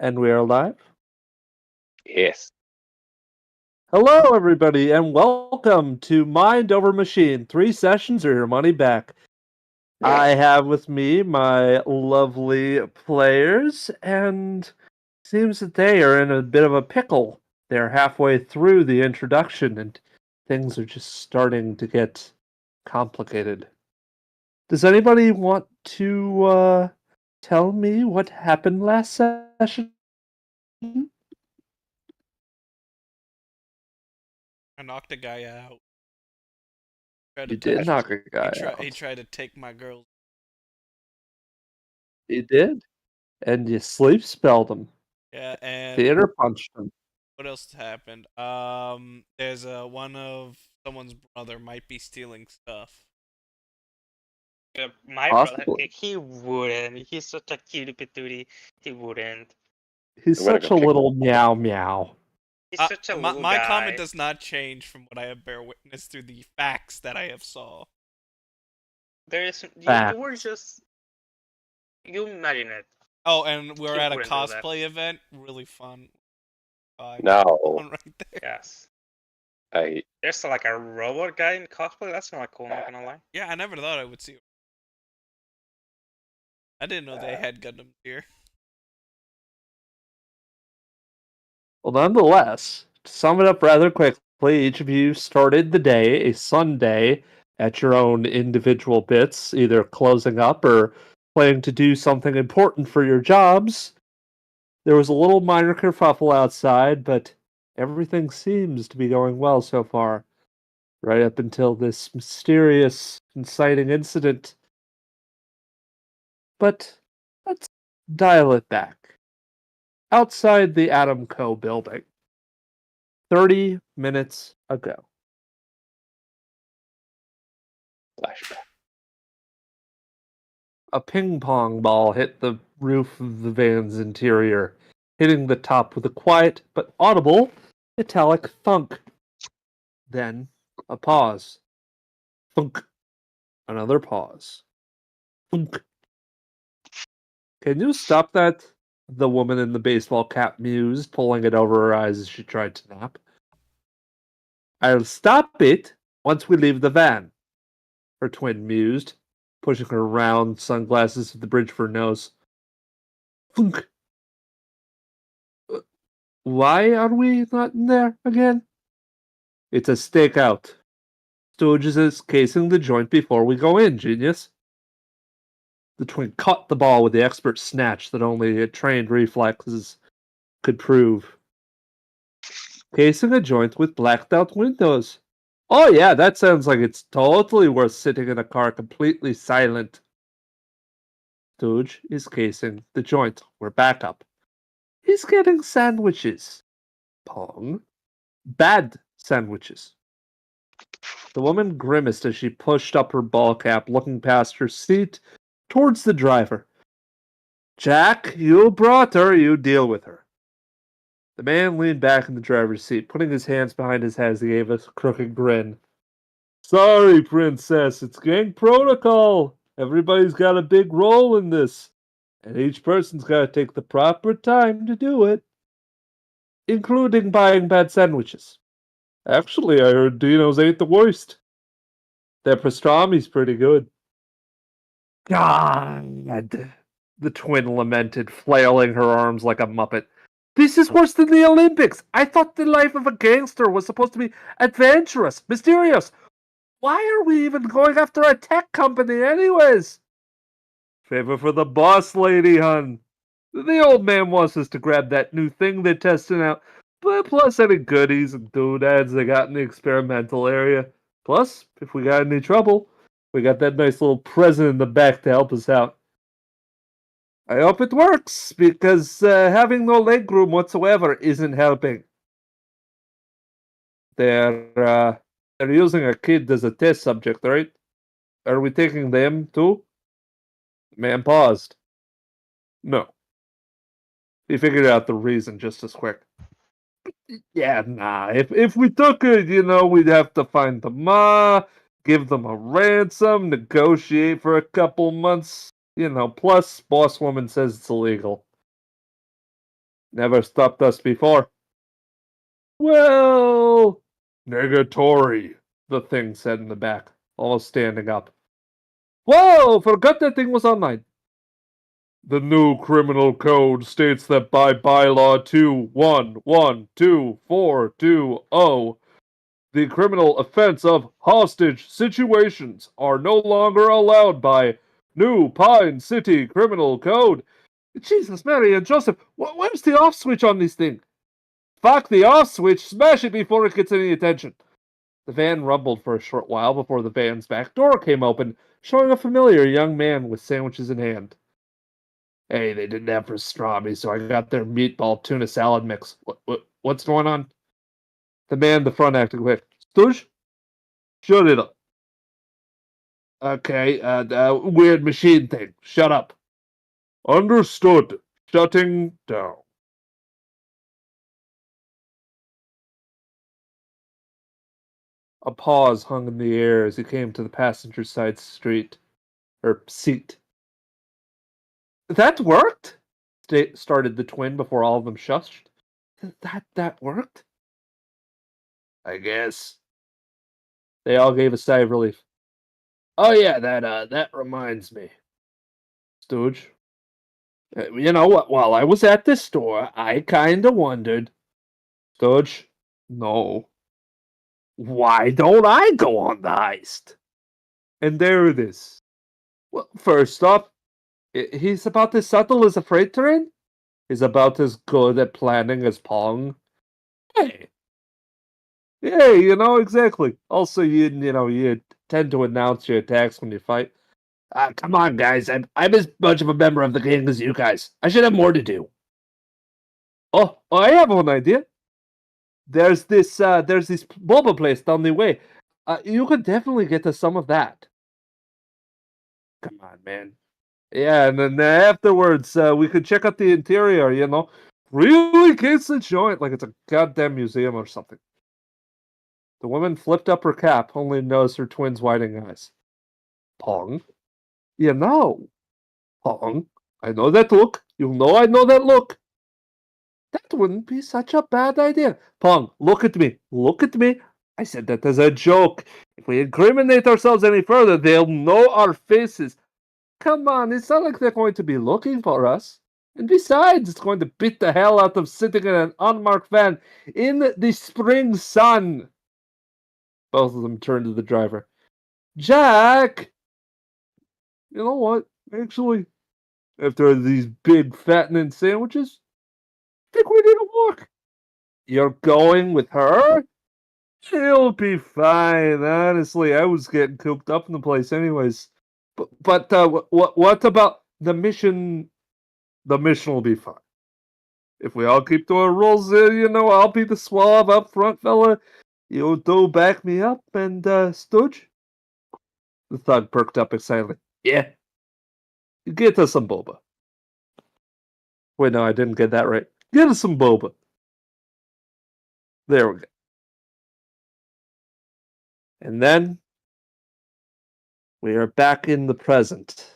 And we are live. Yes. Hello, everybody, and welcome to Mind Over Machine. 3 sessions or your money back. I have with me my lovely players, and seems that they are in a bit of a pickle. They're halfway through the introduction, and things are just starting to get complicated. Does anybody want to tell me what happened last session? I knocked a guy out. You did knock a guy out. He tried to take my girl. You did? And you sleep spelled him. Yeah, and Theater punched him. what else happened? There's one of someone's brother might be stealing stuff. My brother, Possibly. he wouldn't. He's such a cutie patootie. He wouldn't. He's I'm gonna such go a kick little meow meow. He's such a little My guy. comment does not change from what I have bear witness through the facts that I have saw. There is you Facts. were just you imagine it. Oh, and we're He at a wouldn't do that. cosplay event. Really fun. No. One right there. Yes. I There's like a robot guy in cosplay. That's not cool. I'm not gonna lie. Yeah, I never thought I would see. I didn't know they had Gundams here. Well, nonetheless, to sum it up rather quickly, each of you started the day, a Sunday, at your own individual bits, either closing up or planning to do something important for your jobs. There was a little minor kerfuffle outside, but everything seems to be going well so far. Right up until this mysterious, inciting incident. But let's dial it back. Outside the AtomCo building, 30 minutes ago. flashback. A ping pong ball hit the roof of the van's interior, hitting the top with a quiet but audible metallic thunk. Then a pause. Thunk. Another pause. Thunk. Can you stop that? The woman in the baseball cap mused, pulling it over her eyes as she tried to nap. I'll stop it once we leave the van, her twin mused, pushing her round sunglasses to the bridge of her nose. Thunk. Why are we not in there again? It's a stakeout. Stooges is casing the joint before we go in, genius. The twin caught the ball with the expert snatch that only trained reflexes could prove. Casing a joint with blacked out windows. Oh yeah, that sounds like it's totally worth sitting in a car completely silent. Stooge is casing the joint. We're back up. He's getting sandwiches. Pong. Bad sandwiches. The woman grimaced as she pushed up her ball cap, looking past her seat towards the driver. Jack, you brought her, you deal with her. The man leaned back in the driver's seat, putting his hands behind his head as he gave a crooked grin. Sorry, princess, it's gang protocol. Everybody's got a big role in this, and each person's got to take the proper time to do it, including buying bad sandwiches. Actually, I heard Dino's ain't the worst. Their pastrami's pretty good. God, the twin lamented, flailing her arms like a muppet. This is worse than the Olympics. I thought the life of a gangster was supposed to be adventurous, mysterious. Why are we even going after a tech company anyways? Favor for the boss lady, hun. The old man wants us to grab that new thing they're testing out, but plus any goodies and doodads they got in the experimental area. Plus, if we got any trouble, we got that nice little present in the back to help us out. I hope it works, because having no legroom whatsoever isn't helping. They're using a kid as a test subject, right? Are we taking them too? The man paused. No. He figured out the reason just as quick. Yeah, nah. If we took it, we'd have to find the ma, give them a ransom, negotiate for a couple months. Plus, boss woman says it's illegal. Never stopped us before. Well, negatory, the thing said in the back, almost standing up. Whoa, forgot that thing was online. The new criminal code states that by bylaw 21124220, the criminal offense of hostage situations are no longer allowed by New Pine City Criminal Code. Jesus, Mary and Joseph, where's the off switch on this thing? Fuck the off switch, smash it before it gets any attention. The van rumbled for a short while before the van's back door came open, showing a familiar young man with sandwiches in hand. Hey, they didn't have pastrami, so I got their meatball tuna salad mix. What's going on? The man in the front acted quick. Stooge? Shut it up. Okay, weird machine thing. Shut up. Understood. Shutting down. A pause hung in the air as he came to the passenger side seat. That worked? Started the twin before all of them shushed. That worked? I guess. They all gave a sigh of relief. Oh yeah, that reminds me. Stooge. You know what? While I was at the store, I kinda wondered. Stooge? No. Why don't I go on the heist? And there it is. Well, first off, he's about as subtle as a freight train. He's about as good at planning as Pong. Hey. Yeah, exactly. Also, you tend to announce your attacks when you fight. Come on, guys. I'm as much of a member of the gang as you guys. I should have more to do. Oh, I have one idea. There's this boba place down the way. You could definitely get to some of that. Come on, man. Yeah, and then afterwards, we could check out the interior, Really gets the joint like it's a goddamn museum or something. The woman flipped up her cap, only to notice her twin's widening eyes. Pong? Pong, I know that look. You know I know that look. That wouldn't be such a bad idea. Pong, look at me. Look at me. I said that as a joke. If we incriminate ourselves any further, they'll know our faces. Come on, it's not like they're going to be looking for us. And besides, it's going to beat the hell out of sitting in an unmarked van in the spring sun. Both of them turned to the driver. Jack! You know what? Actually, after these big fattening sandwiches, I think we need a walk. You're going with her? She'll be fine. Honestly, I was getting cooped up in the place anyways. But what about the mission? The mission will be fine. If we all keep to our rules, I'll be the suave up front fella. You do back me up, and Stooge? The thug perked up excitedly. Yeah. Get us some boba. Wait, no, I didn't get that right. Get us some boba. There we go. And then we are back in the present.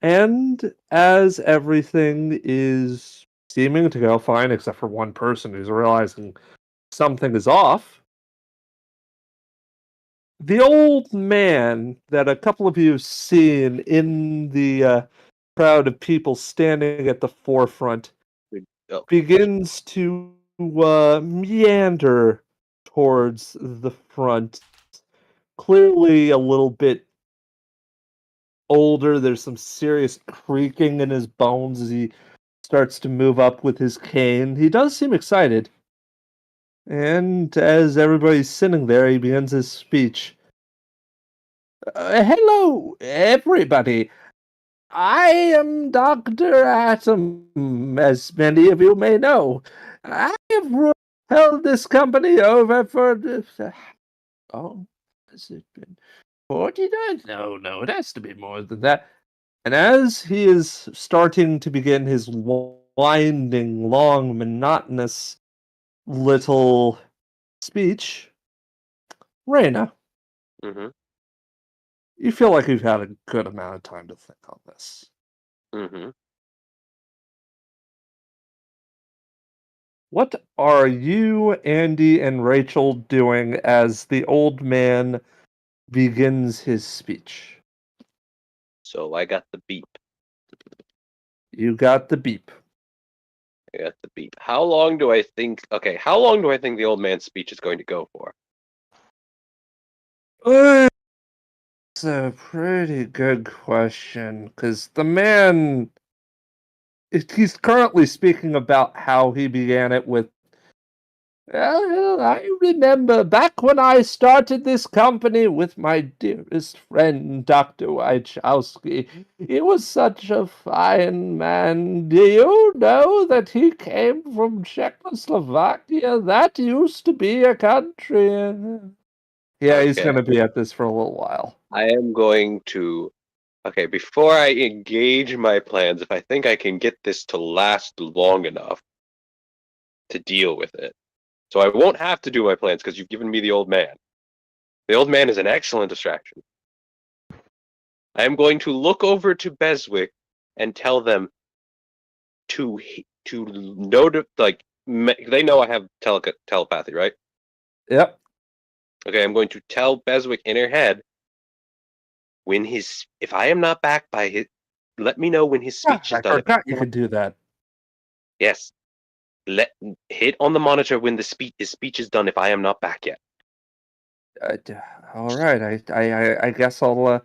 And as everything is seeming to go fine, except for one person who's realizing something is off, the old man that a couple of you have seen in the crowd of people standing at the forefront begins to meander towards the front. Clearly a little bit older. There's some serious creaking in his bones as he starts to move up with his cane. He does seem excited. And as everybody's sitting there, he begins his speech. Hello, everybody. I am Dr. Atom, as many of you may know. I have held this company over for... has it been 49? No, it has to be more than that. And as he is starting to begin his winding, long, monotonous little speech, Reyna, Mm-hmm. you feel like you've had a good amount of time to think on this. Mm-hmm. What are you, Andy, and Rachel doing as the old man begins his speech? So I got the beep. You got the beep. I got the beep. How long do I think? Okay, how long do I think the old man's speech is going to go for? It's a pretty good question, because the man, he's currently speaking about how he began it with, "Well, I remember back when I started this company with my dearest friend, Dr. Wachowski. He was such a fine man. Do you know that he came from Czechoslovakia? That used to be a country." Yeah, he's Okay. going to be at this for a little while. I am going to. Okay, before I engage my plans, if I think I can get this to last long enough to deal with it, so I won't have to do my plans because you've given me the old man. The old man is an excellent distraction. I am going to look over to Beswick and tell them to they know I have telepathy, right? Yep. Okay, I'm going to tell Beswick in her head if I am not back by his, let me know when his speech is I done. forgot you could do that. Yes. Hit on the monitor when his speech is done if I am not back yet. All right, I guess I'll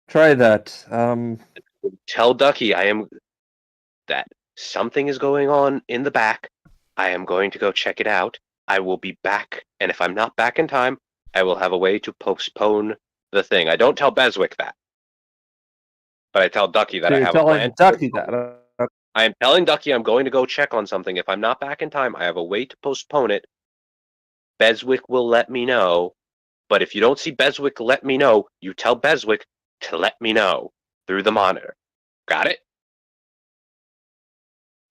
try that. Tell Ducky that something is going on in the back. I am going to go check it out. I will be back, and if I'm not back in time, I will have a way to postpone the thing. I don't tell Beswick that, but I tell Ducky that So I you're have a plan. telling Ducky that. I am telling Ducky I'm going to go check on something. If I'm not back in time, I have a way to postpone it. Beswick will let me know. But if you don't see Beswick let me know, you tell Beswick to let me know through the monitor. Got it?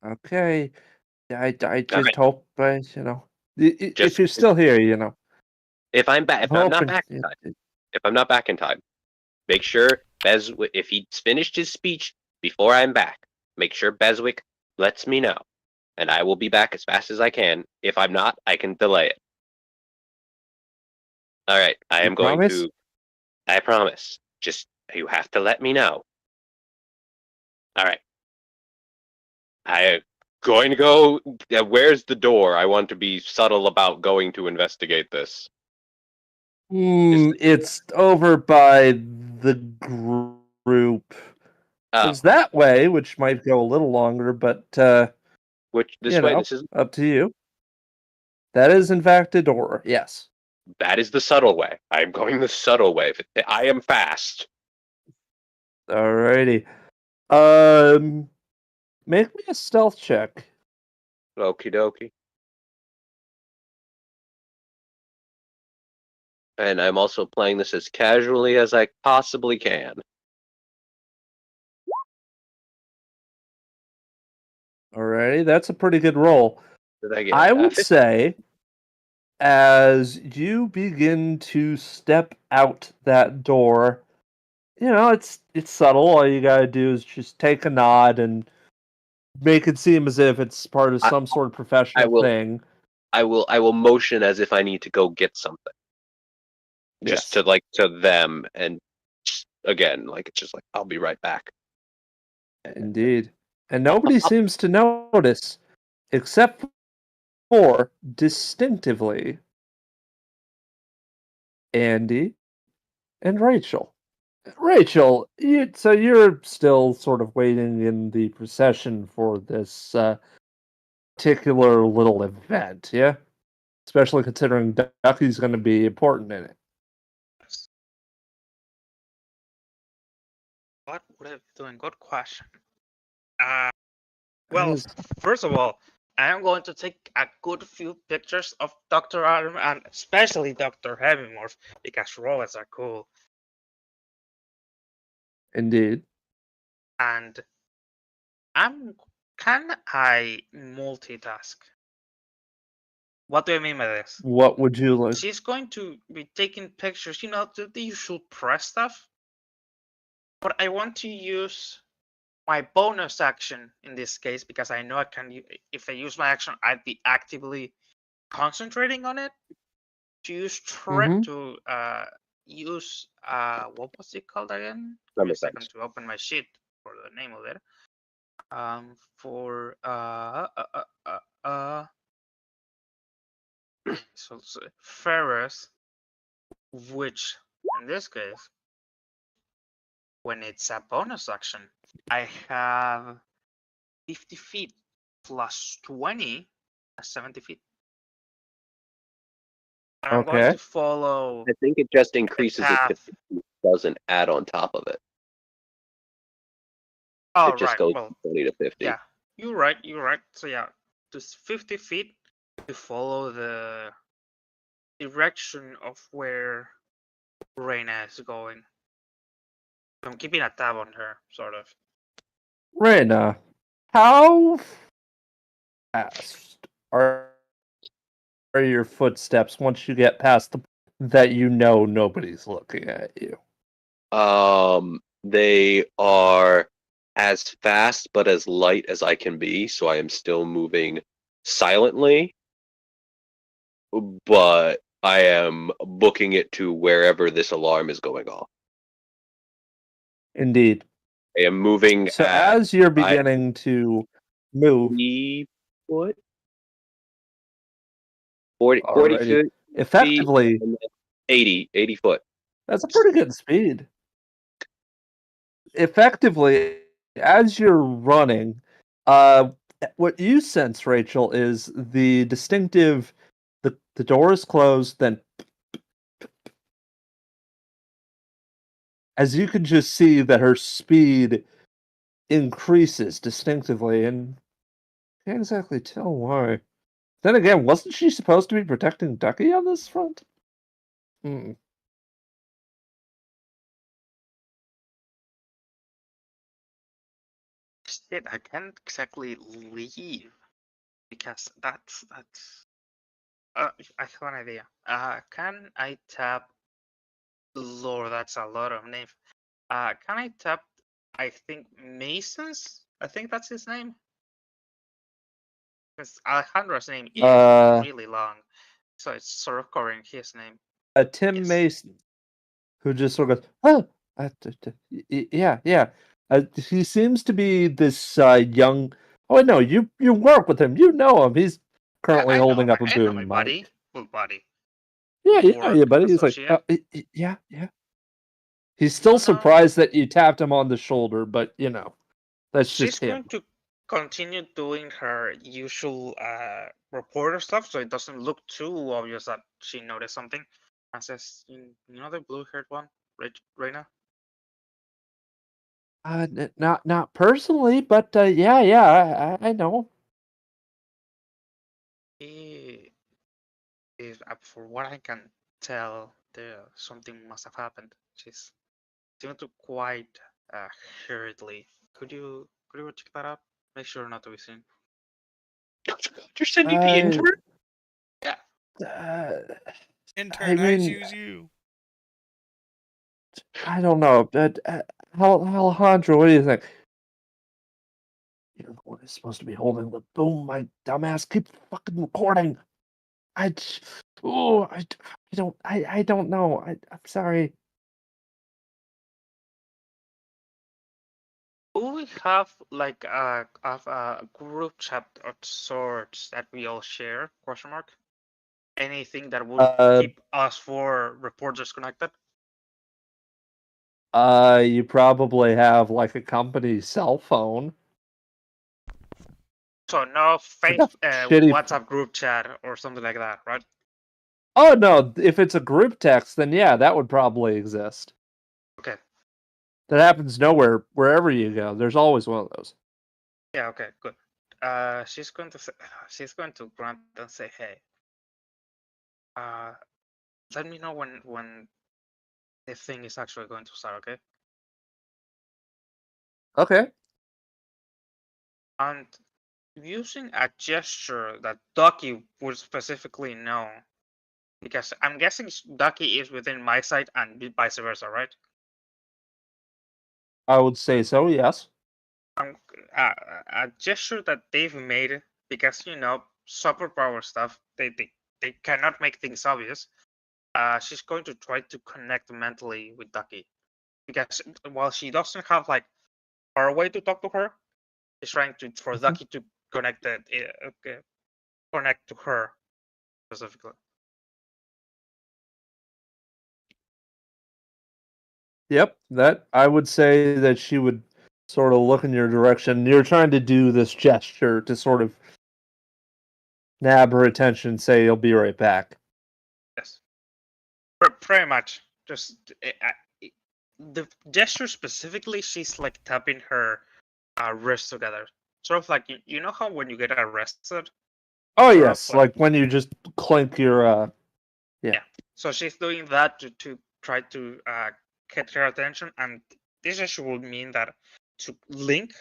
Okay. I just Okay. hope, if Just you're still here, if I'm back, if I'm not hoping. back in time, if I'm not back in time, make sure Beswick, if he's finished his speech before I'm back, make sure Beswick lets me know, and I will be back as fast as I can. If I'm not, I can delay it. All right, I You am going promise? to. I promise. Just you have to let me know. All right. I am going to go. Where's the door? I want to be subtle about going to investigate this. It's over by the group. Oh, It's that way, which might go a little longer, but which this way? This is up to you. That is in fact a door. Yes. that is the subtle way. I am going the subtle way. I am fast. Alrighty. Make me a stealth check. Okie dokie. And I'm also playing this as casually as I possibly can. Alrighty, that's a pretty good roll. Did I get? I would 50? say, as you begin to step out that door, it's subtle. All you gotta do is just take a nod and make it seem as if it's part of I- some sort of professional will- thing. I will motion as if I need to go get something. Just Yes. to them, and again, it's just like I'll be right back. Indeed. And nobody seems to notice, except for distinctively Andy and Rachel. Rachel, so you're still sort of waiting in the procession for this particular little event, yeah? Especially considering Ducky's going to be important in it. What would I be doing? Good question. That Well, is- first of all, I am going to take a good few pictures of Dr. Adam and especially Dr. Heavymorph because robots are cool. Indeed. And can I multitask? What do I mean by this? What would you like? She's going to be taking pictures, the usual press stuff. But I want to use my bonus action in this case, because I know I can, if I use my action, I'd be actively concentrating on it. To use Mhm. to use what was it called again? Give That me a makes second sense. to open my sheet for the name of it. For so Ferris, which in this case, when it's a bonus action, I have 50 feet plus 20, 70 feet. I'm going Okay. to follow I think it just the increases it to path. 50, doesn't add on top of it. Oh, It just right. goes Well, from 20 to 50. yeah, you're right. You're right. So yeah, just 50 feet to follow the direction of where Reina is going. I'm keeping a tab on her, sort of. Reyna, how fast are your footsteps once you get past the that you know nobody's looking at you? They are as fast but as light as I can be, so I am still moving silently, but I am booking it to wherever this alarm is going off. Indeed. I am moving So at as you're beginning to move, 3 foot, 40 already, feet, effectively, and then 80 foot. that's a pretty good speed. Effectively, as you're running, what you sense, Rachel, is the distinctive. The door is closed. Then, as you can just see that her speed increases distinctively, and can't exactly tell why. Then again, wasn't she supposed to be protecting Ducky on this front? Hmm. Shit, I can't exactly leave because that's. I have an idea. Can I tap? Lord, that's a lot of names. Can I tap? I think Mason's. I think that's his name. Because Alejandro's name is really long, so it's sort of covering his name. Tim Yes. Mason, who just sort of goes, oh, yeah, yeah. He seems to be this young. Oh no, you work with him. You know him. He's currently holding up a I know boom my mic. buddy. Well, buddy. Yeah, Work yeah, buddy. He's like, associate. yeah, yeah. He's still No. surprised that you tapped him on the shoulder, but you know, that's She's just him. going to continue doing her usual reporter stuff, so it doesn't look too obvious that she noticed something. And says, "You know the blue-haired one, Reina?" Not personally, but yeah, I know. He is, for what I can tell, there something must have happened. She's seemed to quite hurriedly. Could you check that out? Make sure not to be seen. You're sending the intern? Yeah. Intern, I choose you. I don't know, but Alejandro, what do you think? You're the one who's supposed to be holding the boom, my dumbass. Keep fucking recording. I don't know. I'm sorry. Do we have like a group chat of sorts that we all share? Question mark. Anything that would keep us four reporters connected? You probably have like a company cell phone. So no Like a face shitty WhatsApp group chat or something like that, right? Oh no, if it's a group text, then yeah, that would probably exist. Okay. That happens nowhere, wherever you go. There's always one of those. Yeah. Okay. Good. She's going to say, she's going to grunt and say, "Hey, let me know when the thing is actually going to start." Okay. Okay. And using a gesture that Ducky would specifically know, because I'm guessing Ducky is within my sight and vice versa, right? I would say so, yes. a gesture that they've made because superpower stuff. They cannot make things obvious. She's going to try to connect mentally with Ducky because while she doesn't have like her way to talk to her, she's trying for Mhm. Ducky to connect connect to her specifically. Yep, that I would say that she would sort of look in your direction. You're trying to do this gesture to sort of nab her attention, say you'll be right back. Yes, pretty much. Just the gesture specifically, she's like tapping her wrists together, sort of like you know how when you get arrested. Oh Sort of yes, like when you just clink your Yeah. So she's doing that to try to get her attention, and this actually would mean that to link,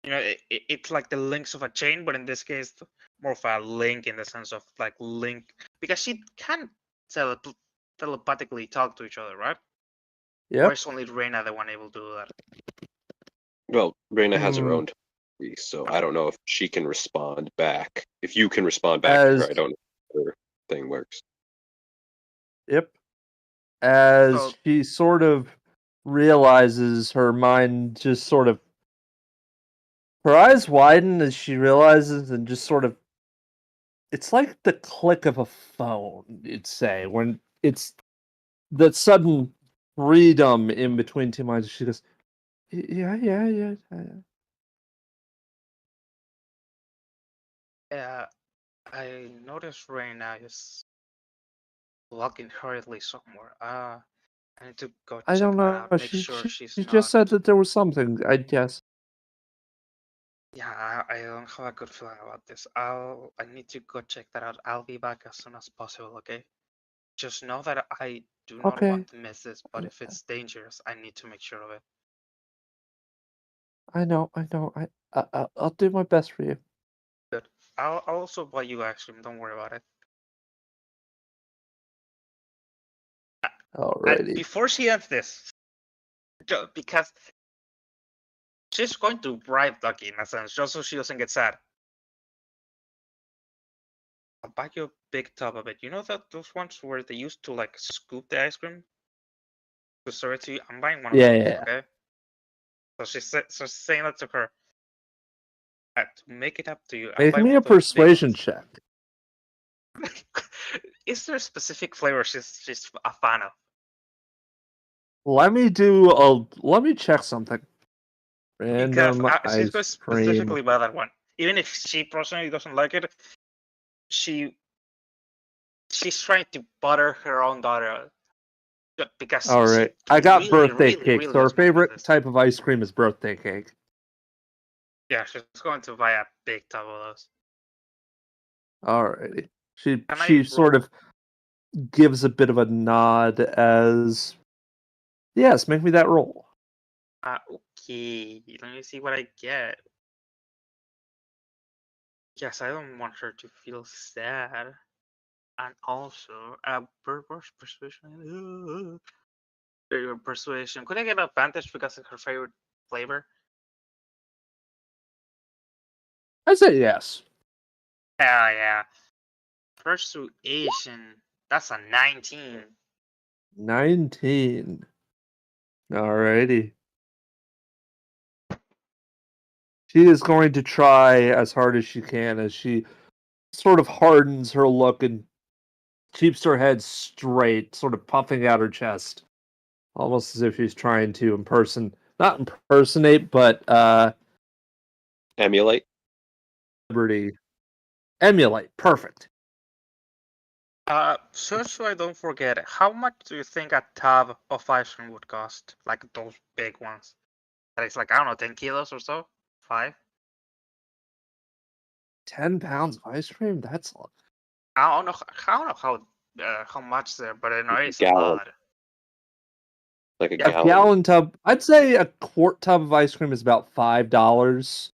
it's like the links of a chain, but in this case, more of a link in the sense of like link because she can telepathically talk to each other, right? Or Yep. is only Reina the one able to do that? Well, Reina has her Hmm. own theory, so I don't know if she can respond back. If you can respond back to her, I don't know how her thing works. Yep. As So she sort of realizes, her mind just sort of, her eyes widen as she realizes, and just sort of, it's like the click of a phone, you'd say, when it's that sudden freedom in between two minds. She goes, yeah. I noticed Reina is walking hurriedly somewhere. I need to go I check don't that know. out. Make She sure she, she's she just not. said that there was something. I guess. Yeah, I don't have a good feeling about this. I need to go check that out. I'll be back as soon as possible, okay? Just know that I do not Okay. want to miss this, but if it's dangerous, I need to make sure of it. I know. I'll do my best for you. Good. I'll also buy you ice cream. Don't worry about it. And Alrighty. before she ends this, because she's going to bribe Ducky in a sense, just so she doesn't get sad. I'll buy you a big tub of it. You know that those ones where they used to like scoop the ice cream to serve it to you? I'm buying one of Yeah, those, yeah. okay? So she's saying that to her. To make it up to you, I'm Make buying me one a of those big persuasion ones. check. Is there a specific flavor she's a fan of? Let me check something. Because Random she's going ice to cream. specifically buy that one. Even if she personally doesn't like it, she's trying to butter her own daughter because All she right. I got really, birthday really, cake. really So her doesn't want to miss favorite this. type of ice cream is birthday cake. Yeah, she's going to buy a big tub of those. Alrighty. Can I She sort roll? of gives a bit of a nod as, yes, make me that roll. Okay, let me see what I get. Yes, I don't want her to feel sad. And also, persuasion. Persuasion. Could I get advantage because of her favorite flavor? I say yes. Hell yeah. Persuasion. That's a 19. 19. Alrighty. She is going to try as hard as she can as she sort of hardens her look and keeps her head straight, sort of puffing out her chest. Almost as if she's trying to not impersonate, but Emulate. liberty. Emulate. Perfect. So I don't forget, how much do you think a tub of ice cream would cost? Like those big ones. That is like, I don't know, 10 kilos or so? 5? 10 pounds of ice cream? That's I don't know how much there, but I know it's a Gallon. lot. Like a Yeah. a gallon. gallon tub. I'd say a quart tub of ice cream is about $5.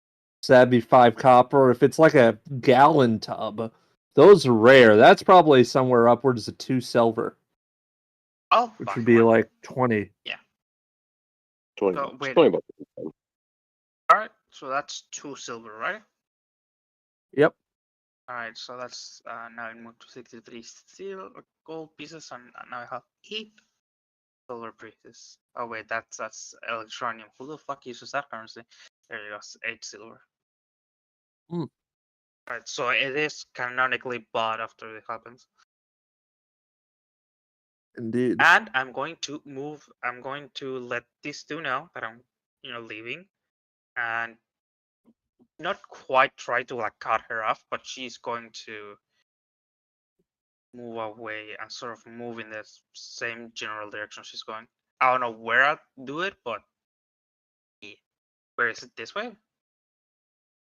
So that'd be 5 copper. If it's like a gallon tub, those are rare. That's probably somewhere upwards of 2 silver, Oh, which fuck, would be right. like 20. 20 So bucks. wait, 20 bucks. Alright, so that's 2 silver, right? Yep. Alright, so that's now I moved to 63 gold pieces, and now I have 8 silver pieces. Oh wait, that's electronium. Who the fuck uses that currency? There you go, 8 silver. Hmm. Alright, so it is canonically bought after it happens. Indeed. And I'm going to let these two know that I'm, leaving. And not quite try to like cut her off, but she's going to move away and sort of move in the same general direction she's going. I don't know where I'll do it, but yeah. Where is it? This way?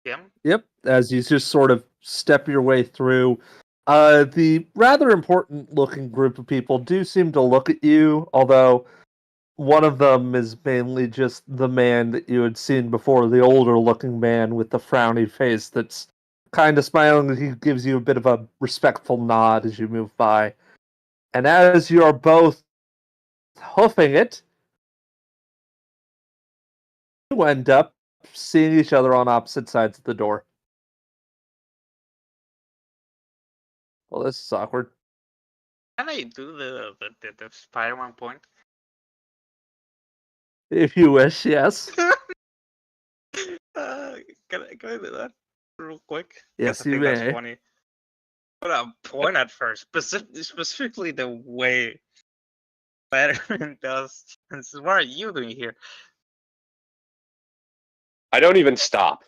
Yeah. Yep. As you just sort of step your way through, the rather important looking group of people do seem to look at you, although one of them is mainly just the man that you had seen before, the older looking man with the frowny face that's kind of smiling. He gives you a bit of a respectful nod as you move by. And as you are both hoofing it, you end up seeing each other on opposite sides of the door. Well, this is awkward. Can I do the Spider-Man point? If you wish, yes. Can I do that real quick? Yes, Because I you think that's may. funny. But I'm point at first, specifically the way Spider-Man does. What are you doing here? I don't even stop.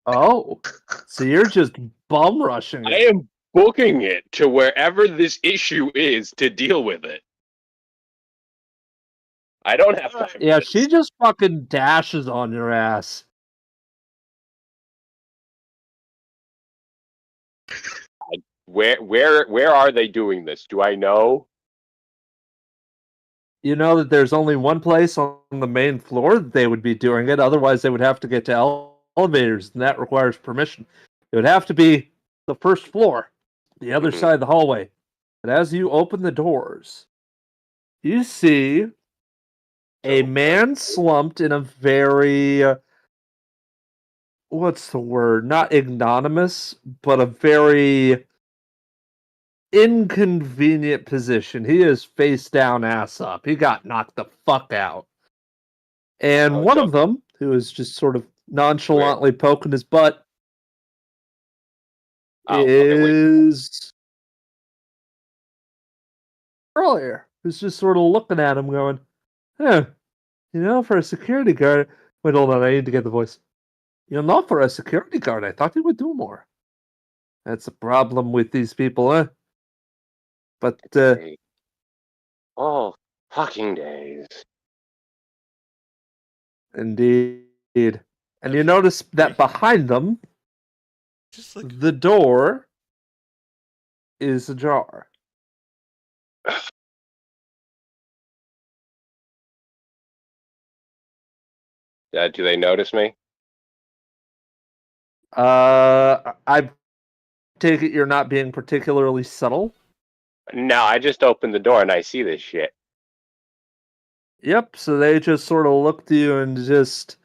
Oh, so you're just bum rushing I it. am booking it to wherever this issue is to deal with it. I don't have time. Yeah, for she this. just fucking dashes on your ass. Where are they doing this? Do I know? You know that there's only one place on the main floor that they would be doing it. Otherwise, they would have to get to elevators, and that requires permission. It would have to be the first floor, the other Mhm. side of the hallway. And as you open the doors, you see a man slumped in a very, what's the word? Not ignominious, but a very inconvenient position. He is face down, ass up. He got knocked the fuck out. And Oh, one so of them, who is just sort of nonchalantly poking his butt, okay, wait. is earlier, who's just sort of looking at him going, huh, for a security guard. Wait, hold on, I need to get the voice. For a security guard, I thought he would do more. That's a problem with these people, huh? But, Hey. Oh, fucking days. indeed. And you notice that behind them, Just like the door is ajar. Do they notice me? I take it you're not being particularly subtle. No, I just opened the door and I see this shit. Yep, so they just sort of look to you and just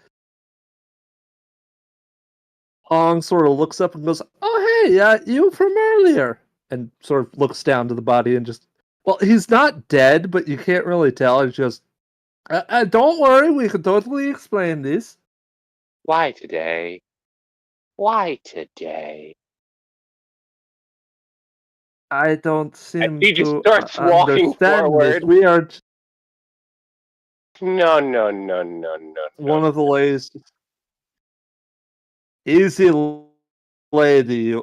Hong sort of looks up and goes, "Oh, hey, you from earlier," and sort of looks down to the body and just, well, he's not dead, but you can't really tell. It's just, don't worry, we can totally explain this. Why today? Why today? I don't And seem he just to starts walking understand this. forward. We are No. one of the ladies. Easy, lady.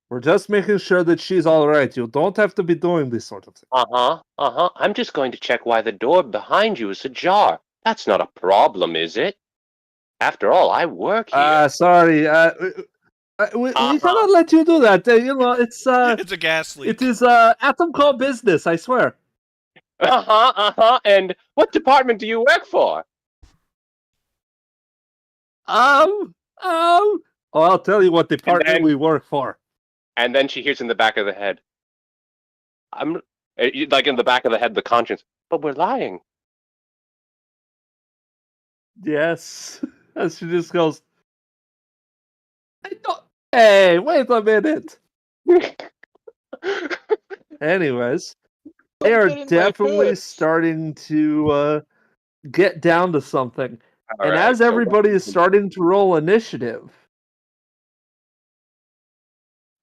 We're just making sure that she's all right. You don't have to be doing this sort of thing. I'm just going to check why the door behind you is ajar. That's not a problem, is it? After all, I work here. Sorry. We cannot let you do that. It's it's a gas leak. it is AtomCo business. I swear. And what department do you work for? Oh, I'll tell you what department we work for. And then she hears in the back of the head, I'm like in the back of the head, the conscience. But we're lying. Yes. As she just goes, I don't... Hey, wait a minute. Anyways, they are get in my definitely head. starting to get down to something. All And right, as so everybody is starting to roll initiative,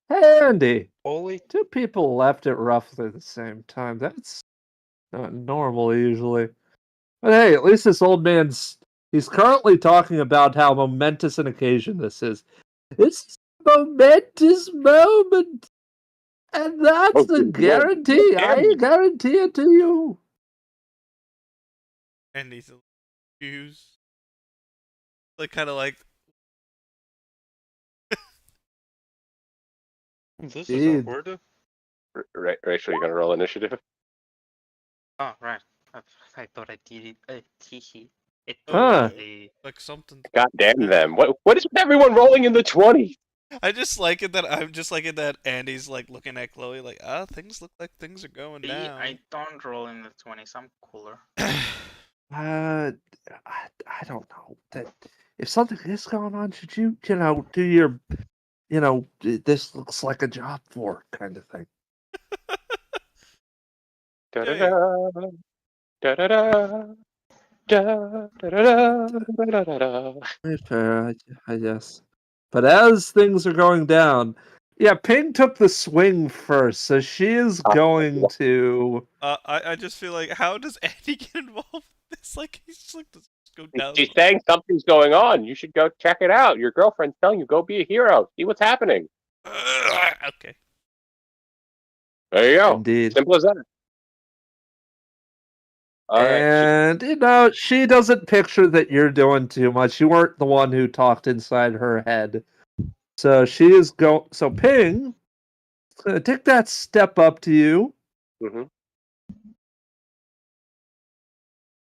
hey, Andy, Holy. 2 people left at roughly the same time. That's not normal usually. But hey, at least this old he's currently talking about how momentous an occasion this is. It's a momentous moment. And that's the guarantee. I guarantee it to you. And these shoes. Like, kind of like. This is Indeed. awkward. Rachel, you gonna roll initiative? Oh, right. I thought I did it. Teehee. It Huh. probably. Like something. God damn them! What is with everyone rolling in the 20s? I just like it that I'm just like it that Andy's like looking at Chloe like, things look like things are going down. I don't roll in the 20s. I'm cooler. I don't know. That if something is going on, should you do your, this looks like a job for kind of thing. Da da da da da da da da da da da. Fair, I guess. But as things are going down, yeah, Ping took the swing first, so she is going to. I just feel like, how does Andy get involved with this? Like, he's just like, let's go down. She's saying something's going on. You should go check it out. Your girlfriend's telling you, go be a hero. See what's happening. Okay. There you go. Indeed. Simple as that. All right. And she doesn't picture that you're doing too much. You weren't the one who talked inside her head. So she is so Ping is gonna take that step up to you. Mm-hmm.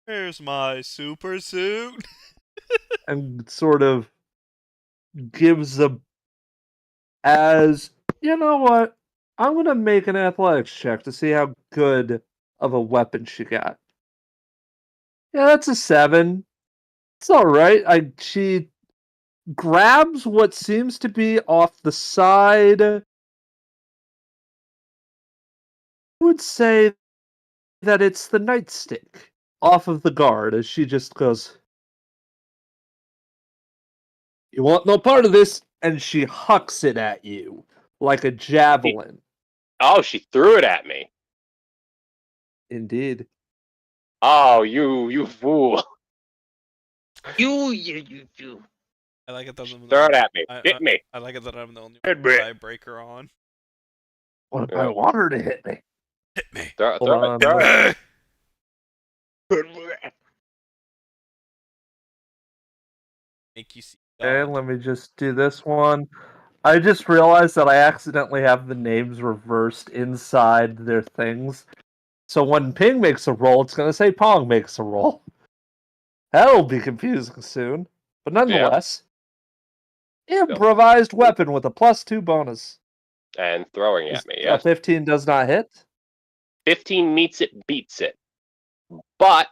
Here's my super suit. And sort of gives as you know what? I'm gonna make an athletics check to see how good of a weapon she got. Yeah, that's a 7. It's all right. She grabs what seems to be off the side. I would say that it's the nightstick off of the guard as she just goes, "You want no part of this," and she hucks it at you like a javelin. Oh, she threw it at me. Indeed. Oh, you fool. You. I like it that Throw it at me. Hit me. I like it that I'm the only Hit me. tiebreaker on. What if I want her to hit me? Hit me. Throw Hold it. on. Throw it. Make you see. Okay, let me just do this one. I just realized that I accidentally have the names reversed inside their things. So when Ping makes a roll, it's going to say Pong makes a roll. That'll be confusing soon. But nonetheless, improvised weapon with a +2 bonus. And throwing at me, A yes. 15 does not hit. 15 meets it, beats it. But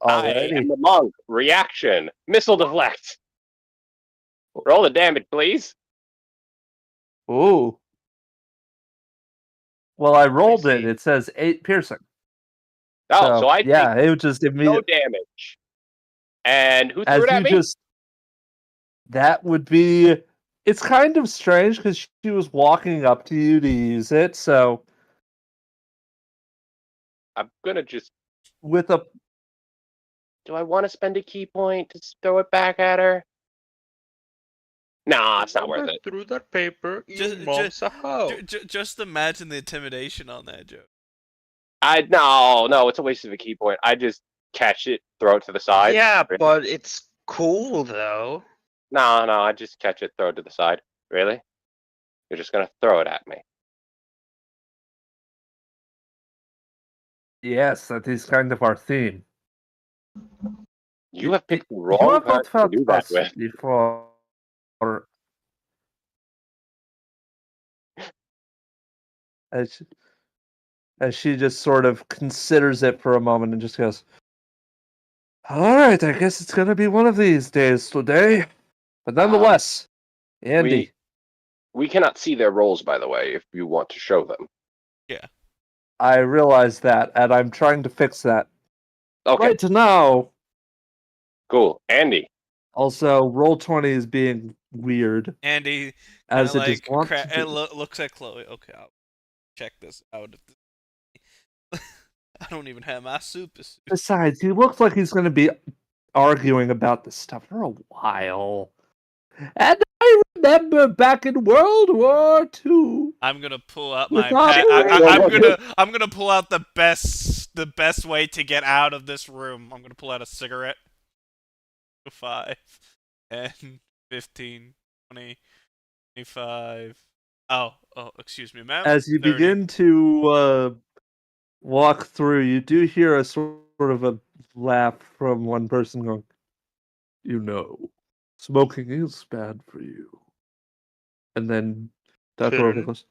I Alrighty. am the monk. Reaction. Missile deflect. Roll the damage, please. Ooh. Well, I rolled it. see. It says 8 piercing. Oh, so I yeah, take it would just give me no damage. And who threw as it at you me? just. That would be. It's kind of strange because she was walking up to you to use it. So I'm gonna just. with a. Do I want to spend a key point to throw it back at her? Nah, it's not worth it. Through that paper, you Just- mom's a hoe. Just imagine the intimidation on that joke. No, it's a waste of a key point. I just catch it, throw it to the side. Yeah, Really? but it's cool though. No, I just catch it, throw it to the side. Really? You're just gonna throw it at me. Yes, that is kind of our theme. You have picked the You wrong have person not to felt do that us with. before. As she just sort of considers it for a moment and just goes, Alright, I guess it's gonna be one of these days today. But nonetheless, Andy. We cannot see their roles, by the way, if you want to show them. Yeah. I realize that, and I'm trying to fix that. Okay, Right now, cool. Andy. also, Roll20 is being weird, Andy as kinda it is like wont to it do. looks at Chloe. Okay, I'll check this out. I don't even have my super suit. Besides, he looks like he's going to be arguing about this stuff for a while. And I remember back in World War II. I'm gonna pull out With my our- pet. Wait, I'm gonna pull out the best way to get out of this room. I'm gonna pull out a cigarette. 5, 10, 15, 20, 25. Oh, excuse me, ma'am. As you 30. begin to walk through, you do hear a sort of a laugh from one person going, "You know, smoking is bad for you." And then Dr. Orville goes,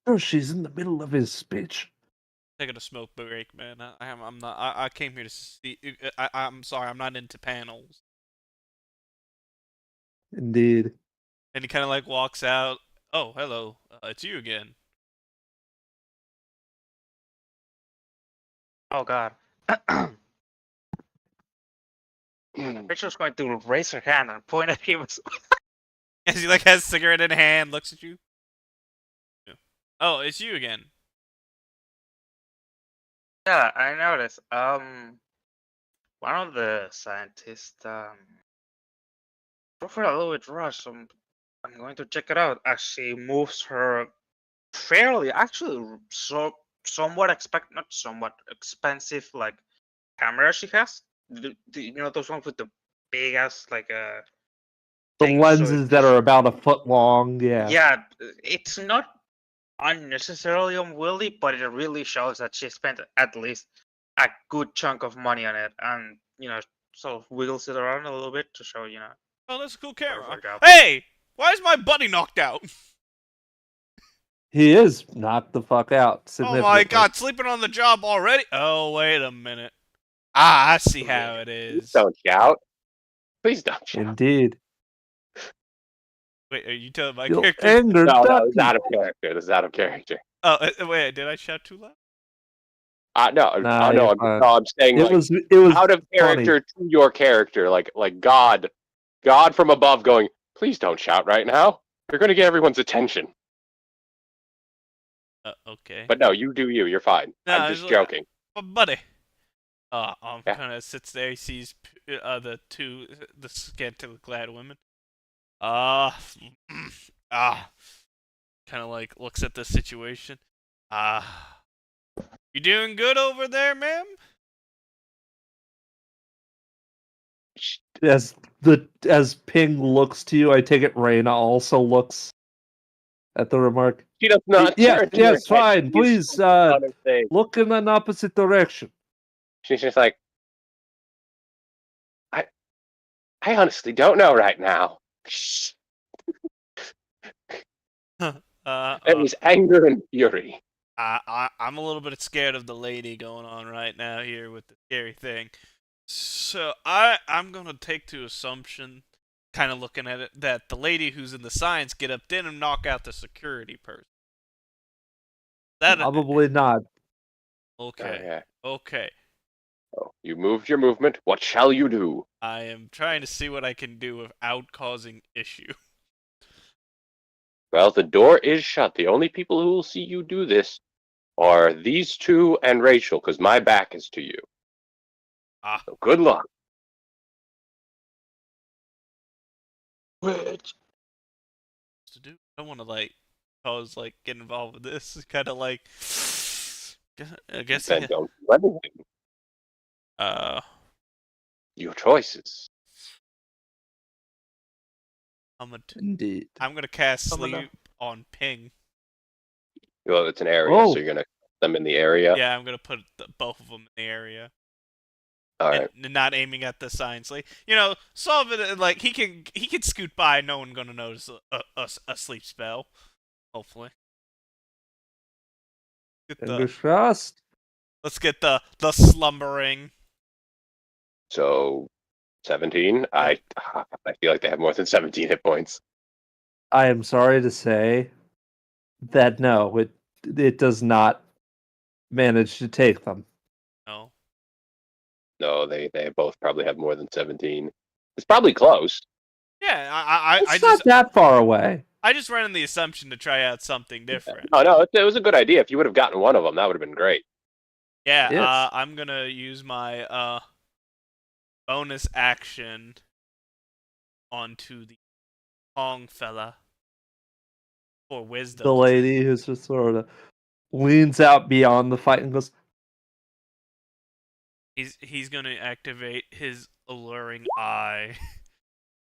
"Oh, she's in the middle of his speech." Taking a smoke break, man. I'm not. I came here to see. I'm sorry. I'm not into panels. Indeed. And he kind of like walks out. Oh, hello. It's you again. Oh god. Rachel's going to raise her hand and point at him. As he like has a cigarette in hand, looks at you. Oh, it's you again. Yeah, I noticed. One of the scientists prefer a little bit rushed. So I'm going to check it out as she moves her fairly, actually, somewhat not somewhat expensive like camera she has. You know those ones with the big ass like The things, so lenses it that just- are about a foot long, yeah. Yeah, it's not unnecessarily unwieldy, but it really shows that she spent at least a good chunk of money on it, and sort of wiggles it around a little bit to show Oh, that's a cool camera. Perfect job. Hey, why is my buddy knocked out? He is knocked the fuck out. Oh Significantly. my god, sleeping on the job already? Oh, wait a minute. Ah, I see how it Please is. don't shout. Please don't shout. Indeed. Wait, are you telling my You'll character? anger No, Ducky. this is out of character. This is out of character. Oh, wait, did I shout too loud? No, Nah, no, you're I'm, fine. no, I'm saying It like was out of funny. character to your character, like God from above going, please don't shout right now. You're gonna get everyone's attention. Okay. But no, you do you. You're fine. No, I'm it's just like- joking. But buddy. Yeah. Kind of sits there. He sees the scantily clad women. Kind of like looks at the situation. You doing good over there, ma'am? As Ping looks to you, I take it Reina also looks at the remark. She does not Yes, turn to your yes, head. fine. She's Please, focused on her thing. look in an opposite direction. She's just like, I honestly don't know right now. It was anger and fury. I'm a little bit scared of the lady going on right now here with the scary thing. So I'm gonna take to assumption, kind of looking at it, that the lady who's in the signs get up in and knock out the security person. That Probably not. okay. Oh, yeah. Okay. Oh, you moved your movement. What shall you do? I am trying to see what I can do without causing issue. Well, the door is shut. The only people who will see you do this are these two and Rachel, because my back is to you. So good luck. Which To do, I don't want to like get involved with this. Kind of like, I guess. Then don't do anything. Your choices. Indeed. I'm gonna cast Coming sleep on Ping. Well, it's an area, Oh. so you're gonna put them in the area. Yeah, I'm gonna put both of them in the area. All right. And not aiming at the signs. Like, solve it. Like he can scoot by. No one gonna notice a sleep spell. Hopefully. Fingers crossed. Let's get the slumbering. So 17. I feel like they have more than 17 hit points. I am sorry to say that no, it does not manage to take them. No. No, they both probably have more than 17. It's probably close. Yeah, I It's just not that far away. I just ran in the assumption to try out something different. No, it was a good idea. If you would have gotten one of them, that would have been great. Yeah, Yes. I'm gonna use my bonus action onto the Hong fella for wisdom. The lady who's just sort of leans out beyond the fight and goes, He's gonna activate his alluring eye,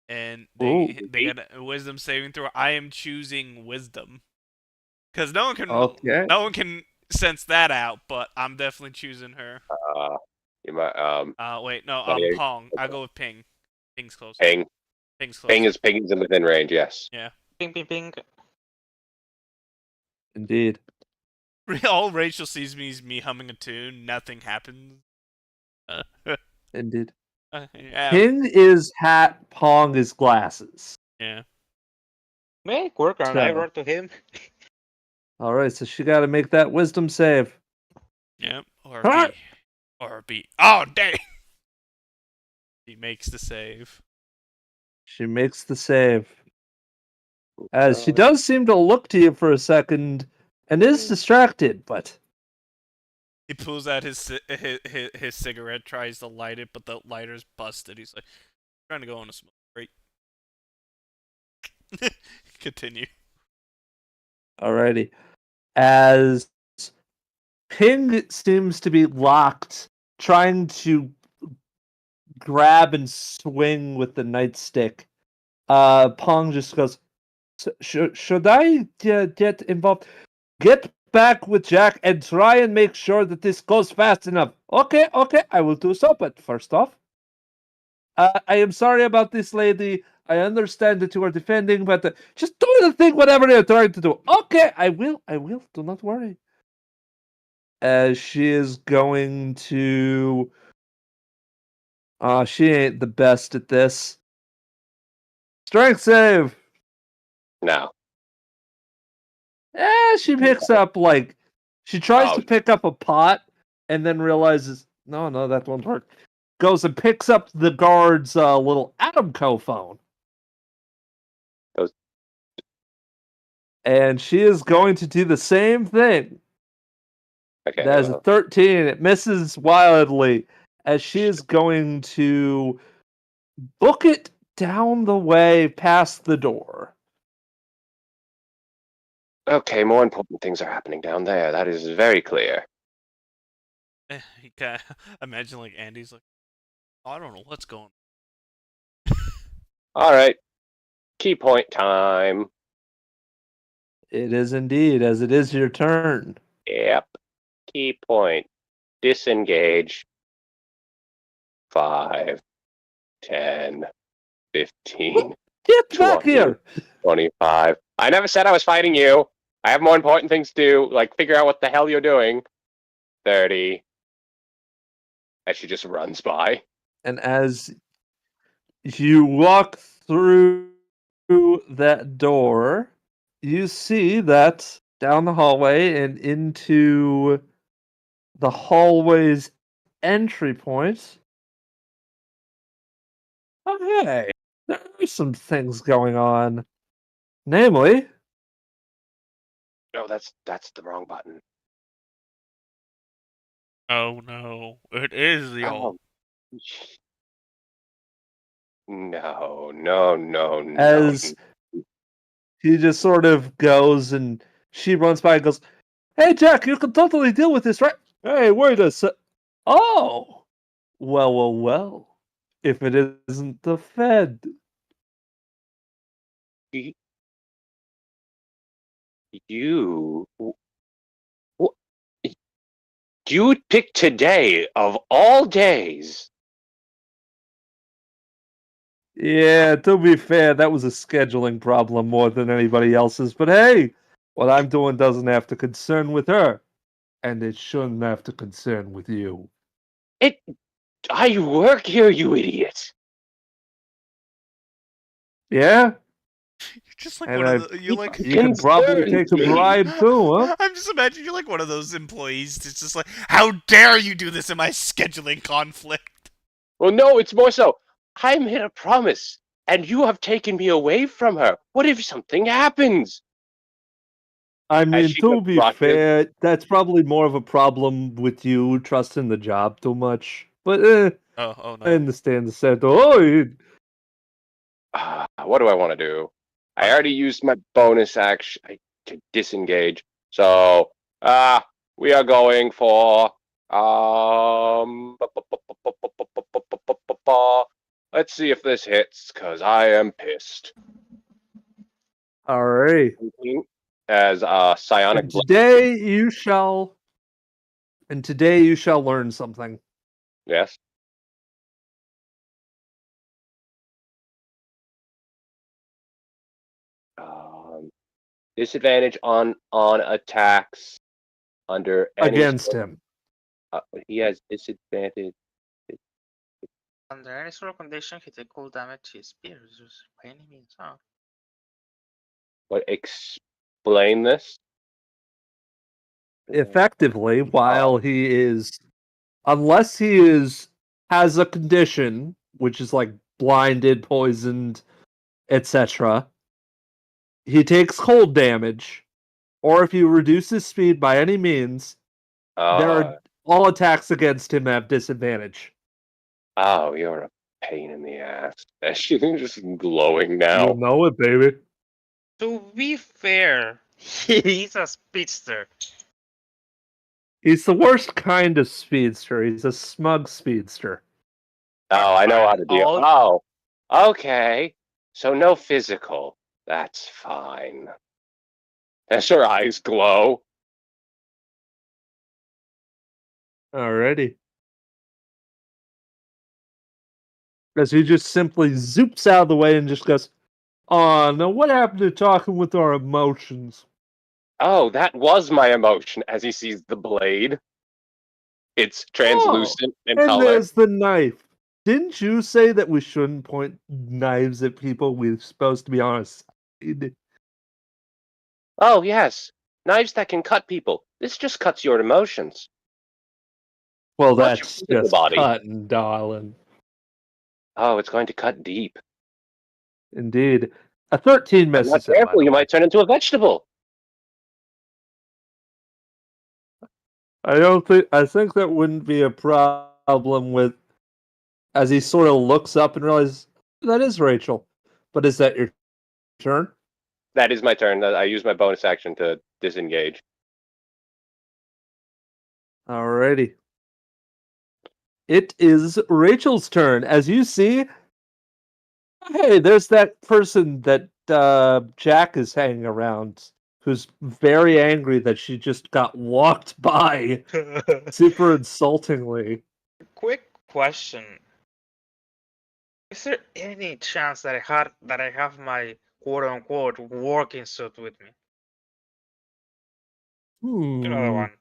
and Ooh. they get a wisdom saving throw. I am choosing wisdom because no okay. one can sense that out, but I'm definitely choosing her. You might Wait, no, Buddy, Pong. I'll go with Ping. Ping's close. Ping. Ping's close. Ping is in within range. Yes. Yeah. Ping, ping, ping. Indeed. All Rachel sees me is me humming a tune. Nothing happens. Indeed. Yeah. Ping is hat, Pong is glasses. Yeah. Make work around. I wrote to him. Alright, so she got to make that wisdom save. Yep. Or Huh? B. Or B. Oh, dang! He makes the save. She makes the save. As she does seem to look to you for a second and is distracted, but He pulls out his cigarette, tries to light it, but the lighter's busted. He's like, trying to go on a smoke break. Continue. alrighty. As Ping seems to be locked, trying to grab and swing with the nightstick, Pong just goes, should I get involved? Get back with Jack and try and make sure that this goes fast enough. Okay, I will do so. But first off, I am sorry about this lady. I understand that you are defending, but just do the thing, whatever you're trying to do. Okay, I will. Do not worry. As she is going to... she ain't the best at this. Strength save! No. She picks up, she tries to pick up a pot and then realizes, no, that won't work. Goes and picks up the guard's little AtomCo phone. And she is going to do the same thing. Okay. That is a 13. It misses wildly as she is going to book it down the way past the door. Okay, more important things are happening down there. That is very clear. You kind of imagine like Andy's like, I don't know what's going on. All right. Key point time. It is indeed, as it is your turn. Yep. Key point. Disengage. 5, 10, 15, Get 20, back here! 25. I never said I was fighting you. I have more important things to do, like figure out what the hell you're doing. 30. As she just runs by. And as you walk through that door, you see that down the hallway and into the hallway's entry point. Okay, there are some things going on. Namely, No, that's the wrong button. Oh no, it is the old. No. as he just sort of goes and she runs by and goes, "Hey, Jack, you can totally deal with this, right? Hey, wait a sec. Oh, well. If it isn't the Fed." You picked today of all days. Yeah, to be fair, that was a scheduling problem more than anybody else's. But hey, what I'm doing doesn't have to concern with her. And it shouldn't have to concern with you. It I work here, you idiot. Yeah, You're just like and one of the. You're He like. you could probably concerns take a me. bribe too, huh? I'm just imagining you're like one of those employees that's just like, how dare you do this in my scheduling conflict? Well, no, it's more so. I made a promise, and you have taken me away from her. What if something happens? I Has mean, she to be confronted? fair, that's probably more of a problem with you trusting the job too much. But Oh I no. understand the set. Oh, What do I want to do? I already used my bonus action to disengage. So, we are going for let's see if this hits, cause I am pissed. alright. As psionic And blast. today you shall learn something. Yes. Disadvantage on attacks under any Against him. he has disadvantage. Under any sort of condition, he take cool damage to his spears by any means. Oh. But explain this. Effectively, while he is, unless he has a condition, which is like blinded, poisoned, etc., he takes cold damage, or if you reduce his speed by any means, there are all attacks against him have disadvantage. Oh, you're a pain in the ass. She's just glowing You now. know it, baby. To be fair, he's a speedster. He's the worst kind of speedster. He's a smug speedster. Oh, I know how to deal. All- Oh, okay. So no physical. That's fine. As her eyes glow. Alrighty. As he just simply zoops out of the way and just goes, "Oh, now what happened to talking with our emotions?" Oh, that was my emotion as he sees the blade. It's translucent in And color. there's the knife. Didn't you say that we shouldn't point knives at people? We're supposed to be on a side. Oh, yes. Knives that can cut people. This just cuts your emotions. Well, Not your that's physical just body. cutting, darling. Oh, it's going to cut deep. Indeed. A 13 If not misses him, by careful, the you way. might turn into a vegetable. I think that wouldn't be a problem with, as he sort of looks up and realizes that is Rachel. But is that your turn? That is my turn. I use my bonus action to disengage. Alrighty. It is Rachel's turn. As you see, hey, there's that person that Jack is hanging around who's very angry that she just got walked by super insultingly. Quick question: is there any chance that I have my quote unquote working suit with me? Another one.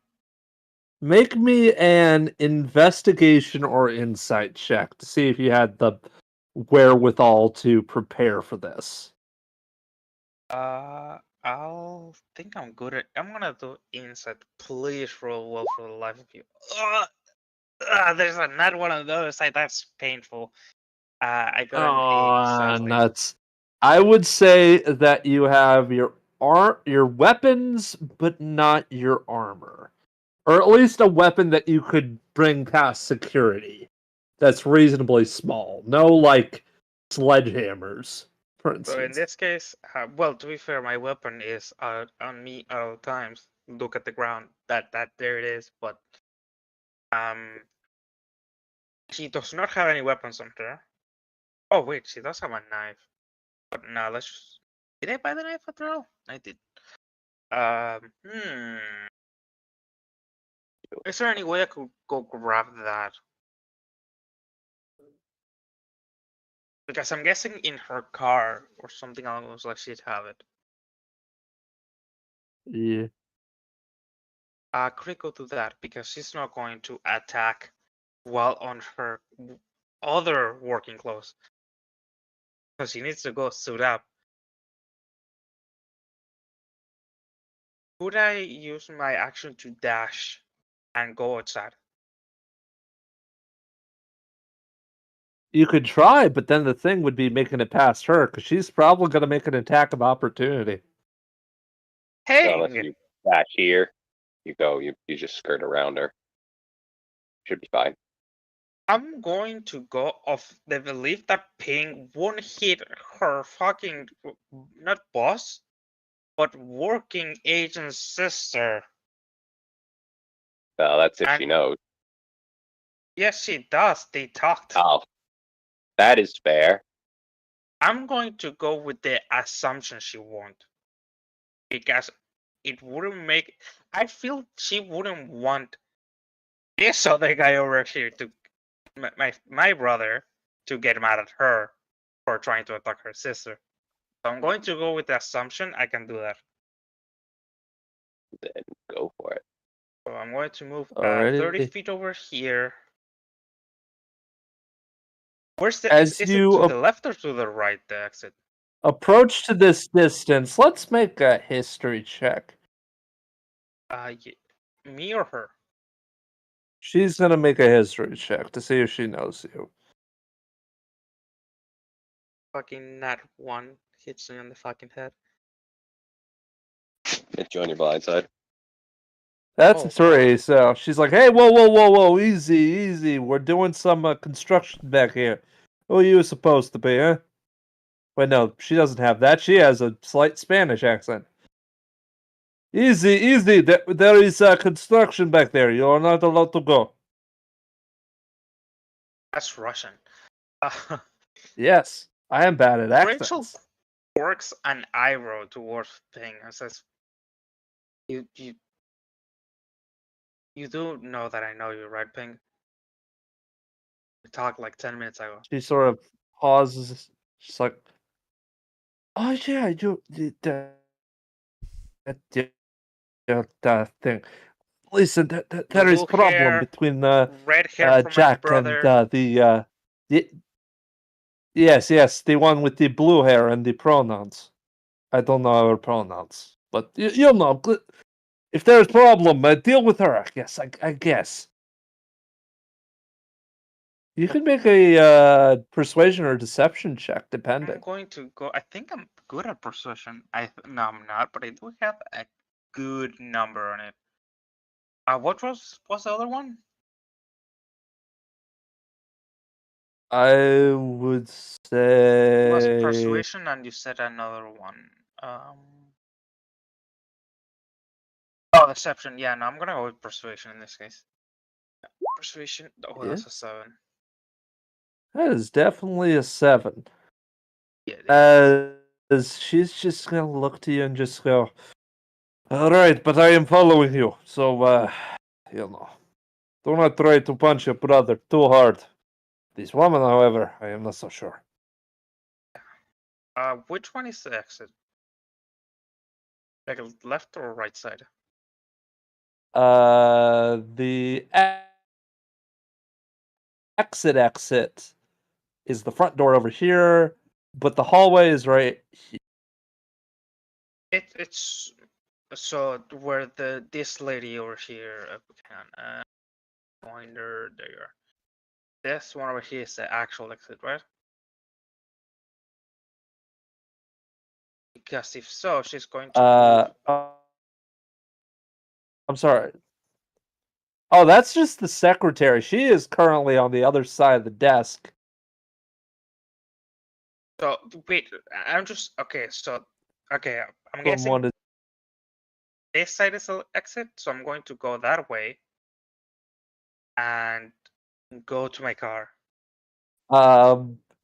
Make me an investigation or insight check to see if you had the wherewithal to prepare for this. I'll think I'm good at. I'm gonna do insight. Please roll well for the life of you. There's not one on the other side. That's painful. I got an 8, sadly. Nuts. I would say that you have your weapons, but not your armor. Or at least a weapon that you could bring past security. That's reasonably small. No, like, sledgehammers, for So in instance. this case, well, to be fair, my weapon is on me at all times. Look at the ground. That there it is. But she does not have any weapons on her. Oh wait, she does have a knife. But no, let's just. Did I buy the knife after all? I did. Is there any way I could go grab that? Because I'm guessing in her car or something along those lines she'd have it. Yeah. Could I go to that? Because she's not going to attack while on her other working clothes. So she needs to go suit up. Could I use my action to dash and go outside? You could try, but then the thing would be making it past her, because she's probably going to make an attack of opportunity. So unless Hey, you dash here, you just skirt around her. Should be fine. I'm going to go off the belief that Ping won't hit her fucking not boss, but working agent sister. Well, that's if And she knows. yes, she does. They talked. Oh, that is fair. I'm going to go with the assumption she won't, because it wouldn't make. I feel she wouldn't want this other guy over here to my brother to get mad at her for trying to attack her sister. So I'm going to go with the assumption I can do that. Then go for it. So I'm going to move 30 Alrighty. feet over here. Where's the As is it you to the left or to the right, the exit? approach to this distance, let's make a history check. Me or her? She's going to make a history check to see if she knows you. Fucking nat 1 hits me on the fucking head. Hit you on your blind side. That's Oh, a 3, so she's like, hey, whoa, easy. We're doing some construction back here. Who are you supposed to be, huh? Wait, no, she doesn't have that. She has a slight Spanish accent. Easy. There is construction back there. You are not allowed to go. that's Russian. Yes, I am bad at Rachel accents. quirks an eyebrow towards Ping and says, "You do know that I know you, right, Ping? We talked like 10 minutes ago." She sort of pauses. She's like, oh, yeah, that thing. Listen, there is Blue problem hair, between red hair for my Jack and brother. yes, the one with the blue hair and the pronouns. I don't know her pronouns, but you'll know. If there's problem, deal with her. I guess. You can make a persuasion or deception check, I'm depending. going to go. I think I'm good at persuasion. No, I'm not, but I do have a good number on it. What was the other one? I would It was say persuasion, and you said another one. Oh, deception. Yeah, no, I'm gonna go with persuasion in this case. Persuasion. Oh, yeah, that's a 7. that is definitely a 7. Yeah, it is. As she's just gonna look to you and just go, all right, but I am following you, so you know, do not try to punch your brother too hard. This woman, however, I am not so sure. Which one is the exit? Like left or right side? The exit is the front door over here, but the hallway is right here. It's so where this lady over here can pointer there. This one over here is the actual exit, right? Because if so, she's going to move. I'm sorry. Oh, that's just the secretary. She is currently on the other side of the desk. So wait, I'm just okay. So okay, I'm guessing Someone is this side is the exit, so I'm going to go that way and go to my car.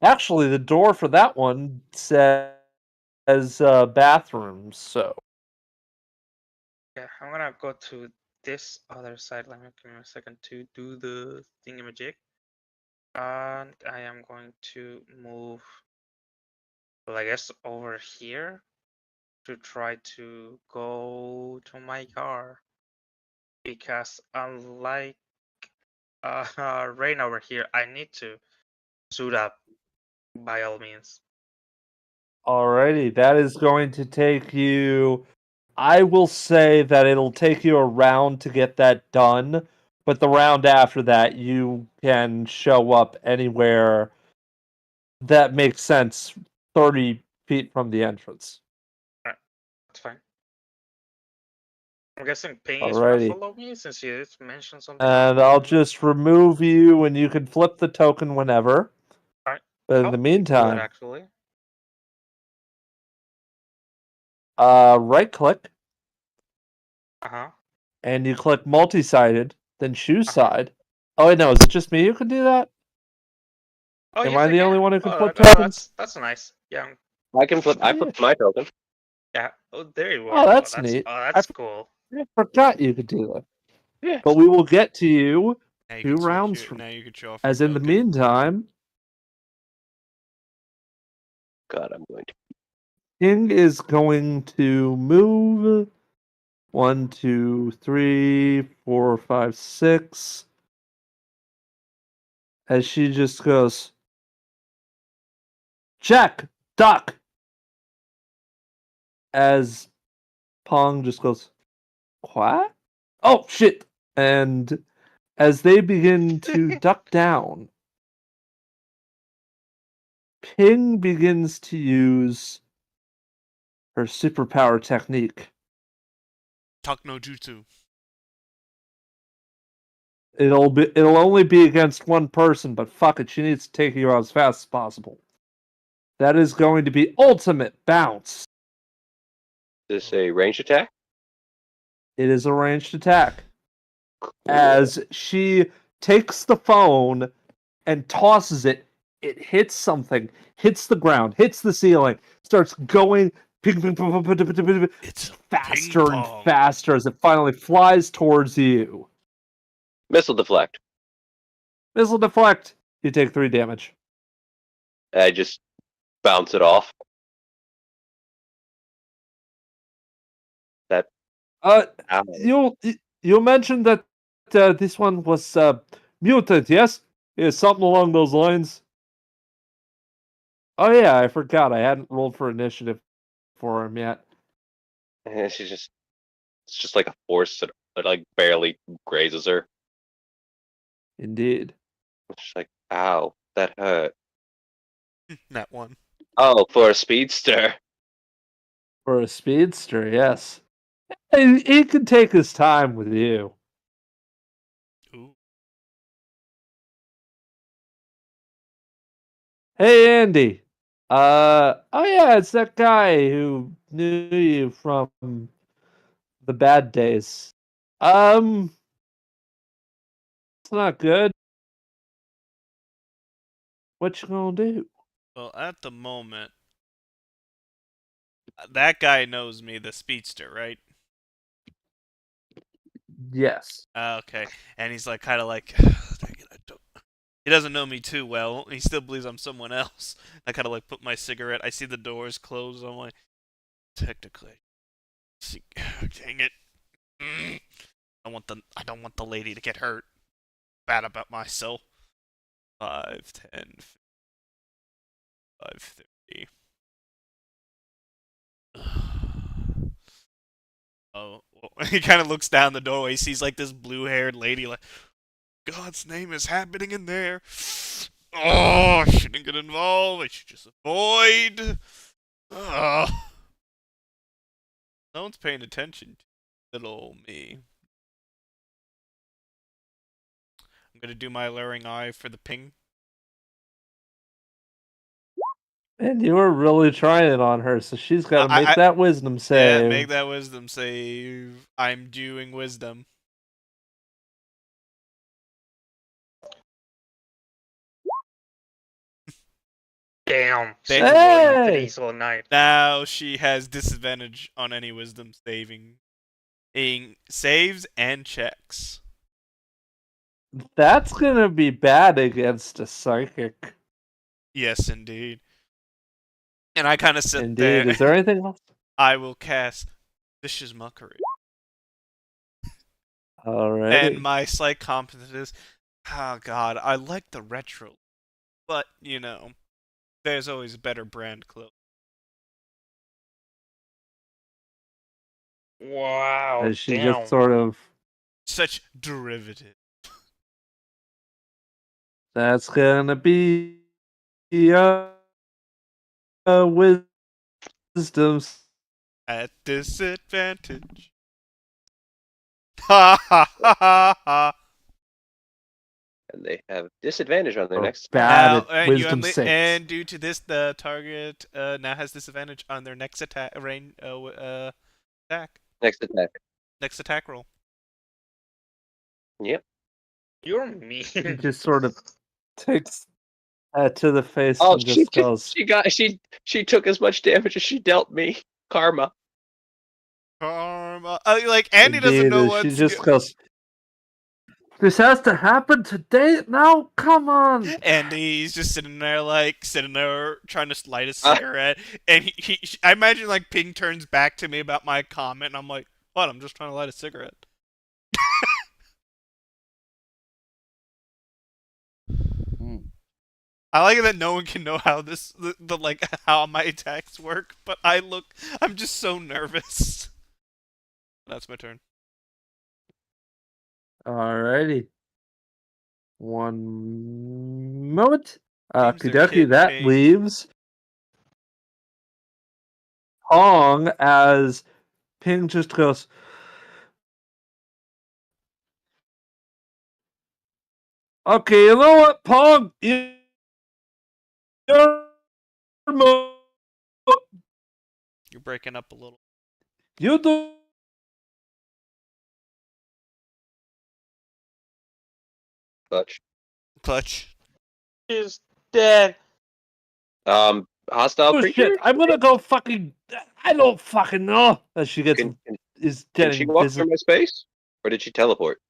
actually, the door for that one says bathrooms. So Yeah, I'm gonna go to this other side. Let me give me a second to do the thingamajig. And I am going to move, well, I guess over here to try to go to my car. Because unlike Rain over here. I need to suit up by all means. Alrighty, that is going to take you. I will say that it'll take you a round to get that done, but the round after that, you can show up anywhere that makes sense 30 feet from the entrance. That's fine. I'm guessing Ping is gonna Alrighty. follow me since you mentioned something. And I'll just remove you, and you can flip the token whenever. Alright. But in How the do we do it, meantime, actually? right click, Uh-huh. and you click multi-sided, then choose Uh-huh. side. Oh, wait, no, is it just me who can do that? Oh, Am yes, I I the can. only one who can flip Oh, tokens? that's nice. Yeah. I flipped my token. Yeah. Oh, there you Oh, are. that's neat. That's cool. I forgot you could do that. Yeah. But we will get to you Now you 2 can switch rounds your, from. now you can show off As your in the token. meantime, God, I'm going to. King is going to move 1, 2, 3, 4, 5, 6. As she just goes, check, duck. As Pong just goes, what? Oh, shit. And as they begin to duck down, Ping begins to use her superpower technique. Talk no jutsu. It'll only be against one person, but fuck it, she needs to take you out as fast as possible. That is going to be ultimate bounce. Is this a ranged attack? It is a ranged attack. Cool. As she takes the phone and tosses it, it hits something, hits the ground, hits the ceiling, starts going It's faster ping and pong. faster as it finally flies towards you. Missile deflect. Missile deflect. You take 3 damage. I just bounce it off. That. Uh, Ow. you mentioned that this one was muted, yes? Is something along those lines? Oh yeah, I forgot. I hadn't rolled for initiative for him yet. She's just. It's just like a force that like barely grazes her. Indeed. She's like, ow, that hurt. That one. Oh, for a speedster. For a speedster, yes. He can take his time with you. Ooh. Hey Andy. Oh yeah, it's that guy who knew you from the bad days. It's not good. What you gonna do? Well, at the moment, that guy knows me, the speedster, right? Yes. Okay, and he's like, kind of like, dang it, he doesn't know me too well. He still believes I'm someone else. I kind of like put my cigarette. I see the doors closed. I'm like, technically, see, dang it. I don't want the lady to get hurt. Bad about myself. 5, 10, 5, 30. Oh, well, he kind of looks down the doorway. He sees like this blue-haired lady, like, God's name is happening in there. Oh, I shouldn't get involved. I should just avoid. No one's paying attention to little old me. I'm gonna do my alluring eye for the ping. And you were really trying it on her, so she's got to make that wisdom save. Yeah, make that wisdom save. I'm doing wisdom. Damn. Hey! Threes all night. Now she has disadvantage on any wisdom saves and checks. That's gonna be bad against a psychic. Yes, indeed. And I kind of sit Indeed. there. Is there anything else? I will cast Vicious Mockery. Alright. And my slight competence is Oh god, I like the retro, but there's always a better brand clothes. Wow, As she damn. just sort of, Such derivative. that's gonna be a wisdom. At disadvantage. Ha ha ha ha ha. And they have disadvantage on their Or next attack. bad Now, at and wisdom 6. and due to this, the target now has disadvantage on their next attack attack. Next attack. Next attack roll. Yep. You're mean. He just sort of takes that to the face Oh, and just goes, she took as much damage as she dealt me. Karma. Karma. Like Andy doesn't know Indeed, she what's just goes, this has to happen today? No, come on. Andy's just sitting there trying to light a cigarette, and I imagine like Ping turns back to me about my comment, and I'm like, "What? I'm just trying to light a cigarette." I like it that no one can know how how my attacks work, but I'm just so nervous. That's my turn. Alrighty. One moment. Seems they're Kudoki, kidding that Ping. leaves Pong as Ping just goes, okay, you know what, Pong? You're You're breaking up a little. you do. Clutch. She's dead. Hostile Oh creature? shit! I'm gonna go fucking. I don't fucking know. As she gets is Can she getting walk busy. through my space? Or did she teleport?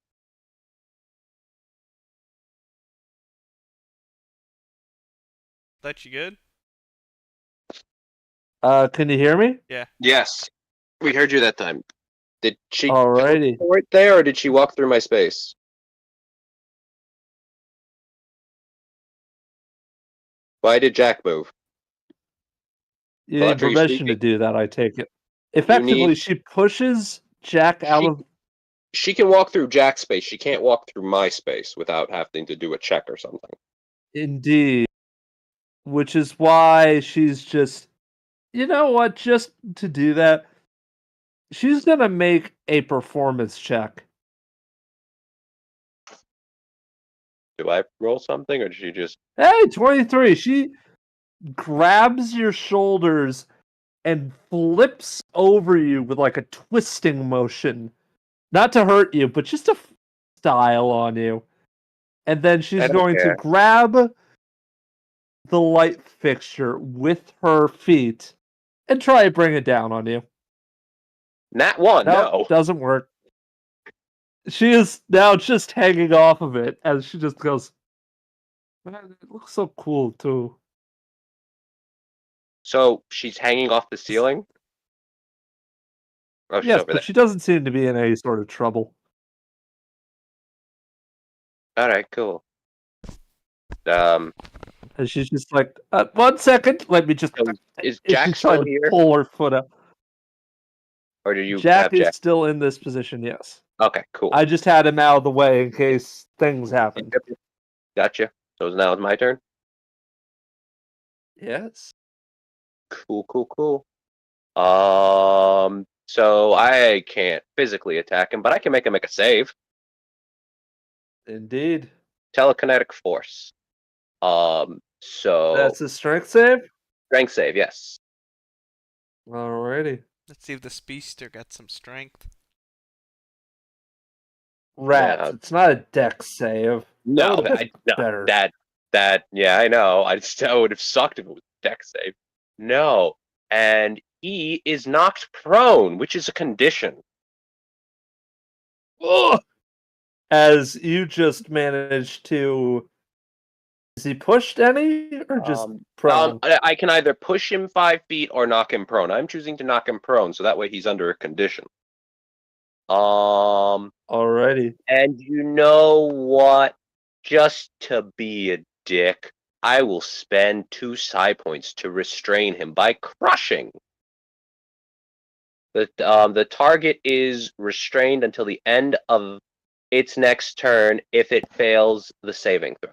Clutch, you good? Can you hear me? Yes. We heard you that time. Did she Alrighty. teleport there or did she walk through my space? Why did Jack move? You need Clutch, are you permission to speaking? do that. I take it. Effectively, need- she pushes Jack out of. She can walk through Jack's space. She can't walk through my space without having to do a check or something. Indeed. Which is why she's just. You know what? Just to do that, she's gonna make a performance check. Do I roll something or did she just... Hey, 23. She grabs your shoulders and flips over you with like a twisting motion. Not to hurt you, but just to style on you. And then she's I don't going to care. grab the light fixture with her feet and try to bring it down on you. Nat 1, Nope, no. doesn't work. She is now just hanging off of it as she just goes, man, it looks so cool too. So she's hanging off the ceiling? Oh, she's Yes, over but there. she doesn't seem to be in any sort of trouble. Alright, cool. And she's just like, 1 second, let me just. So is Is Jack she trying still to here? pull her foot up? Or do you Jack have is Jack? still in this position, yes. Okay, cool. I just had him out of the way in case things happen. Yep. Gotcha. So now it's my turn? Yes. Cool. So I can't physically attack him, but I can make him make a save. Indeed. Telekinetic force. So That's a strength save? strength save, yes. Alrighty. Let's see if the speedster got some strength. Rats. Yeah. It's not a dex save. No, That would've been better. that yeah, I know. That would have sucked if it was a dex save. No. And he is knocked prone, which is a condition. Ugh! As you just managed to. Is he pushed any or just prone? I can either push him 5 feet or knock him prone. I'm choosing to knock him prone, so that way he's under a condition. Alrighty. And you know what? just to be a dick, I will spend 2 psi points to restrain him by crushing. The target is restrained until the end of its next turn if it fails the saving throw.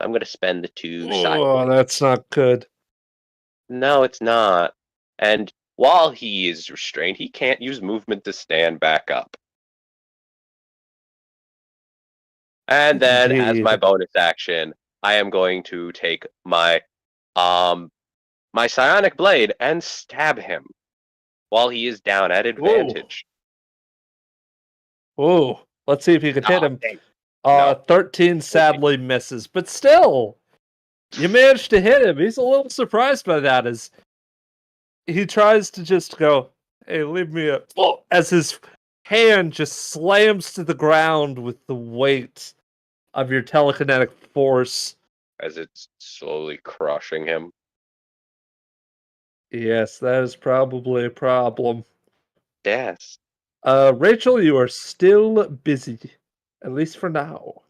I'm going to spend the 2 psi Oh, points. that's not good. No, it's not. And while he is restrained, he can't use movement to stand back up. And then, as my Indeed. bonus action, I am going to take my my psionic blade and stab him while he is down at advantage. Whoa. Let's see if you can hit Ah, him. dang. No. 13 sadly misses, but still, you managed to hit him. He's a little surprised by that as he tries to just go, hey, leave me up. As his hand just slams to the ground with the weight of your telekinetic force. As it's slowly crushing him. Yes, that is probably a problem. Yes. Rachel, you are still busy, at least for now.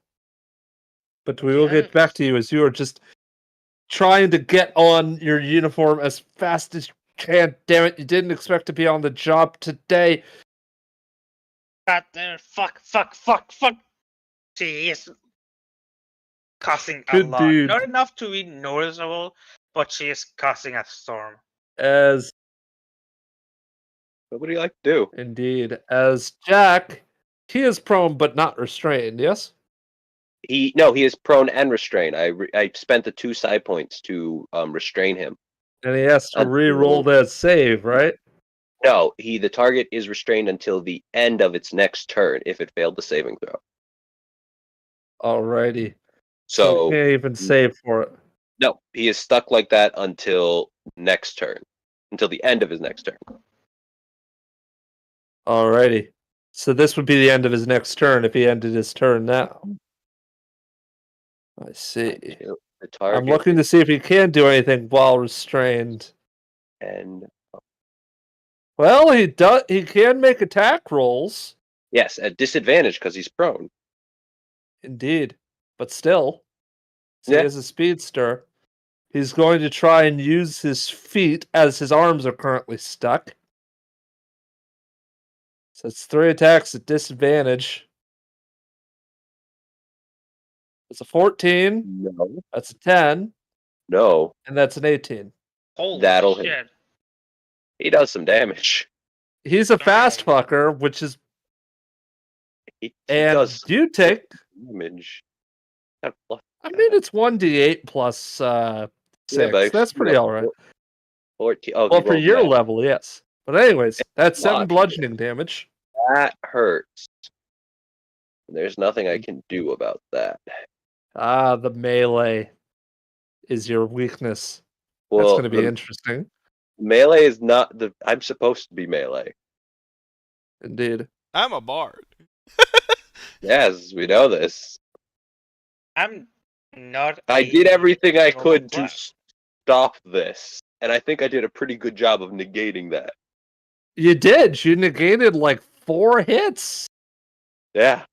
But we will get back to you as you are just trying to get on your uniform as fast as you can. Damn it, you didn't expect to be on the job today. God damn it, fuck. She is causing a lot. Indeed. Not enough to be noticeable, but she is causing a storm. As What would he like to do? indeed, as Jack, he is prone but not restrained, yes? He is prone and restrained. I spent the 2 psi points to restrain him. And he has to Until- re-roll that save, right? No, the target is restrained until the end of its next turn if it failed the saving throw. Alrighty. So he can't even save for it. no, he is stuck like that until next turn, until the end of his next turn. Alrighty. So this would be the end of his next turn if he ended his turn now. I see. Until the target I'm looking to see if he can do anything while restrained. and Well, he does. He can make attack rolls, yes, at disadvantage because he's prone. indeed, but still, he Yeah. is a speedster. He's going to try and use his feet as his arms are currently stuck. So it's 3 attacks at disadvantage. It's a 14. No, That's a 10, no, and that's an 18. Holy That'll hit. shit. he does some damage. He's a fast Dang. fucker, which is He and does some you take. damage. I mean, it's 1d8 plus 6. That's pretty all right. 14. Oh, Well, he for rolled your that. level, yes. But anyways, that's 7 Lot. bludgeoning damage. That hurts. There's nothing I can do about that. Ah, the melee is your weakness. That's Well, going to be the interesting. melee is not the. I'm supposed to be melee. Indeed. I'm a bard. Yes, we know this. I'm not. I did everything I normal could to class. stop this, and I think I did a pretty good job of negating that. You did. You negated like 4 hits. Yeah.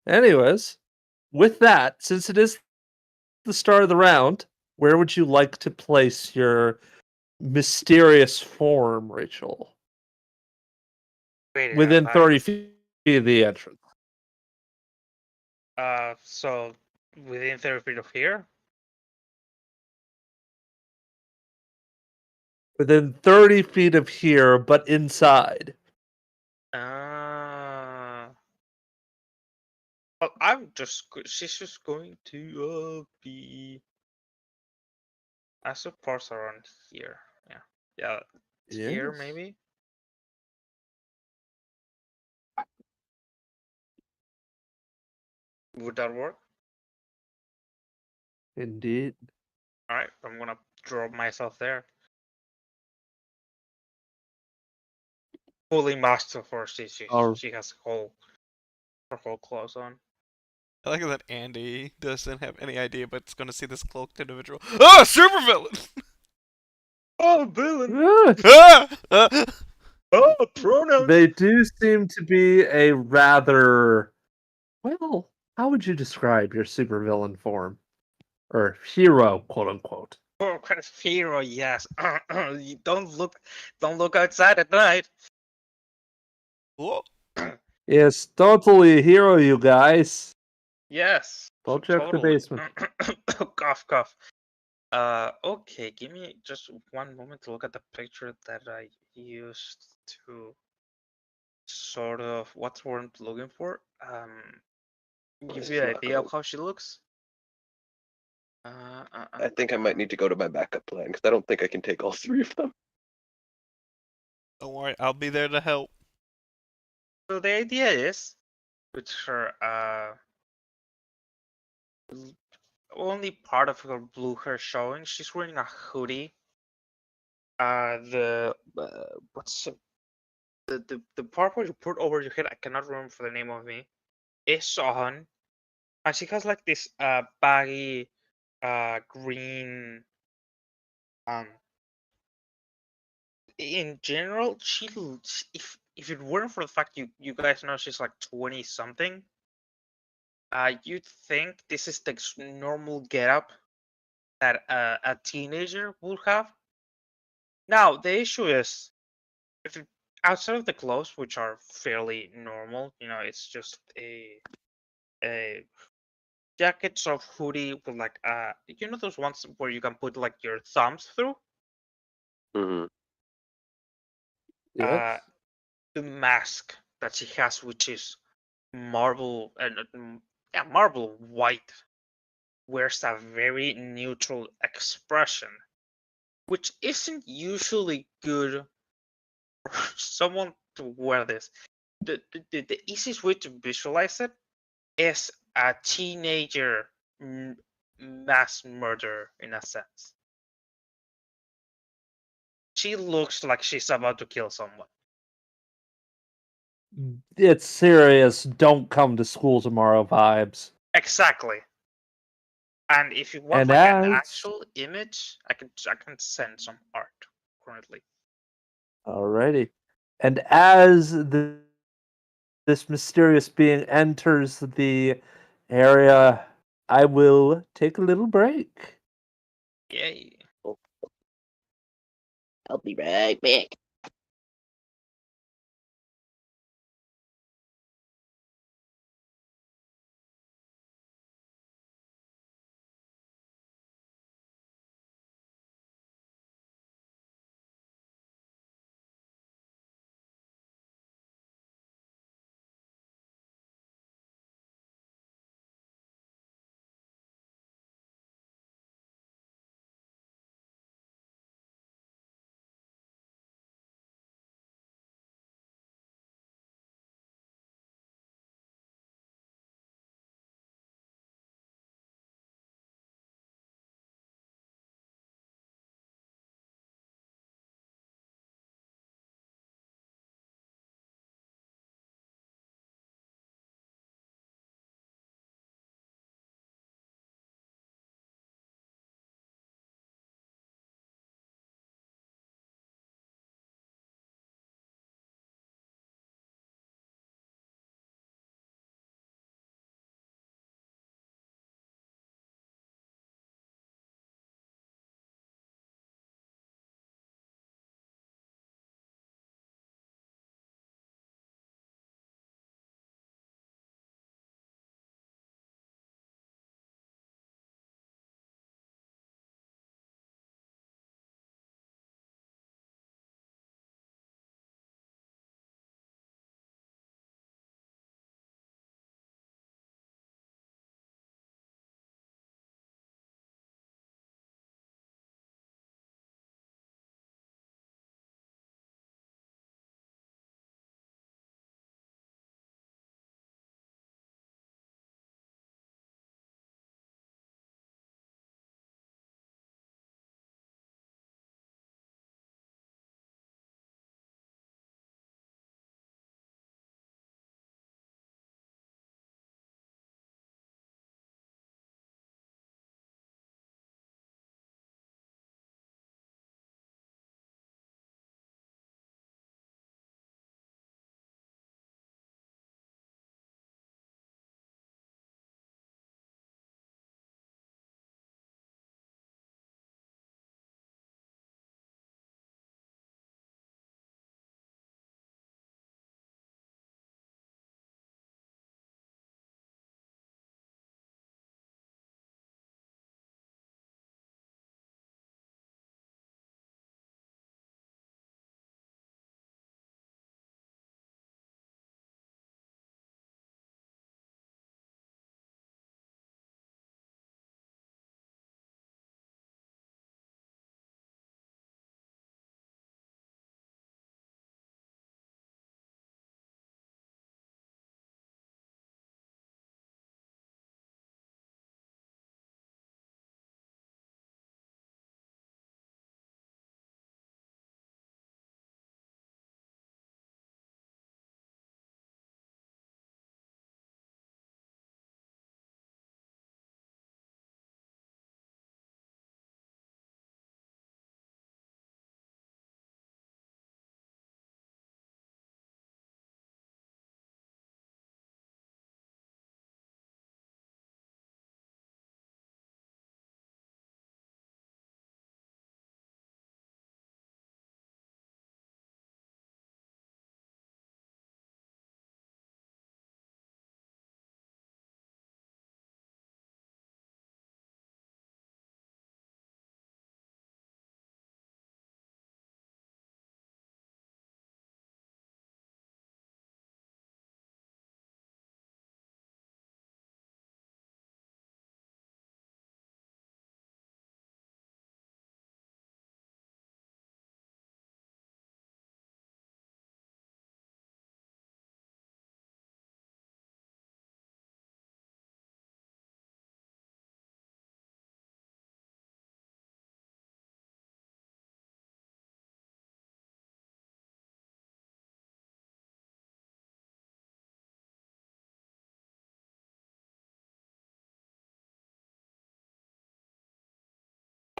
Anyways, with that, since it is the start of the round, where would you like to place your mysterious form, Rachel? Wait, Within 30 feet of the entrance. So within 30 feet of here? Within 30 feet of here, but inside. Well, she's just going to be, I suppose, around here. Yeah, here Yes. maybe. Would that work? Indeed. All right, I'm gonna drop myself there. Fully master for she Oh. she has her whole clothes on. I like that Andy doesn't have any idea, but it's going to see this cloaked individual. Oh, supervillain! Oh, villain! Oh, pronouns! They do seem to be a rather, well, how would you describe your supervillain form? Or hero, quote unquote. Oh, kind of hero, yes. You don't look outside at night. Whoa. Yes, totally a hero, you guys. Yes. Don't check the Totally. basement. Cough, cough. Okay, give me just one moment to look at the picture that I used to sort of what's the word I'm looking for. Give It's you an not idea gonna- of how she looks. I think I might need to go to my backup plan because I don't think I can take all three of them. Don't worry, I'll be there to help. So the idea is, with her only part of her blue hair showing, she's wearing a hoodie. What's the part where you put over your head? I cannot remember for the name of me. Is on, and she has like this baggy green. In general, if it weren't for the fact you guys know she's like 20 something, you'd think this is the normal getup that a teenager would have. Now the issue is, if it, outside of the clothes, which are fairly normal, it's just a jacket sort of hoodie with like those ones where you can put like your thumbs through. Mm-hmm. Yes. The mask that she has, which is marble and yeah, marble white, wears a very neutral expression, which isn't usually good for someone to wear this. The easiest way to visualize it is a teenager mass murder in a sense. She looks like she's about to kill someone. It's serious. Don't come to school tomorrow vibes. Exactly. And if you want And like an as actual image, I can send some art currently. alrighty, and as this mysterious being enters the area, I will take a little break. Yay. I'll be right back.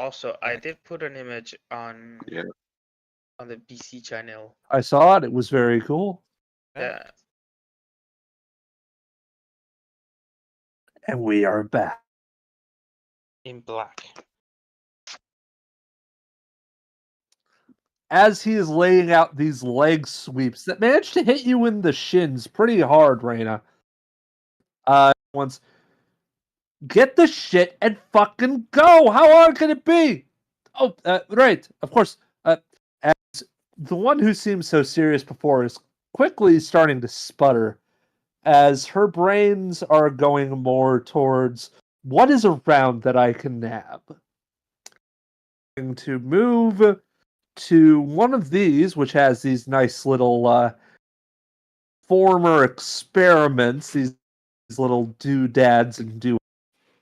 Also, I did put an image on Yeah. on the BC channel. I saw it. It was very cool. Yeah. And we are back. In black. As he is laying out these leg sweeps that manage to hit you in the shins pretty hard, Reyna. Once, get the shit and fucking go! How hard can it be? Oh, right, of course. As the one who seemed so serious before is quickly starting to sputter, as her brains are going more towards what is around that I can nab. Going to move to one of these, which has these nice little former experiments, these little doodads and do.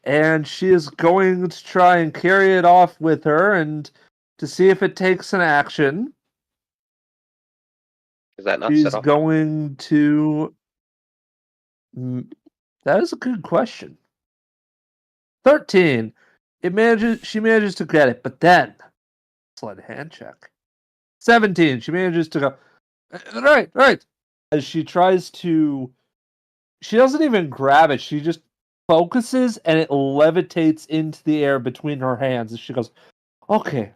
And she is going to try and carry it off with her and to see if it takes an action. Is that not She's set off? going to. That is a good question. 13. She manages to get it, but then sleight of hand check. 17. She manages to go. Right. As she tries to, she doesn't even grab it. She just focuses, and it levitates into the air between her hands. And she goes, "Okay.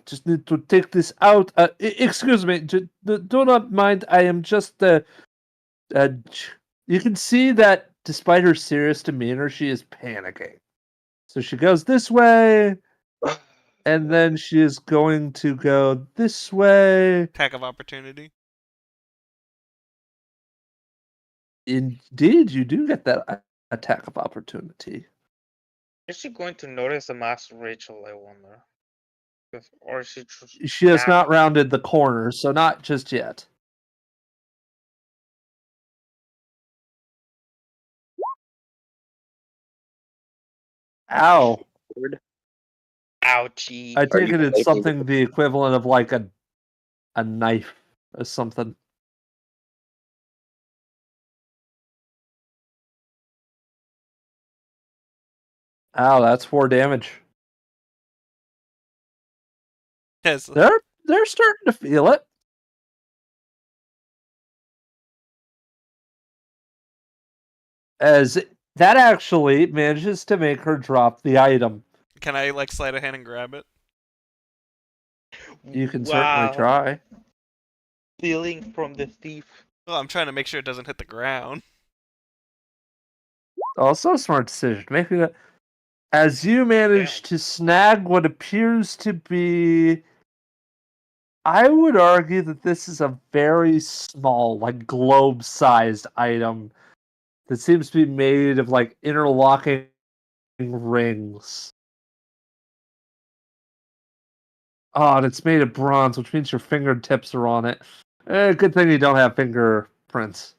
Just need to take this out. Excuse me. Do not mind. I am just You can see that despite her serious demeanor, she is panicking. So she goes this way, and then she is going to go this way. Attack of opportunity. Indeed, you do get that attack of opportunity. Is she going to notice the master Rachel, I wonder? Or is she just She has not rounded the corner, so not just yet. Ow. ouchie? I take you it it's taking something the equivalent of like a knife or something. Ow, that's 4 damage. Yes. They're starting to feel it. As that actually manages to make her drop the item. Can I like sleight of hand and grab it? You can certainly try. Stealing from the thief. Well, I'm trying to make sure it doesn't hit the ground. Also, a smart decision. Making it as you manage to snag what appears to be. I would argue that this is a very small, like globe-sized item that seems to be made of like interlocking rings. Oh, and it's made of bronze, which means your fingertips are on it. Good thing you don't have fingerprints.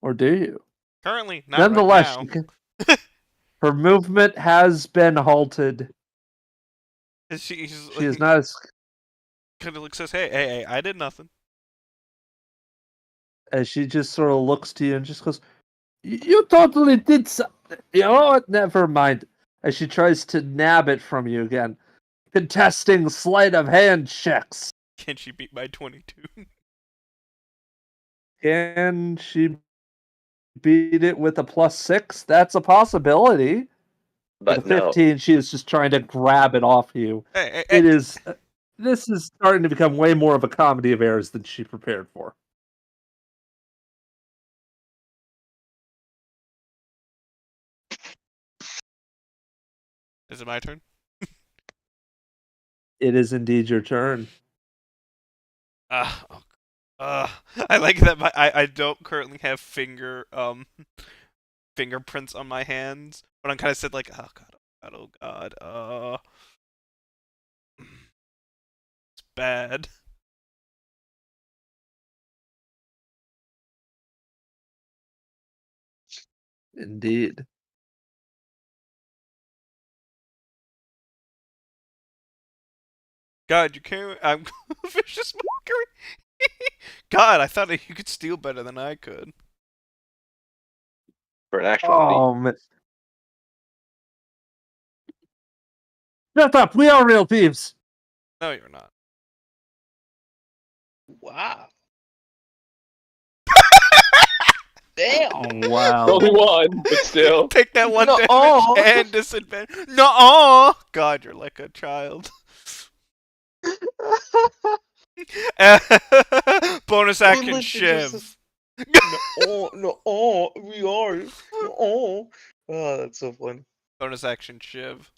Or do you? Currently, not Nonetheless, right now. her movement has been halted. She's She is not as... kind of like says, hey, I did nothing. As she just sort of looks to you and just goes, "You totally did something. You know what? Never mind." As she tries to nab it from you again, contesting sleight of hand checks. Can she beat my 22? Can she beat it with a +6? That's a possibility. But with a 15, she is just trying to grab it off you. Hey, It is. This is starting to become way more of a comedy of errors than she prepared for. Is it my turn? It is indeed your turn. I like that. I don't currently have fingerprints on my hands, but I'm kind of said like, oh god, it's bad. Indeed. God, you can't. I'm vicious mockery. God, I thought you could steal better than I could. for an actual thief. Man. Shut up! We are real thieves! No, you're not. Wow. Damn. Wow. Only one, but still. Take that one damage Nuh-uh. and disadvantage. No, God, you're like a child. Bonus action legit shiv. just- No, we are. No. Oh, that's so fun. Bonus action shiv.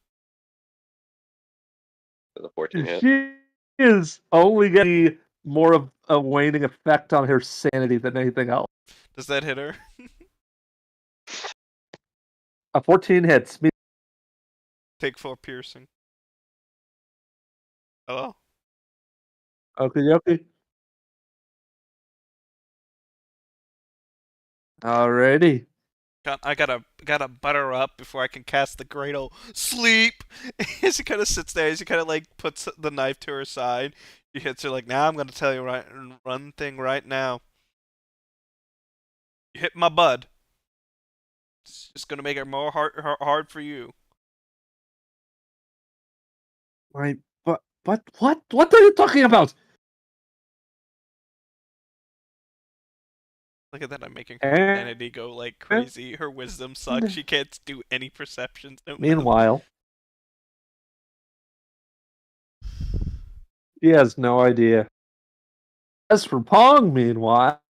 The 14 hit. She is only getting more of a waning effect on her sanity than anything else. Does that hit her? A 14 hits. Take 4 piercing. Hello? Okie dokie. Alrighty. I gotta butter up before I can cast the great old sleep. As he kind of sits there, as he kind of like puts the knife to her side, he hits her like, "Now I'm gonna tell you one thing right now. You hit my bud. It's just gonna make it more hard for you." Right, but what? What are you talking about? Look at that! I'm making her And sanity go like crazy. Her wisdom sucks. She can't do any perceptions. No matter- meanwhile, he has no idea. As for Pong, meanwhile,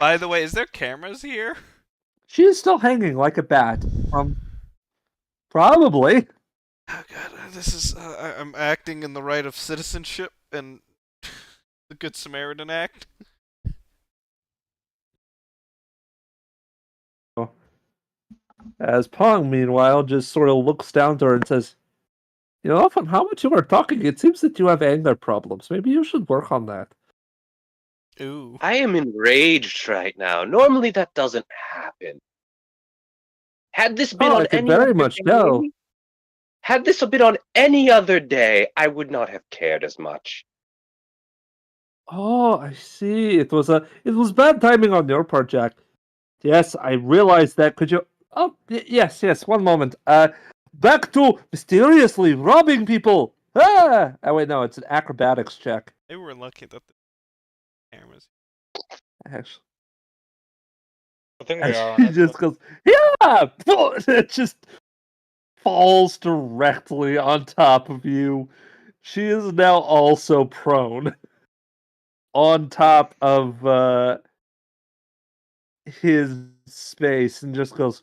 By the way, is there cameras here? she is still hanging like a bat. Probably. Oh God, this is I'm acting in the right of citizenship and the Good Samaritan Act. As Pong, meanwhile, just sort of looks down to her and says, "You know, from how much you are talking, it seems that you have anger problems. Maybe you should work on that." Ooh. I am enraged right now. Normally that doesn't happen. Had this been Oh, on I could any very other much day, tell. had this been on any other day, I would not have cared as much. Oh, I see. It was bad timing on your part, Jack. Yes, I realized that. Could you? Oh, yes. One moment. Back to mysteriously robbing people. Ah! Oh wait, no, it's an acrobatics check. Maybe we're lucky that the cameras. Actually, I think we are. she Honestly. just goes, yeah. It just falls directly on top of you. She is now also prone on top of his space and just goes,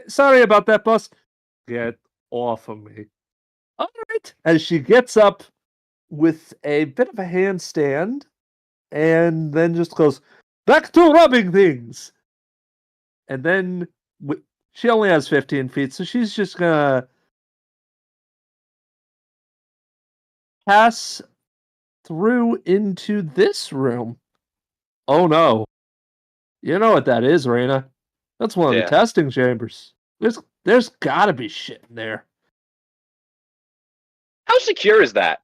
sorry about that, boss. Get off of me. All right. As she gets up with a bit of a handstand and then just goes, back to robbing things. And then she only has 15 feet, so she's just gonna pass through into this room. Oh no. You know what that is, Raina. That's one of Yeah. the testing chambers. There's gotta be shit in there. How secure is that?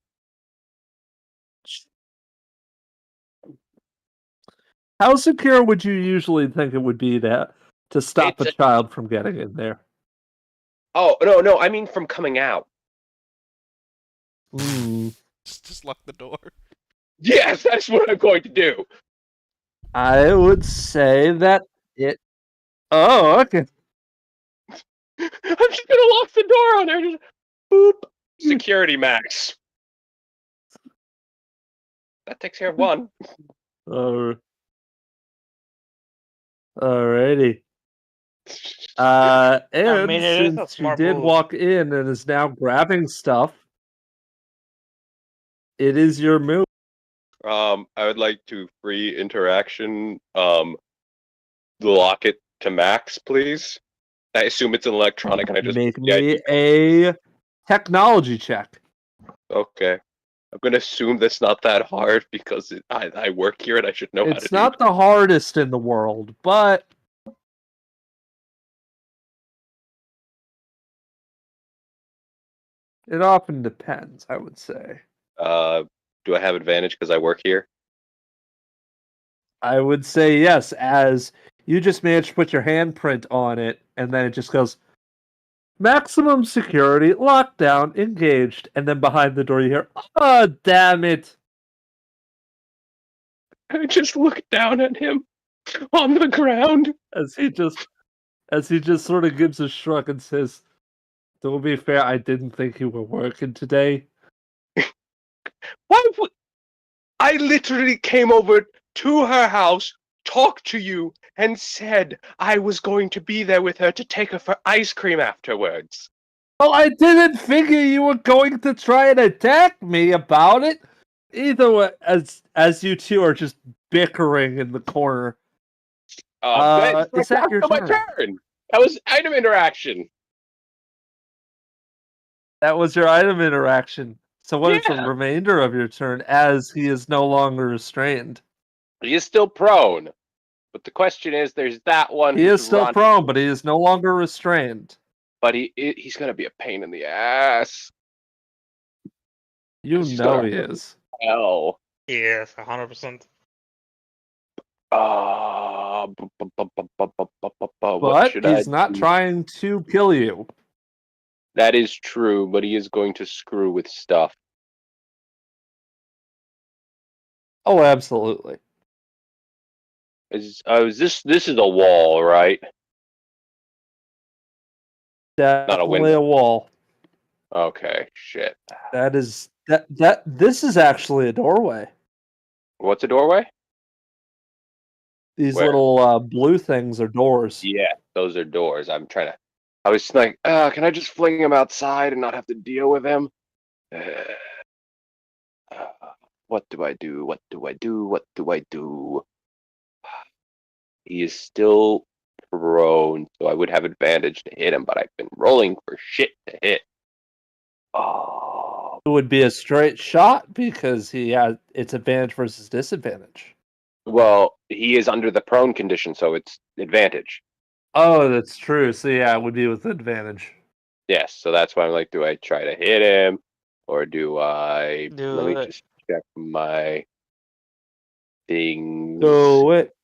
How secure would you usually think it would be to stop It's a child from getting in there? Oh, no, I mean from coming out. Just lock the door. Yes, that's what I'm going to do. I would say that it. Oh, okay. I'm just gonna lock the door on her. Just boop. Security max. That takes care of one. Alrighty. And mean, it is a since she smart did move. walk in and is now grabbing stuff, it is your move. I would like to free interaction. Lock it to max, please. I assume it's an electronic, and I just Make me a technology check. Okay. I'm gonna assume that's not that hard because I work here and I should know how to It's do not the hardest in the world, but it often depends, I would say. Do I have advantage because I work here? I would say yes, as you just managed to put your handprint on it, and then it just goes, Maximum security, lockdown, engaged, and then behind the door you hear, "Oh, damn it!" I just look down at him on the ground. As he just sort of gives a shrug and says, "To be fair, I didn't think you were working today." Why would I literally came over to her house, talked to you, and said I was going to be there with her to take her for ice cream afterwards. Well, I didn't figure you were going to try and attack me about it. Either way, as you two are just bickering in the corner. Is that That's your my turn? turn. That was item interaction. That was your item interaction. So what is the Yeah. remainder of your turn as he is no longer restrained? He is still prone. But the question is, there's that one He who's is still running, prone, but he is no longer restrained. but he's gonna be a pain in the ass. You He's know gonna he hurt is. hell. Yes, 100%. What But should I he's not do? trying to kill you. That is true, but he is going to screw with stuff. Oh, absolutely. This is a wall, right? Definitely a wall. Okay, shit. This is actually a doorway. What's a doorway? These Where? little blue things are doors. Yeah, those are doors. I was like, can I just fling him outside and not have to deal with him? What do I do? What do I do? What do I do? He is still prone, so I would have advantage to hit him, but I've been rolling for shit to hit. Oh, It would be a straight shot because it's advantage versus disadvantage. well, he is under the prone condition, so it's advantage. Oh, that's true. So yeah, it would be with advantage. Yes, so that's why I'm like, do I try to hit him, or do I? Let me just check my things. Do it.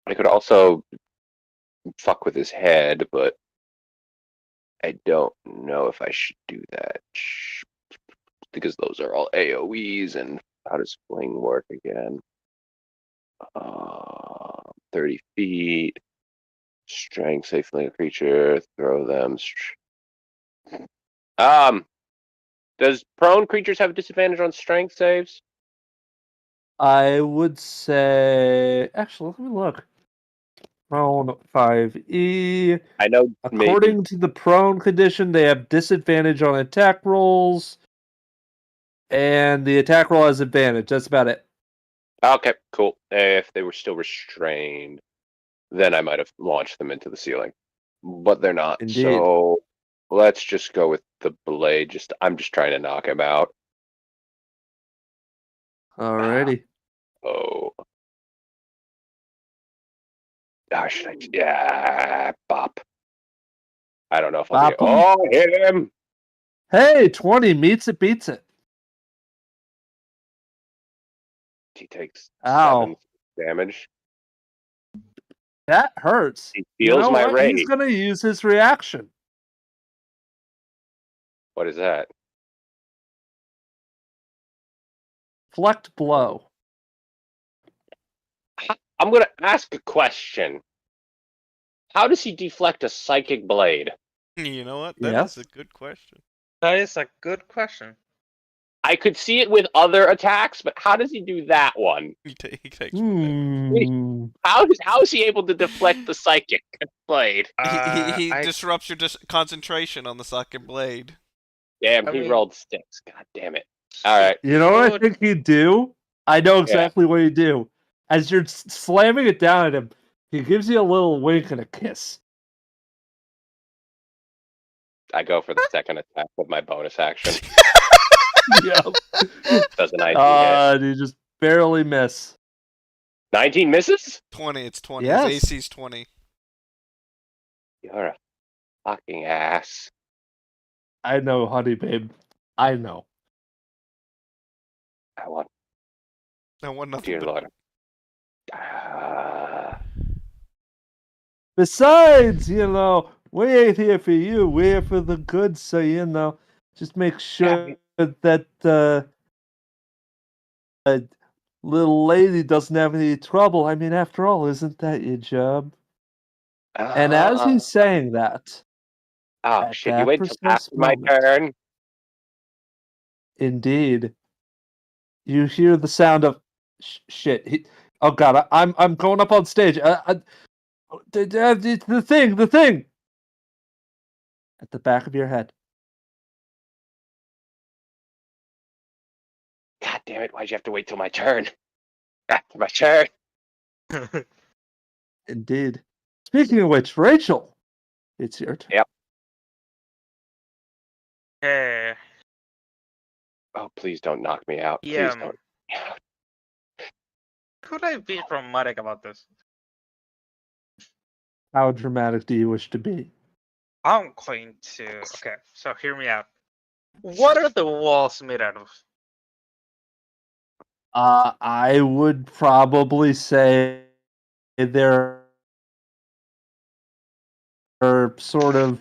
I could also fuck with his head, but I don't know if I should do that because those are all AoEs. And how does fling work again? 30 feet. Strength, safe fling a creature. Throw them. Does prone creatures have a disadvantage on strength saves? I would say. Actually, let me look. Prone 5e. I know. According to the prone condition, they have disadvantage on attack rolls, and the attack roll has advantage. That's about it. Okay, cool. If they were still restrained, then I might have launched them into the ceiling, but they're not. Indeed. So let's just go with the blade. I'm just trying to knock him out. Alrighty. Oh. Should I? Yeah, bop. I don't know if I'll Bop 'em. Oh, hit him! Hey, 20 meets it, beats it. He takes Ow. 7 damage. That hurts. He feels my what? rage. He's gonna use his reaction. What is that? Flecked blow. I'm gonna ask a question. How does he deflect a psychic blade? You know what? That Yes. is a good question. That is a good question. I could see it with other attacks, but how does he do that one? He takes one Hmm. How is he able to deflect the psychic blade? damage. He I- disrupts your concentration on the second blade. Damn, I he mean- rolled 6. God damn it. All right. You know what I Should- think he'd do? I know exactly what he'd do. As you're slamming it down at him, he gives you a little wink and a kiss. I go for the second attack with my bonus action. Yep. Does a 19 hit? You just barely miss. 19 misses? 20, it's 20. Yes. His AC's 20. You're a fucking ass. I know, honey, babe. I know. I want, I want nothing dear but Lord. Ah. Besides, We ain't here for you. We're here for the good, so just make sure that little lady doesn't have any trouble. I mean, after all, isn't that your job? And as he's saying that, Oh at shit! You that wait till precise after my moment, turn. indeed, you hear the sound of shit. Oh god, I'm going up on stage. The thing at the back of your head. God damn it! Why'd you have to wait till my turn? After my turn. Indeed. Speaking of which, Rachel, it's your turn. Yep. Okay. Oh, please don't knock me out. Yeah. Please don't. Could I be dramatic about this? How dramatic do you wish to be? I'm going to. Okay, so hear me out. What are the walls made out of? I would probably say they're sort of,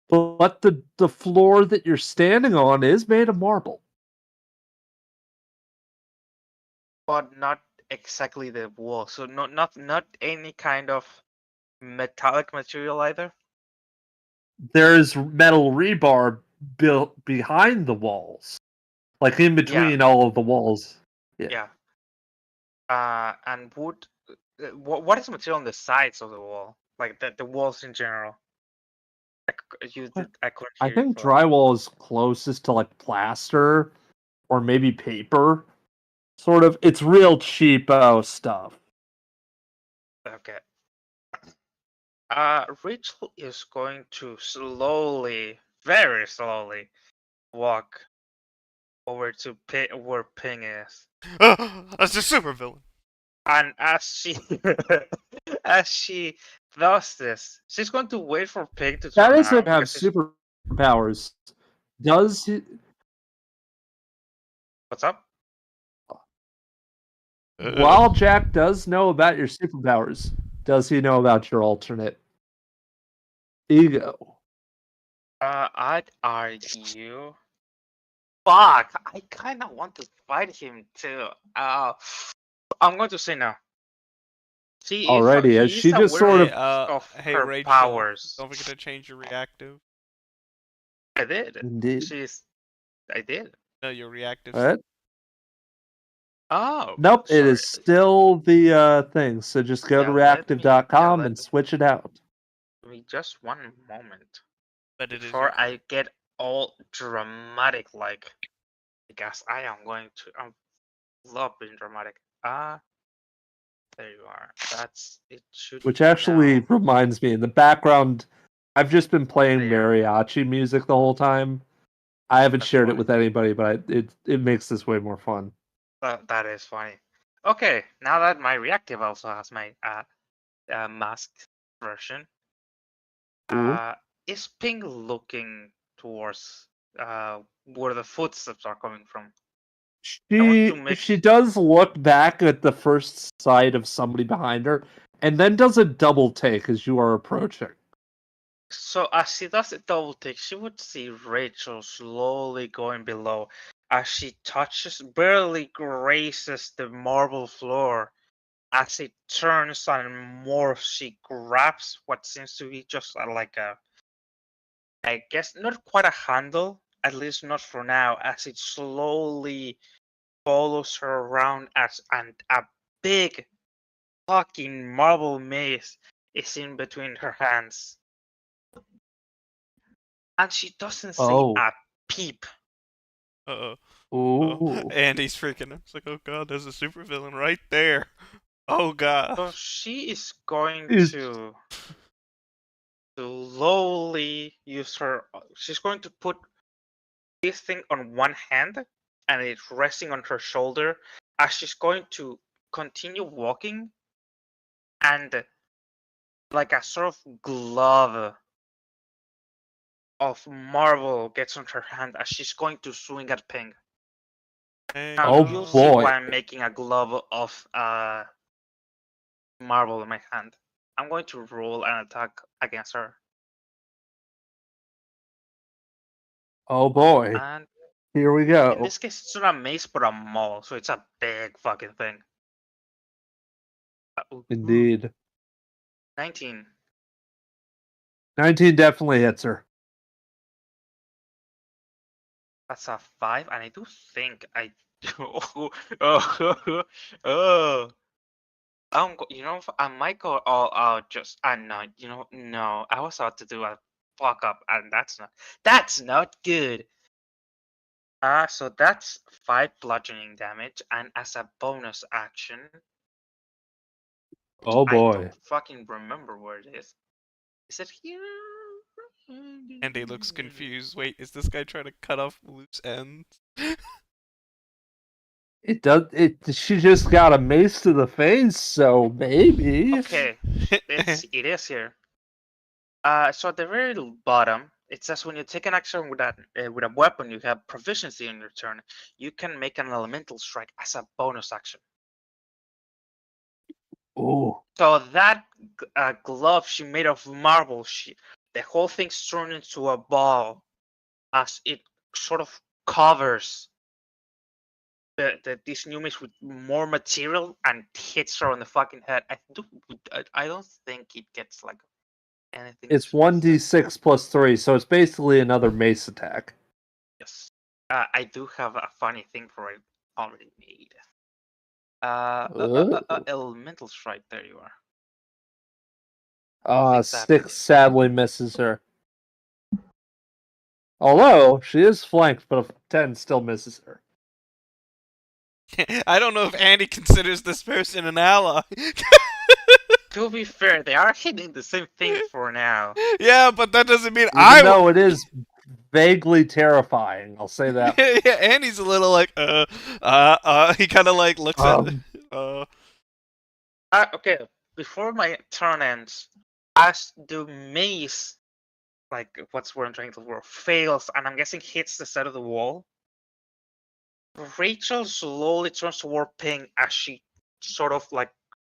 but the floor that you're standing on is made of marble. But not exactly the wall. So not any kind of metallic material either. There's metal rebar built behind the walls, like in between all of the walls. Yeah. And wood. What is the material on the sides of the wall? Like the walls in general. I couldn't I hear you think for that. drywall is closest to like plaster or maybe paper. Sort of. It's real cheapo stuff. Okay. Rachel is going to slowly, very slowly, walk over to where Ping is. That's a supervillain. And as she does this, she's going to wait for Ping to That turn doesn't around have because he's... superpowers. Does he? What's up? While Jack does know about your superpowers, does he know about your alternate ego? I'd argue. Fuck! I kind of want to fight him too. I'm going to say no. Alrighty, as He's she just sort aware of Hey, her Rachel, powers. don't forget to change your reactive. I did. indeed. I did. No, your reactive. What? Oh. Nope, it Sorry. is still the thing. So just go to reactive.com and switch it out. Give me just one moment But it is before your I get all dramatic like, because I am going to. I love being dramatic. There you are. That's it. Should Which actually now. reminds me, in the background, I've just been playing There. mariachi music the whole time. I haven't That's shared it funny. with anybody, but it makes this way more fun. That is funny. Okay, now that my reactive also has my masked version, Ooh. is Ping looking towards where the footsteps are coming from? She does look back at the first sight of somebody behind her, and then does a double take as you are approaching. So as she does a double take, she would see Rachel slowly going below as she barely grazes the marble floor. As it turns and morphs, she grabs what seems to be just like I guess not quite a handle, at least not for now, as it slowly follows her around and a big fucking marble maze is in between her hands. And she doesn't say a peep. Uh-oh. Ooh. And he's freaking out. It's like, oh god, there's a supervillain right there. Oh god. So she is going to slowly use her. She's going to put this thing on one hand and it's resting on her shoulder as she's going to continue walking, and like a sort of glove of marble gets on her hand as she's going to swing at Ping. Now you'll see boy. why I'm making a glove of marble in my hand. I'm going to roll an attack against her. Oh boy, And here we in go. this case, it's not a mace, but a maul, so it's a big fucking thing. Ooh, Indeed. 19. 19 definitely hits her. That's a 5, and I do think I. Oh. You know, I might go all out. Just, no, you know, no. I was about to do a fuck up, and that's not good. So that's 5 bludgeoning damage, and as a bonus action, Oh I boy. don't fucking remember where it is. Is it here? Andy looks confused. Wait, is this guy trying to cut off loose ends? It does. She just got a mace to the face, so maybe. Okay, it is here. So at the very bottom, it says when you take an action with a weapon, you have proficiency on your turn. You can make an elemental strike as a bonus action. Oh, So that glove she made of marble, the whole thing's turned into a ball as it sort of covers this new mace with more material and hits her on the fucking head. I don't think it gets like anything. it's 1d6 plus 3, so it's basically another mace attack. Yes. I do have a funny thing for it already made. Elemental strike. There you are. Think that 6 sadly misses her. Although she is flanked, but a 10 still misses her. I don't know if Andy considers this person an ally. To be fair, they are hitting the same thing for now. Yeah, but that doesn't mean Even though it is vaguely terrifying, I'll say that. Yeah, Andy's a little like, he kind of like looks Okay, before my turn ends, as the mace, like what's word I'm trying to word, fails, and I'm guessing hits the side of the wall, Rachel slowly turns toward Ping as she sort of like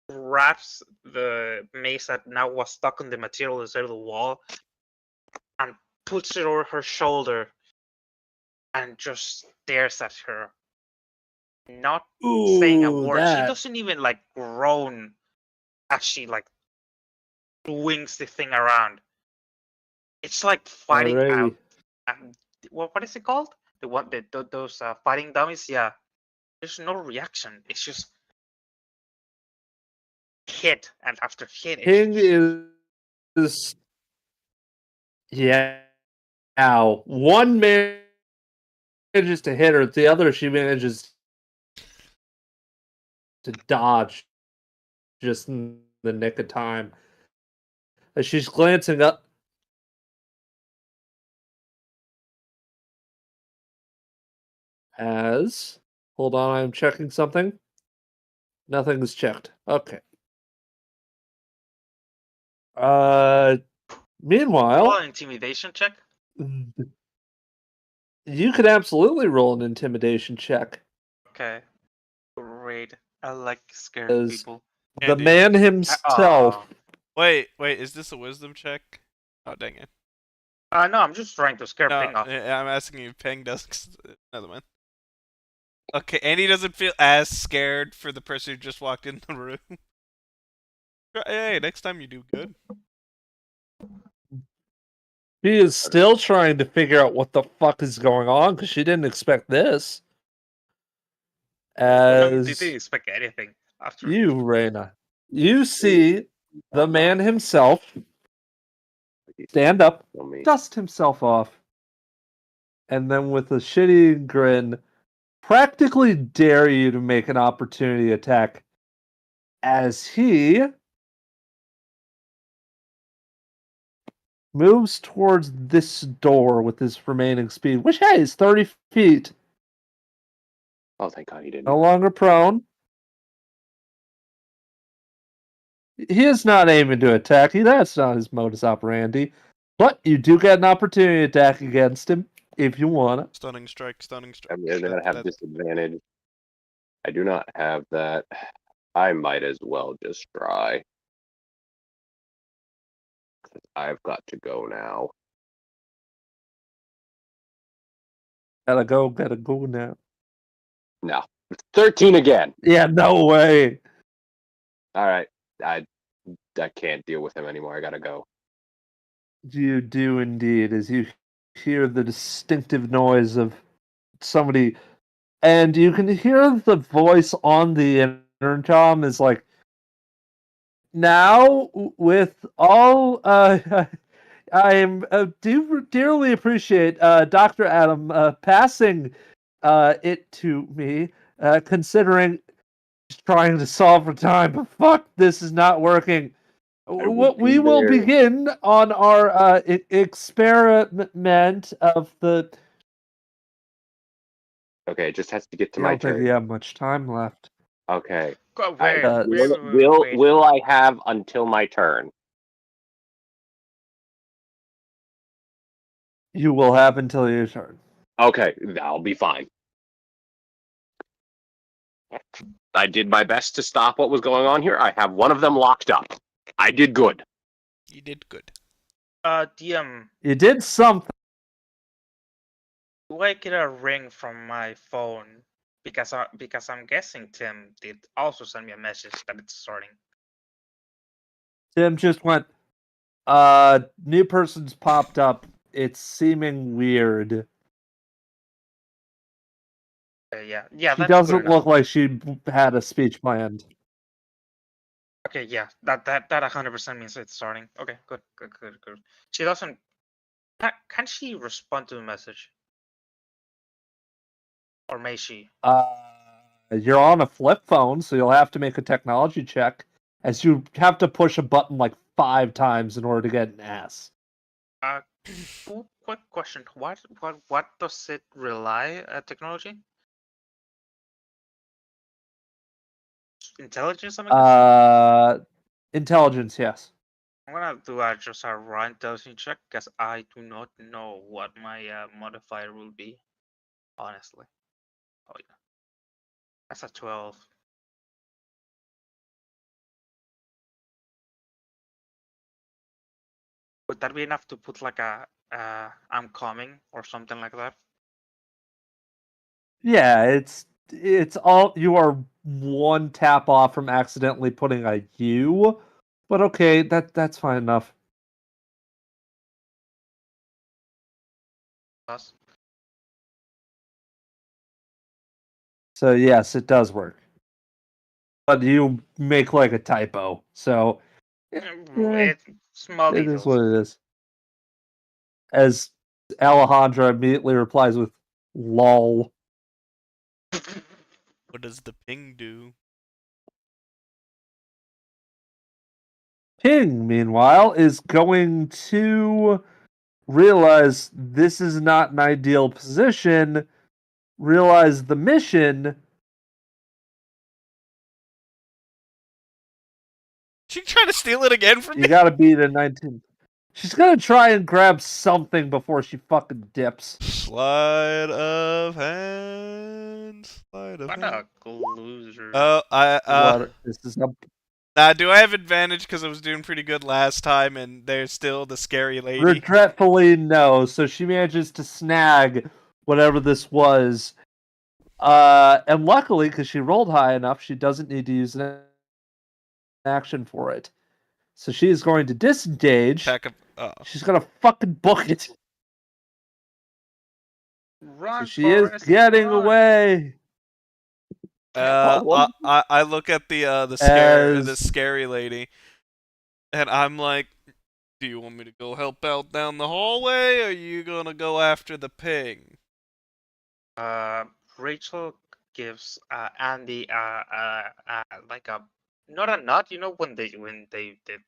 wraps the mace that now was stuck on the material on the side of the wall and puts it over her shoulder and just stares at her. Not saying a word. She doesn't even like groan as she like swings the thing around. It's like fighting Alrighty. what is it called? The one those fighting dummies. Yeah, there's no reaction. It's just hit and after hit. Ping is yeah. Ow. One manages to hit her, the other she manages to dodge just in the nick of time. As she's glancing up. Hold on, I'm checking something. Nothing is checked. Okay. Meanwhile, roll an intimidation check. You could absolutely roll an intimidation check. Okay, great. I like scared As people. the Andy. man himself. Wait, is this a wisdom check? Oh, dang it. No, I'm just trying to scare No, Ping off. I'm asking you if Ping does. Another one. Okay, Andy doesn't feel as scared for the person who just walked in the room. Hey, next time you do good. She is still trying to figure out what the fuck is going on because she didn't expect this. As Didn't expect anything after you, Reyna, you see the man himself stand up, dust himself off, and then with a shitty grin, practically dare you to make an opportunity attack as he moves towards this door with his remaining speed, which hey, is 30 feet. Oh, thank God he didn't. No longer prone. He is not aiming to attack you. That's not his modus operandi. But you do get an opportunity attack against him if you want it. Stunning strike, stunning strike. I'm gonna have disadvantage. I do not have that. I might as well just try. I've got to go now. Gotta go now. No. 13 again. Yeah, no way. Alright. I can't deal with him anymore. I gotta go. You do indeed, as you hear the distinctive noise of somebody, and you can hear the voice on the intercom is like, now with all I am do dearly appreciate Dr. Adam passing it to me, considering just trying to solve for time, but fuck, this is not working. will We be will there. begin on our experiment of the. Okay, it just has to get to I my don't think turn. we have much time left. Okay. Wait. Will I have until my turn? You will have until your turn. Okay, that'll be fine. I did my best to stop what was going on here. I have one of them locked up. I did good. You did good. DM, You did something. do I get a ring from my phone? Because I'm guessing Tim did also send me a message that it's starting. Tim just went. New person's popped up. It's seeming weird. Yeah, She that's good doesn't enough. look like she had a speech planned. Okay, yeah, that 100% means it's starting. Okay, good. She doesn't. Can she respond to the message? Or may she? You're on a flip phone, so you'll have to make a technology check, as you have to push a button like 5 times in order to get an S. Quick question. What does it rely technology? Intelligence, I'm guessing? Intelligence, yes. I'm gonna do just a raw intelligence check because I do not know what my modifier will be. Honestly. Oh yeah. That's a 12. Would that be enough to put like a I'm coming or something like that? Yeah, it's all, you are one tap off from accidentally putting a U, but okay, that's fine enough. Plus. So yes, it does work. But you make like a typo, so It's small it is details. what it is. As Alejandra immediately replies with "lol." What does the ping do? Ping, meanwhile, is going to realize this is not an ideal position, realize the mission. She trying to steal it again from You me? gotta beat a 19. She's gonna try and grab something before she fucking dips. Sleight of hand. Sleight of What hand. a loser. What? This is Do I have advantage because I was doing pretty good last time and there's still the scary lady? regretfully no. So she manages to snag whatever this was. And luckily, because she rolled high enough, she doesn't need to use an action for it. So she is going to disengage. She's gonna fucking book it. Run, So she is Forrest, getting run. away. I look at the scary lady, and I'm like, "Do you want me to go help out down the hallway, or are you gonna go after the ping?" Rachel gives Andy like a not a nod, when they did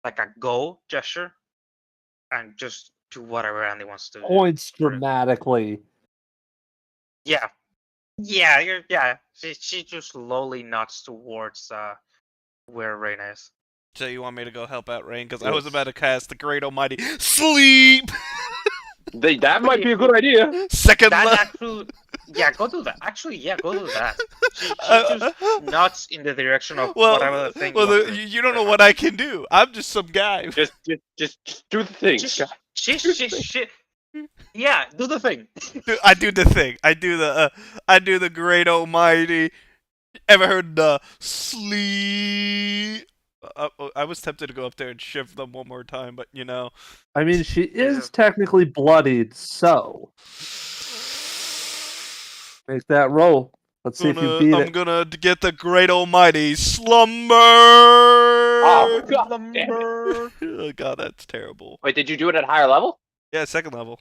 like a go gesture, and just do whatever Andy wants to do. Points dramatically. Yeah. She just slowly nods towards where Rain is. So you want me to go help out Rain? Because I was about to cast the great almighty sleep. That might be a good idea. Second That level. actually Yeah, go do that. Actually, yeah, go do that. She just nods in the direction of whatever the thing was. you don't know what I can do. I'm just some guy. Just do the thing. Yeah, do the thing. I do the thing. I do the great almighty. Ever heard the sleep? I was tempted to go up there and shift them one more time, but you know. I mean, she is technically bloodied, so make that roll. Let's see if you beat I'm it. gonna get the great almighty slumber. Oh god damn it. Oh god, that's terrible. Wait, did you do it at higher level? Yeah, second level.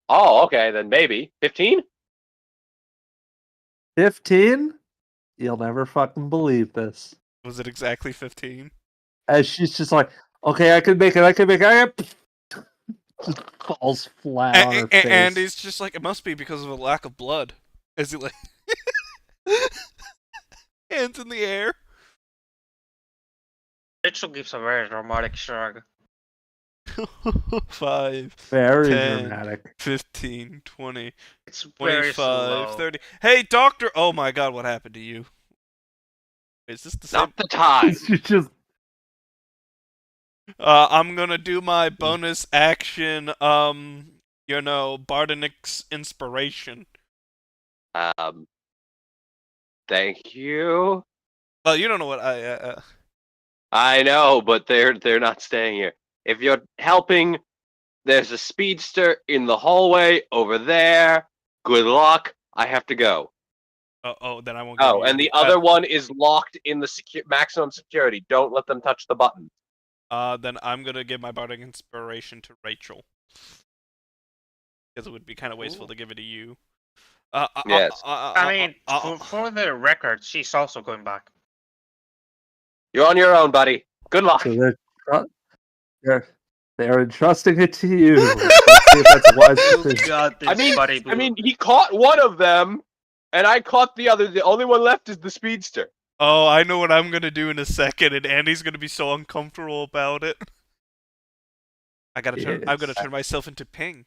Oh, okay, then maybe 15. 15? You'll never fucking believe this. Was it exactly 15? As she's just like, okay, I can make it. Just falls flat on her face. And he's just like, it must be because of a lack of blood. As he like, hands in the air. Rachel gives a very dramatic shrug. 5, Very 10, dramatic. 15, 20, It's very 25, slow. 30. Hey, doctor! Oh my god, what happened to you? Is this the same? Not the time. She just I'm gonna do my bonus action, Bardonic's inspiration. Thank you. Well, you don't know what I know, but they're not staying here. If you're helping, there's a speedster in the hallway over there. Good luck. I have to go. Then I won't. Oh, and the other one is locked in the maximum security. Don't let them touch the button. Then I'm gonna give my bardic inspiration to Rachel, because it would be kind of wasteful to give it to you. Yes. I mean, for the record, she's also going back. You're on your own, buddy. Good luck. so they're entrusting it to you. Let's see if that's a wise decision. God, this buddy blue. I mean, he caught one of them, and I caught the other. The only one left is the speedster. Oh, I know what I'm gonna do in a second, and Andy's gonna be so uncomfortable about it. I'm gonna turn myself into Ping.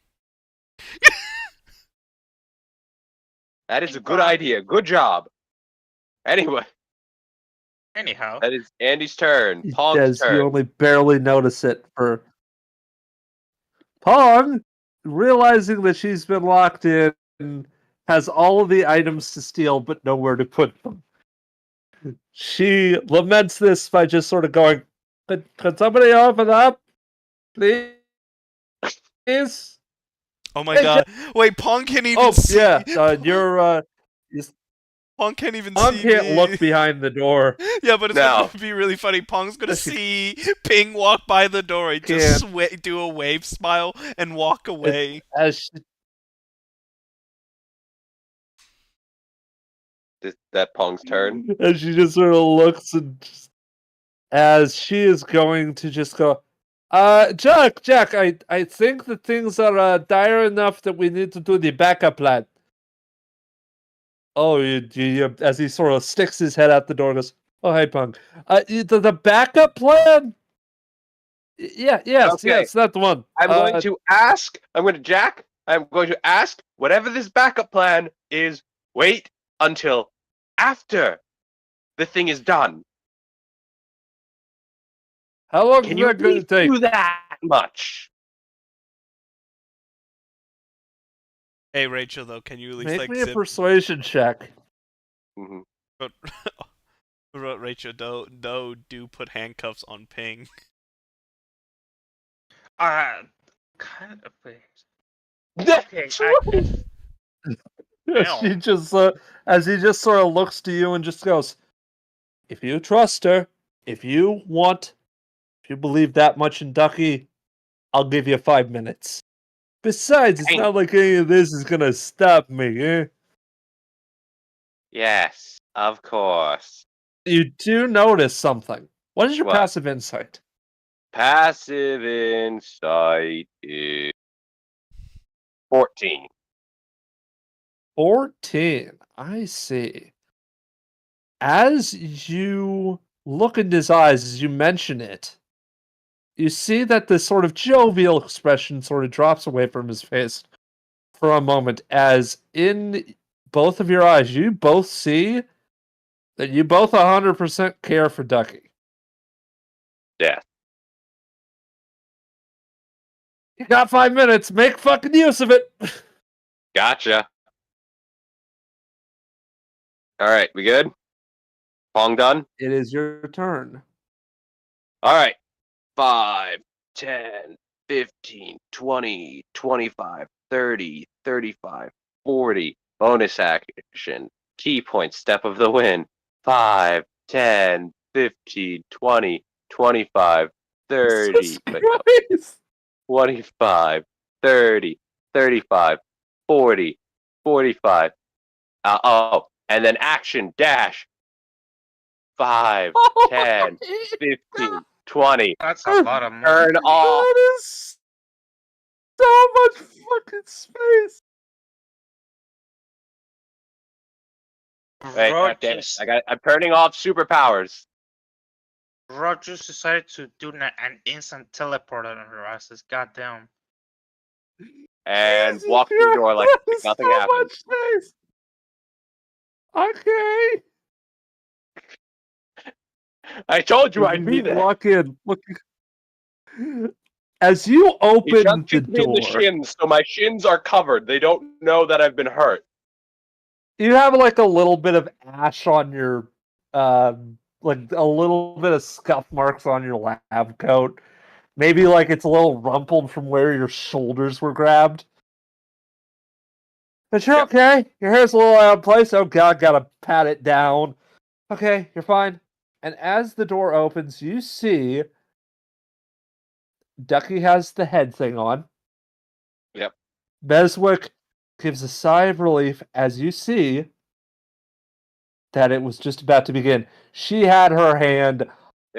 That is a good idea. Good job. Anyway, Anyhow, that is Andy's turn. Pong's Yes, turn. you only barely notice it for Pong, realizing that she's been locked in, has all of the items to steal but nowhere to put them. She laments this by just sort of going, could somebody open up? Please? Oh my Hey, god! Wait, Pong can't even Oh, see. yeah, you're, Pong can't even Pong see can't me. look behind the door. Yeah, but it's No. gonna be really funny. Pong's gonna see Ping walk by the door. He just do a wave smile and walk away. As she, That Pong's turn. and she just sort of looks and as she is going to just go, Jack, I think that things are dire enough that we need to do the backup plan. Oh, you as he sort of sticks his head out the door and goes, oh, hey, Punk. The backup plan? Yes, Okay. that's the one. I'm going to ask. I'm going to ask whatever this backup plan is. Wait until after the thing is done. How long Can is you that going to take? do that much? Hey, Rachel, though, can you at least Make me a persuasion check. Mm-hmm. But Rachel, do put handcuffs on Ping. kind of. Okay, She just, as he just sort of looks to you and just goes, if you trust her, if you believe that much in Ducky, I'll give you 5 minutes. Besides, it's not like any of this is gonna stop me, eh? Yes, of course. You do notice something. What is your What? passive insight? Passive insight is 14. 14. I see. As you look in his eyes, as you mention it, you see that this sort of jovial expression sort of drops away from his face for a moment, as in both of your eyes, you both see that you both 100% care for Ducky. Yeah. You got 5 minutes. Make fucking use of it. Gotcha. All right, we good? Pong done? It is your turn. All right. 5, 10, 15, 20, 25, 30, 35, 40. Bonus action. Key point, step of the win. 5, 10, 15, 20, 25, 30. Jesus Wait, no. Christ. 25, 30, 35, 40, 45. And then action dash. 5, 10, 15, 20. That's a lot of money. Turn off. That is so much fucking space. Wait, God damn it. Rogers, I'm turning off superpowers. Rogers decided to do an instant teleport on her asses. Goddamn. And Jesus walk through the door like Christ, nothing so happened. much space. Okay. I told you I'd be You there. walk in. Look. As you He open just the hit me in the door, shins, so my shins are covered. They don't know that I've been hurt. you have like a little bit of ash on your, like a little bit of scuff marks on your lab coat. Maybe like it's a little rumpled from where your shoulders were grabbed. But you're Yep. okay. Your hair's a little out of place. Oh god, gotta pat it down. Okay, you're fine. And as the door opens, you see Ducky has the head thing on. Yep. Beswick gives a sigh of relief as you see that it was just about to begin. She had her hand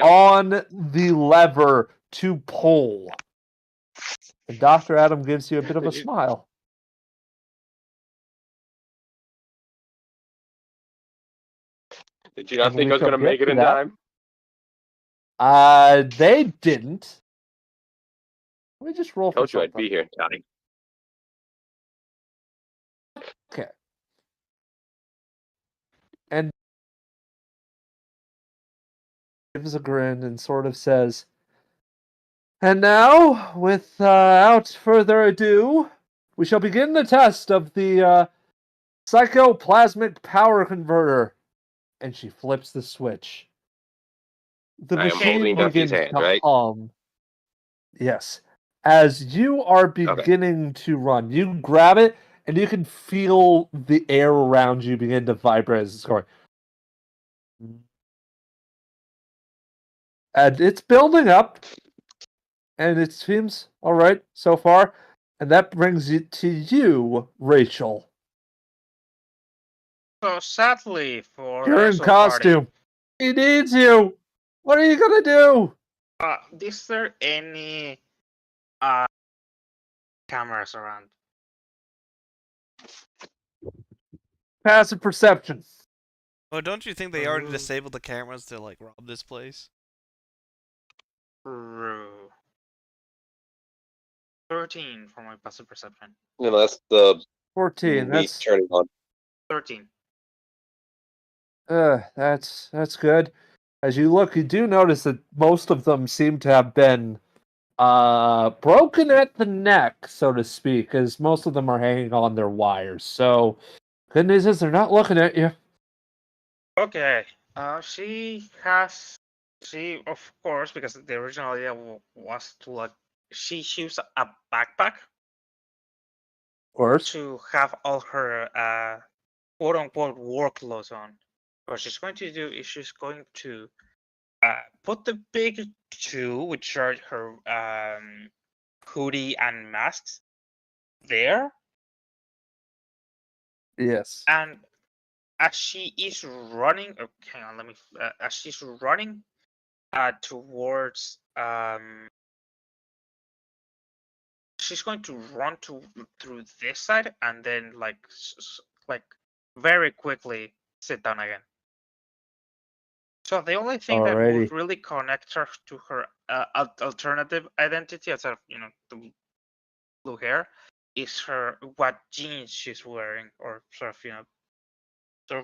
on the lever to pull. And Dr. Adam gives you a bit of a smile. Did you not And think we I was shall going to get make it to in that. time? They didn't. Let me just roll for Told you I'd something. be here, Johnny. Okay. And gives a grin and sort of says, and now, without further ado, we shall begin the test of the psychoplasmic power converter. And she flips the switch. The I am machine holding Ducky's begins hand, to right? hum. Yes. As you are beginning to run, you grab it and you can feel the air around you begin to vibrate as it's going. And it's building up. And it seems all right so far. And that brings it to you, Rachel. So sadly for the You're in rest of the party, costume. He needs you. What are you gonna do? is there any cameras around? Passive perception. Oh, don't you think they already disabled the cameras to like rob this place? True. 13 for my passive perception. No, that's the 14. meat turning on. 13. That's good. As you look, you do notice that most of them seem to have been broken at the neck, so to speak, as most of them are hanging on their wires. So, good news is they're not looking at you. Okay. She of course, because the original idea was to like she used a backpack Of course. to have all her quote unquote work clothes on. What she's going to do is she's going to put the big two, which are her hoodie and masks, there, Yes. and as she is running, hang on, let me. As she's running towards she's going to run through this side and then like very quickly sit down again. So the only thing that Alrighty. would really connect her to her alternative identity, outside of the blue hair, is her what jeans she's wearing, or sort of So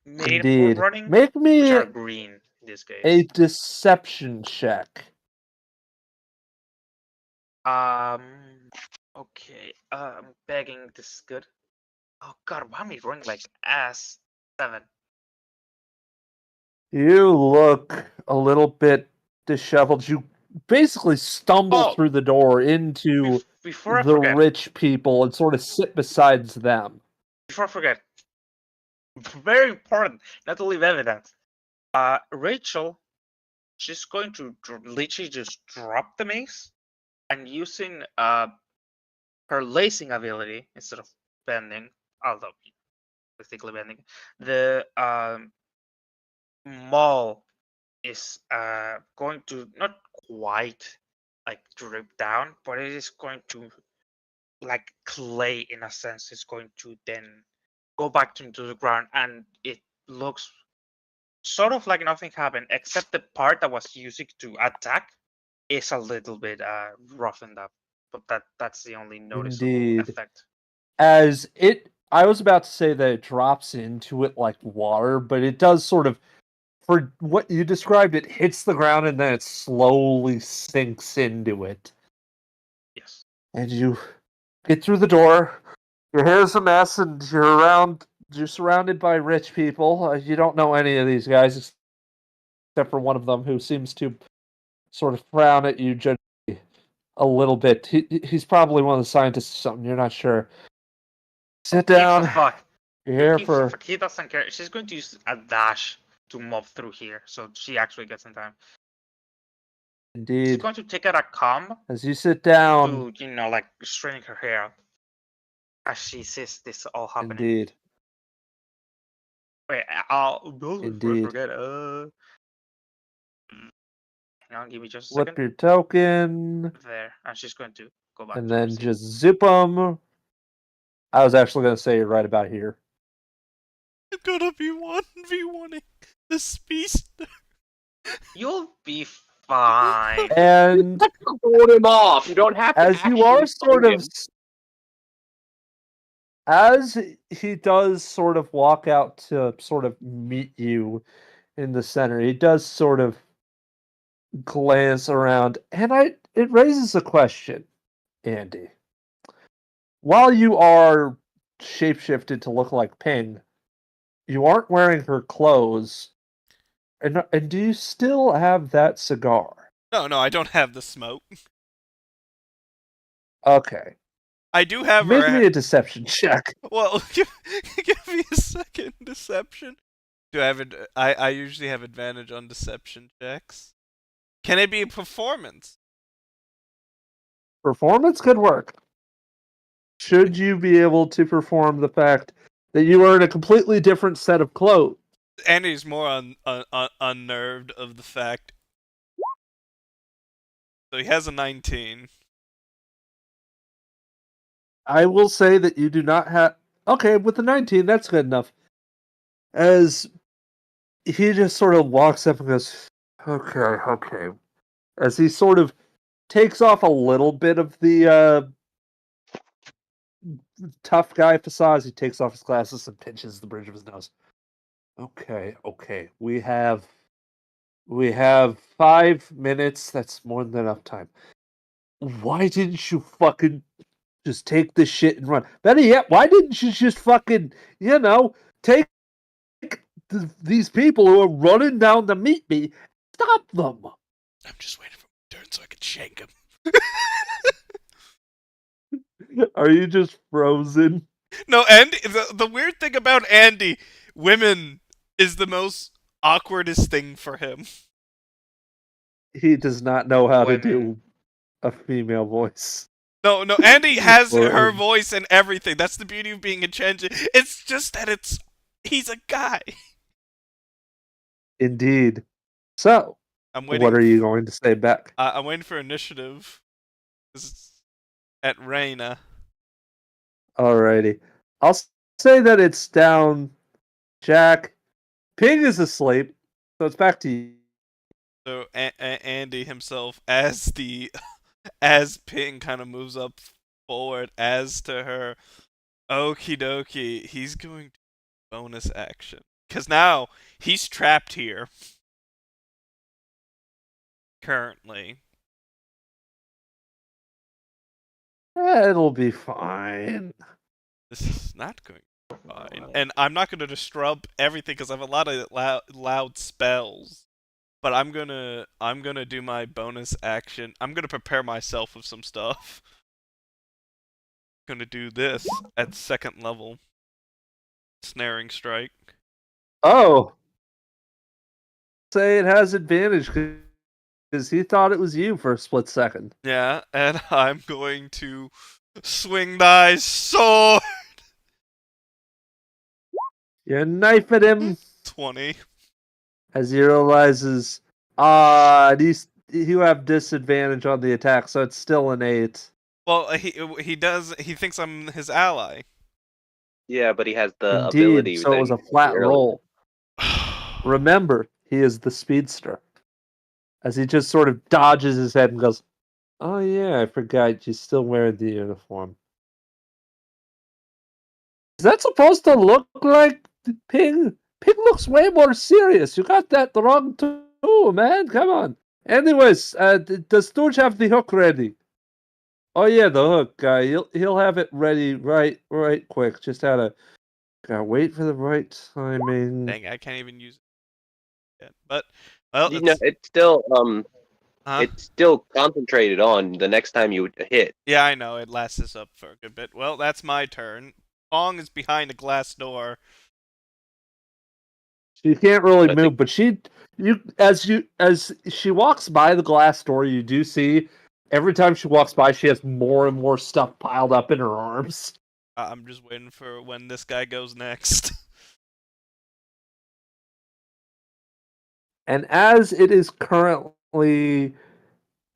made for Indeed. running, Make which me are green in this case. a deception check. Okay. I'm begging this is good. Oh god, why am I running like ass? 7. You look a little bit disheveled. You basically stumble Oh, through the door into before I the forget, rich people and sort of sit beside them. very important, not to leave evidence. Rachel, she's going to literally just drop the mace and using her lacing ability instead of bending, although basically bending, the maul is going to not quite like drip down, but it is going to like clay in a sense. It's going to then go back into the ground, and it looks sort of like nothing happened, except the part that was used to attack is a little bit roughened up. But that's the only noticeable Indeed. effect. I was about to say that it drops into it like water, but it does sort of, for what you described, it hits the ground and then it slowly sinks into it. Yes. And you get through the door. Your hair's a mess, and you're surrounded by rich people. You don't know any of these guys except for one of them, who seems to sort of frown at you generally a little bit. He's probably one of the scientists or something. You're not sure. Sit Gives a down. fuck. You're here Gives a for fuck. He doesn't care. She's going to use a dash to mob through here, so she actually gets in time. She's indeed. going to take out a comb As you sit down, to, like straightening her hair out as she sees this all happening. indeed, Wait, before I indeed. forget, hang on, give me just a Flip second. your token, There, and she's going to go back and to her then seat. just zip them. I was actually going to say right about here. I'm gonna be 1v1ing the species. You'll be fine. And Hold him off. You don't have to. as you are actually sort fight of, him. as he does sort of walk out to sort of meet you in the center, he does sort of glance around, and it raises a question, Andy. While you are shapeshifted to look like Ping, you aren't wearing her clothes, and do you still have that cigar? No, I don't have the smoke. Okay, I do have make her. me a deception check. Well, give me a second. Deception. Do I have I usually have advantage on deception checks. Can it be a performance? Performance could work. Should you be able to perform the fact that you are in a completely different set of clothes? Andy's more unnerved of the fact. So he has a 19. I will say that you do not have. Okay, with the 19, that's good enough. As he just sort of walks up and goes, okay. As he sort of takes off a little bit of the tough guy facade, he takes off his glasses and pinches the bridge of his nose. Okay. We have 5 minutes. That's more than enough time. Why didn't you fucking just take this shit and run? Better yet, why didn't you just fucking, take these people who are running down to meet me, stop them? I'm just waiting for my turn so I can shank him. Are you just frozen? No, Andy. The weird thing about Andy, women is the most awkwardest thing for him. He does not know how to Women. do a female voice. No, Andy has Or- her voice and everything. That's the beauty of being a change. It's just that he's a guy. Indeed. So, I'm waiting. what are you going to say back? I'm waiting for initiative. This is at Reina. Alrighty. I'll say that it's down. Jack. Ping is asleep, so it's back to you. So Andy himself, as Ping kind of moves up forward, as to her, okie dokie, he's going to bonus action. Because now he's trapped here. Currently. It'll be fine. This is not going to be fine. And I'm not going to disrupt everything because I have a lot of loud spells. But I'm gonna do my bonus action. I'm gonna prepare myself with some stuff. Gonna do this at 2nd level. Snaring strike. Oh. Say it has advantage because he thought it was you for a split second. Yeah, and I'm going to swing thy sword. You knife at him 20. as he realizes, you have disadvantage on the attack, so it's still an 8. Well, he thinks I'm his ally. Yeah, but he has the Indeed, ability. so that it was he a had flat earlier. roll. Remember, he is the speedster. As he just sort of dodges his head and goes, "Oh yeah, I forgot you're still wearing the uniform." Is that supposed to look like Pig? Pig looks way more serious. You got that wrong too, man. Come on. Anyways, does Stooge have the hook ready? Oh yeah, the hook. He'll have it ready right quick. Just gotta wait for the right timing. Dang, I can't even use it yet. But well, You know, it's still huh? it's still concentrated on the next time you hit. Yeah, I know. It lasts us up for a good bit. Well, that's my turn. Pong is behind a glass door. She can't really I move, but as she walks by the glass door, you do see every time she walks by, she has more and more stuff piled up in her arms. I'm just waiting for when this guy goes next. And as it is currently,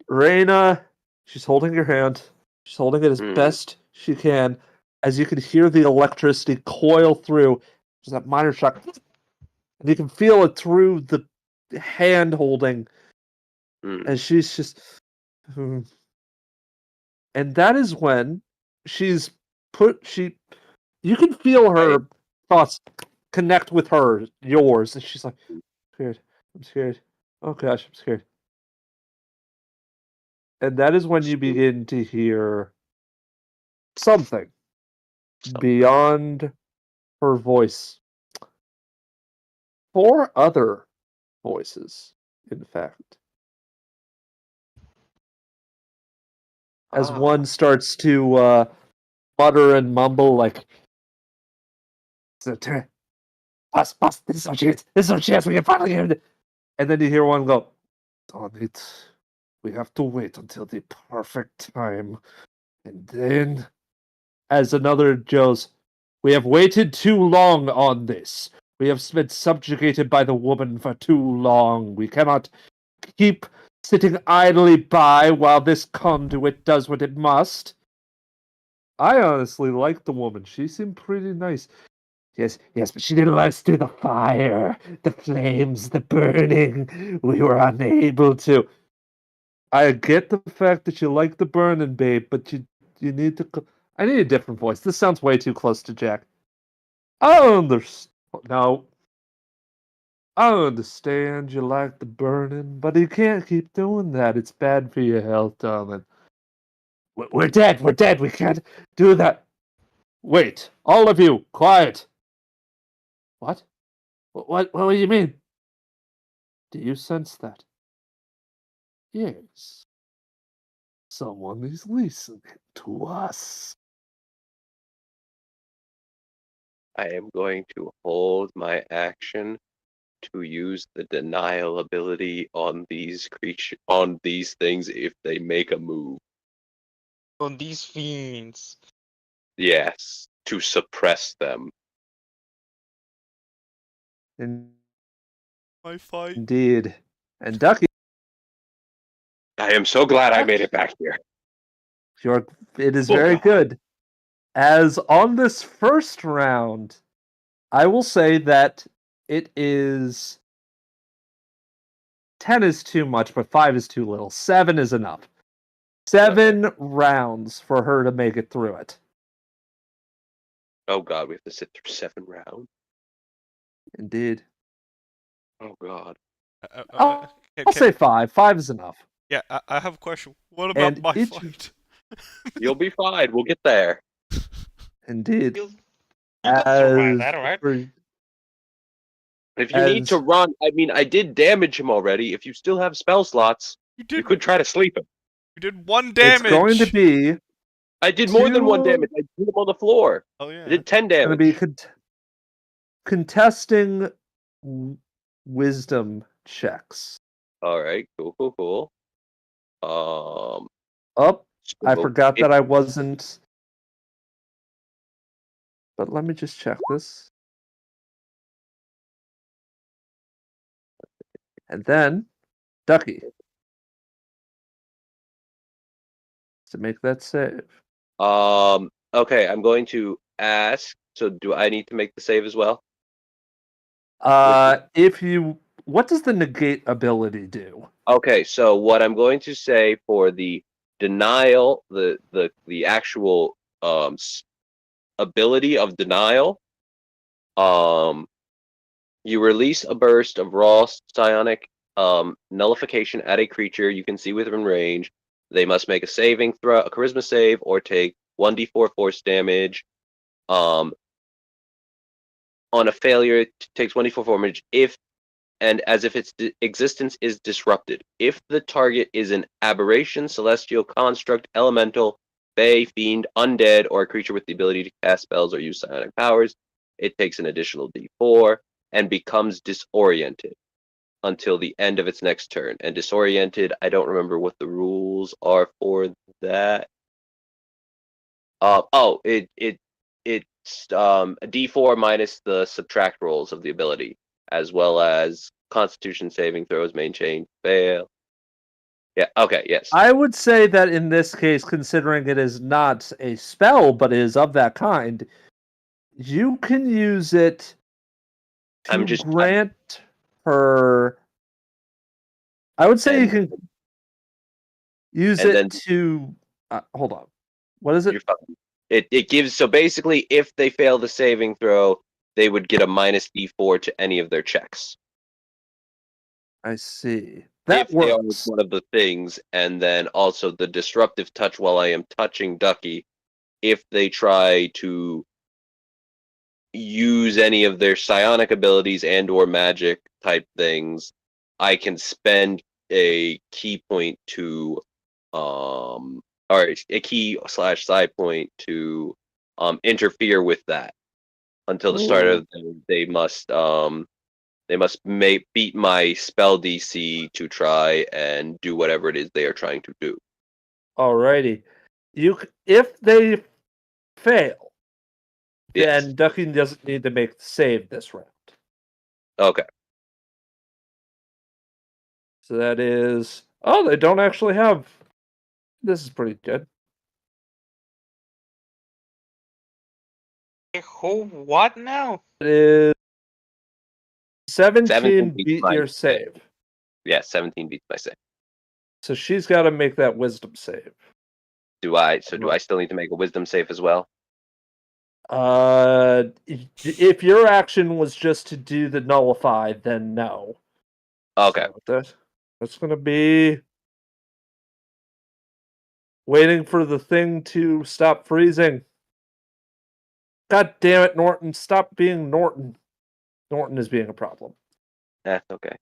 Reina, she's holding your hand. She's holding it as best she can. As you can hear the electricity coil through, there's that minor shock, and you can feel it through the hand holding. As she's just, and that is when she's you can feel her thoughts connect with yours, and she's like, I'm scared. Oh gosh, I'm scared. And that is when you begin to hear something beyond her voice. 4 other voices, in fact. As one starts to mutter and mumble like, Boss, this is our chance. This is our chance. We can finally get it. And then you hear one go, "Darn it. We have to wait until the perfect time." And then, as another goes, "We have waited too long on this. We have been subjugated by the woman for too long. We cannot keep sitting idly by while this conduit does what it must." I honestly like the woman. She seemed pretty nice. Yes, but she didn't let us do the fire, the flames, the burning. We were unable to. I get the fact that you like the burning, babe, but you need to. I need a different voice. This sounds way too close to Jack. I understand. No. I understand you like the burning, but you can't keep doing that. It's bad for your health, darling. We're dead. We're dead. We can't do that. Wait, all of you, quiet. What? What do you mean? Do you sense that? Yes. Someone is listening to us. I am going to hold my action to use the denial ability on these things if they make a move. On these fiends. Yes, to suppress them. My fight. Indeed. And Ducky, I am so glad I made it back here. it is very good. As on this first round, I will say that it is 10 is too much, but 5 is too little. 7 is enough. 7 rounds for her to make it through it. Oh god, we have to sit through 7 rounds. Indeed. Oh God. I'll say 5. 5 is enough. Yeah, I have a question. What about And my each- fight? You'll be fine. We'll get there. Indeed. You can survive that, right? If you need to As- run, I mean, I did damage him already. If you still have spell slots, You you did. could try to sleep him. You did 1 It's damage. going to be I did more than 1 Two- damage. I threw him on the floor. Oh yeah. I did 10 going to be damage. contesting wisdom checks. All right, cool. Oh, I So forgot if- that I wasn't. But let me just check this. And then, Ducky. To make that save. Okay, I'm going to ask. So, do I need to make the save as well? What does the negate ability do? Okay, so what I'm going to say for the denial, the actual ability of denial, you release a burst of raw psionic nullification at a creature you can see within range. They must make a saving throw, a charisma save, or take 1d4 force damage. On a failure, it takes 1d4 force damage as if its existence is disrupted. If the target is an aberration, celestial construct, elemental, fey, fiend, undead, or a creature with the ability to cast spells or use psionic powers, it takes an additional d4 and becomes disoriented until the end of its next turn. And disoriented, I don't remember what the rules are for that. It's a d4 minus the subtract rolls of the ability, as well as Constitution saving throws, maintain, fail. Yeah. Okay. Yes. I would say that in this case, considering it is not a spell but is of that kind, you can use it to grant her. I would say you can use it to. Hold on. What is it? You're fine. It gives, so basically, if they fail the saving throw, they would get a minus d4 to any of their checks. I see. That if they are works. one of the things, and then also the disruptive touch while I am touching Ducky, if they try to use any of their psionic abilities and or magic type things, I can spend a key point to or a key / psi point to interfere with that until the start of they must beat my spell DC to try and do whatever it is they are trying to do. Alrighty. If they fail, Yes. then Ducky doesn't need to make the save this round. Okay. So that is. Oh, they don't actually have. This is pretty good. Who? What now? It is 17 17 beat my your save. Yeah, 17 beats my save. So she's got to make that wisdom save. Do I still need to make a wisdom save as well? If your action was just to do the nullify, then no. Okay. So that's going to be waiting for the thing to stop freezing. God damn it, Norton. Stop being Norton. Norton is being a problem. That's okay.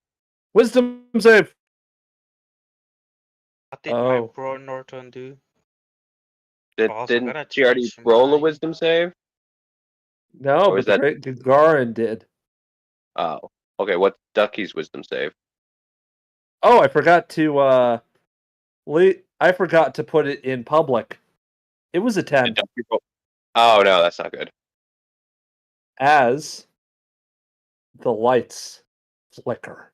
Wisdom save. What did my bro Norton do? Didn't she already roll a wisdom save? No, Or but is that... Great Gagarin did. Oh. Okay, what's Ducky's wisdom save? Oh, I forgot to I forgot to put it in public. It was a 10. Oh no, that's not good. As the lights flicker.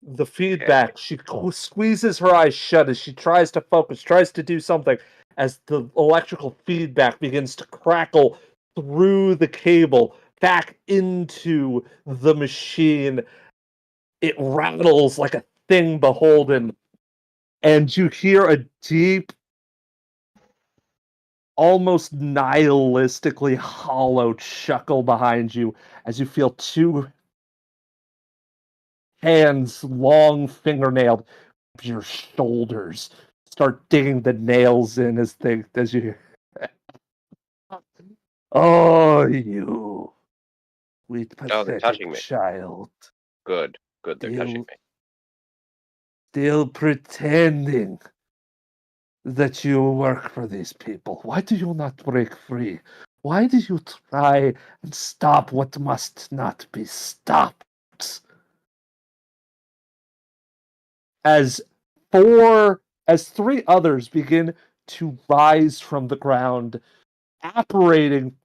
The feedback, she squeezes her eyes shut as she tries to focus, tries to do something, as the electrical feedback begins to crackle through the cable back into the machine. It rattles like a thing beholden, and you hear a deep, almost nihilistically hollow chuckle behind you as you feel two hands, long fingernailed, your shoulders start digging the nails in as you hear. Oh, you sweet, Oh, they're touching pathetic me. child. Good. They're touching me. Still pretending that you work for these people. Why do you not break free? Why do you try and stop what must not be stopped? As three others begin to rise from the ground, apparating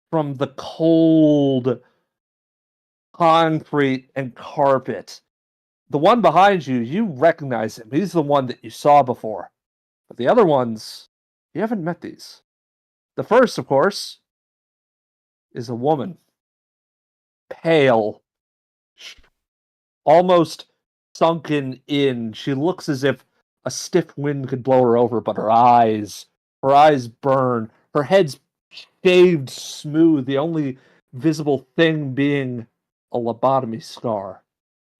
from the cold concrete and carpet. The one behind you, you recognize him. He's the one that you saw before. But the other ones, you haven't met these. The first, of course, is a woman. Pale. Almost sunken in. She looks as if a stiff wind could blow her over, but her eyes burn. Her head's shaved smooth, the only visible thing being a lobotomy scar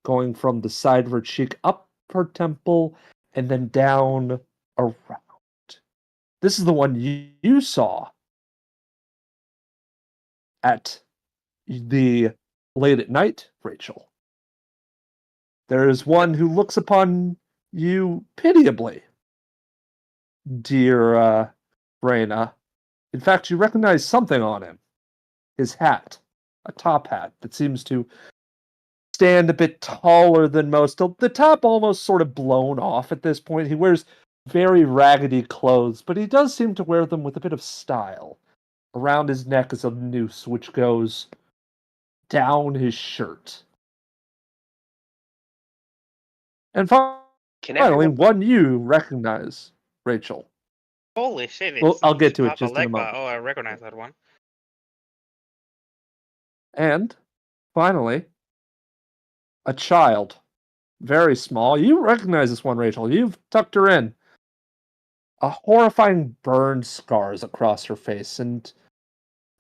going from the side of her cheek up her temple and then down around. This is the one you saw at the late at night, Rachel. There is one who looks upon you pitiably, dear Reyna. In fact, you recognize something on him. His hat. A top hat that seems to stand a bit taller than most. The top almost sort of blown off at this point. He wears very raggedy clothes, but he does seem to wear them with a bit of style. Around his neck is a noose which goes down his shirt. And finally, one you recognize, Rachel. Holy shit! Well, It's I'll get to it Papa just in a Legba. moment. Oh, I recognize that one. And finally, a child. Very small. You recognize this one, Rachel. You've tucked her in. A horrifying burn scars across her face, and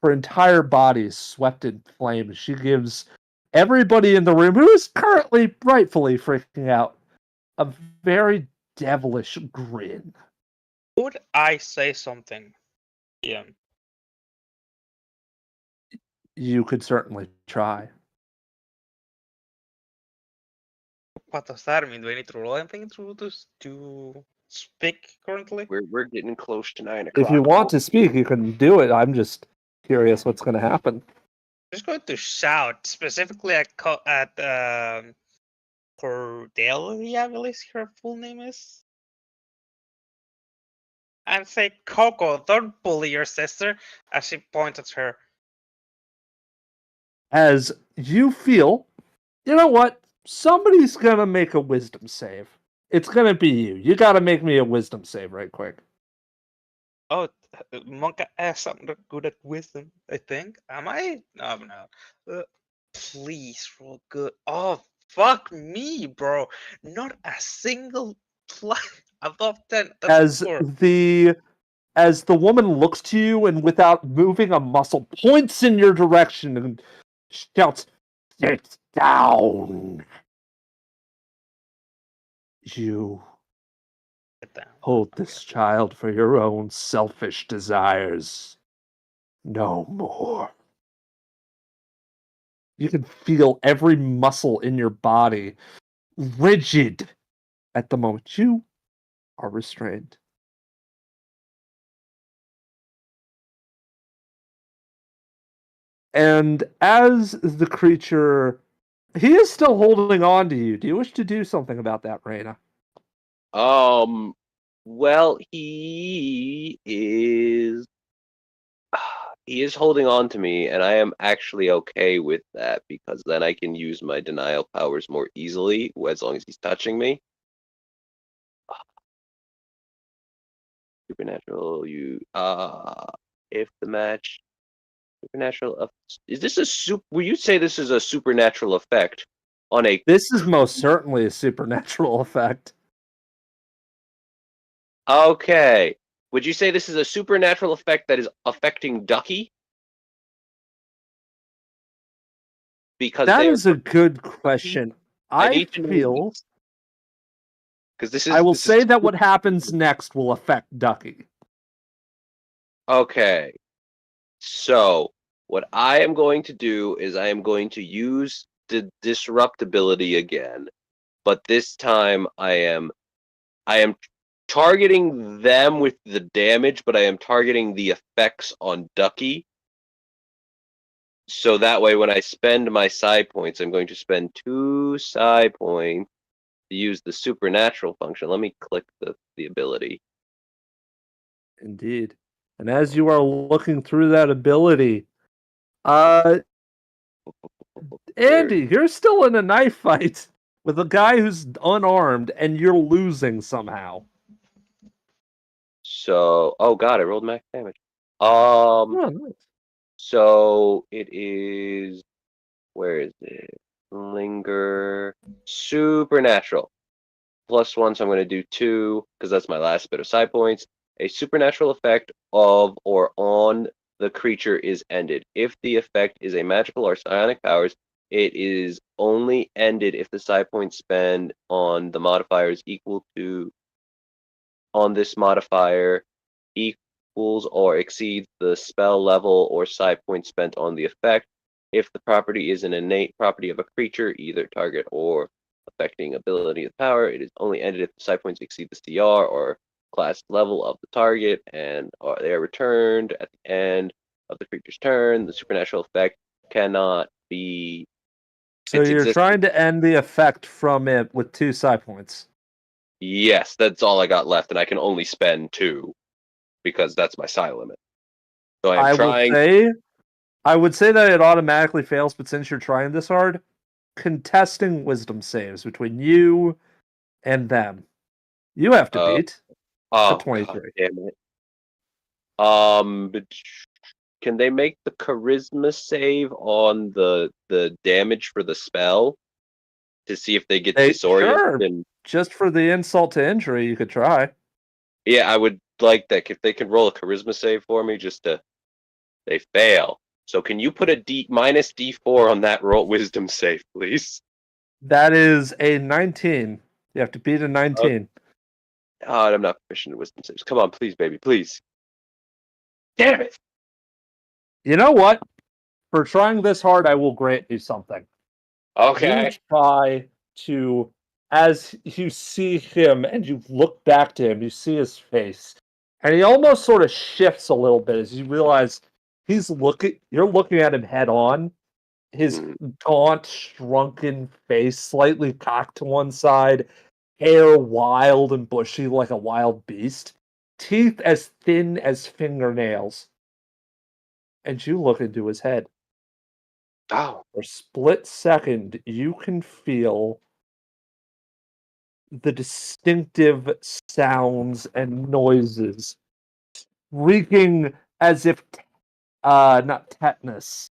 her entire body is swept in flames. She gives everybody in the room, who is currently rightfully freaking out, a very devilish grin. Would I say something? Yeah. You could certainly try. What does that mean? Do I need to roll anything to speak currently? We're getting close to 9 o'clock. If you want to speak, you can do it. I'm just curious what's going to happen. I'm just going to shout specifically at Cordelia, I believe her full name is, and say, "Coco, don't bully your sister," as she points at her. As you feel, you know what? Somebody's going to make a wisdom save. It's going to be you. You got to make me a wisdom save right quick. Oh, Monka, I'm not good at wisdom, I think. Am I? No, I'm not. Please roll good. Oh, fuck me, bro. Not a single above 10. That's As the woman looks to you and without moving a muscle points in your direction and shouts, "Sit down." You hold this child for your own selfish desires. No more. You can feel every muscle in your body rigid at the moment. You are restrained. And as the creature, he is still holding on to you. Do you wish to do something about that, Reyna? Well, he is holding on to me, and I am actually okay with that because then I can use my denial powers more easily as long as he's touching me. Supernatural, if the match supernatural is this a will you say this is a supernatural effect on a This is most certainly a supernatural effect. Okay. would you say this is a supernatural effect that is affecting Ducky? Because That they is a good question. I I need to know feel because this I will is say that what happens next will affect Ducky. okay. So what I am going to do is I am going to use the disruptability again, but this time I am targeting them with the damage, but I am targeting the effects on Ducky. So that way, when I spend my psi points, I'm going to spend 2 psi points to use the supernatural function. Let me click the ability. Indeed. And as you are looking through that ability, Andy, you're still in a knife fight with a guy who's unarmed, and you're losing somehow. So, oh god, I rolled max damage. Oh, nice. So it is. Where is it? Linger. Supernatural. +1, so I'm going to do 2 because that's my last bit of psi points. A supernatural effect of or on the creature is ended. If the effect is a magical or psionic powers, it is only ended if the psi points spent on the modifier is equal to on this modifier equals or exceeds the spell level or psi points spent on the effect. If the property is an innate property of a creature, either target or affecting ability of power, it is only ended if the psi points exceed the CR or class level of the target, and they are returned at the end of the creature's turn. The supernatural effect cannot be. So you're trying to end the effect from it with 2 psi points. Yes, that's all I got left, and I can only spend 2 because that's my psi limit. So I would say that it automatically fails, but since you're trying this hard, contesting wisdom saves between you and them. You have to beat a 23. God damn it. But can they make the charisma save on the damage for the spell to see if they get disoriented? Sure. Just for the insult to injury, you could try. Yeah, I would like that if they can roll a charisma save for me. They fail. So can you put a minus D4 on that roll wisdom save, please? That is a 19. You have to beat a 19. I'm not proficient in wisdom saves. Come on, please, baby, please. Damn it! You know what? For trying this hard, I will grant you something. Okay. You try to, as you see him and you look back to him, you see his face, and he almost sort of shifts a little bit as you realize you're looking at him head on. His gaunt, shrunken face, slightly cocked to one side, hair wild and bushy like a wild beast, teeth as thin as fingernails. And you look into his head. Oh. For a split second, you can feel the distinctive sounds and noises, reeking as if, not tetanus.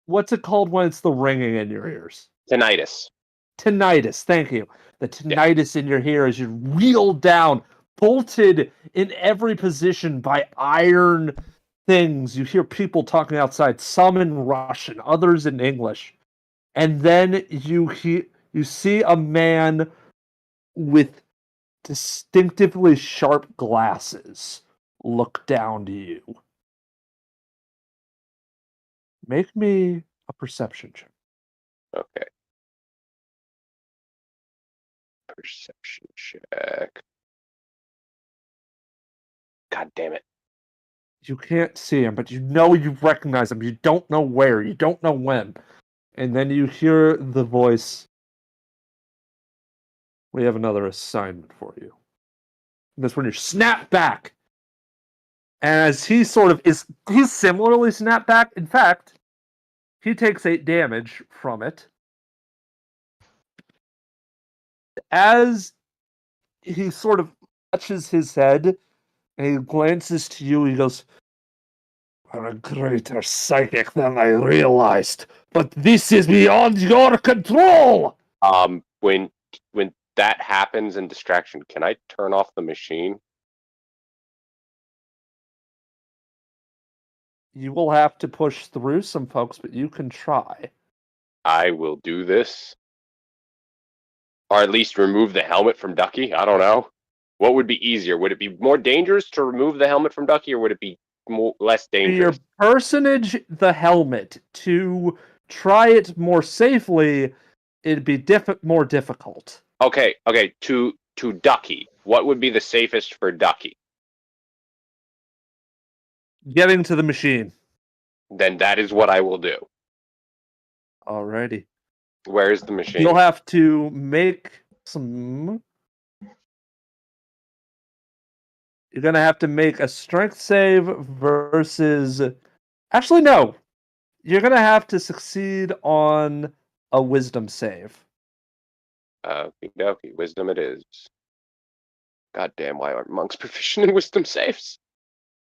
What's it called when it's the ringing in your ears? Tinnitus. Tinnitus, thank you. The tinnitus in your ear as you're reeled down, bolted in every position by iron things. You hear people talking outside, some in Russian, others in English. And then you see a man with distinctively sharp glasses look down to you. Make me a perception check. Okay. Perception check. God damn it. You can't see him, but you know you recognize him. You don't know where. You don't know when. And then you hear the voice. We have another assignment for you. And that's when you're snapped back. And as he sort of is, he's similarly snapped back. In fact, he takes 8 damage from it. As he sort of touches his head and he glances to you, he goes, "I'm a greater psychic than I realized, but this is beyond your control!" When that happens in distraction, can I turn off the machine? You will have to push through some folks, but you can try. I will do this. Or at least remove the helmet from Ducky. I don't know. What would be easier? Would it be more dangerous to remove the helmet from Ducky, or would it be less For your dangerous? personage, the helmet. To try it more safely, it'd be more difficult. Okay. To Ducky, what would be the safest for Ducky? Getting to the machine. Then that is what I will do. Alrighty. Where is the machine? You'll have to make some... You're going to have to make a strength save versus... Actually, no. You're going to have to succeed on a wisdom save. Okie wisdom it is. God damn, why aren't monks proficient in wisdom saves?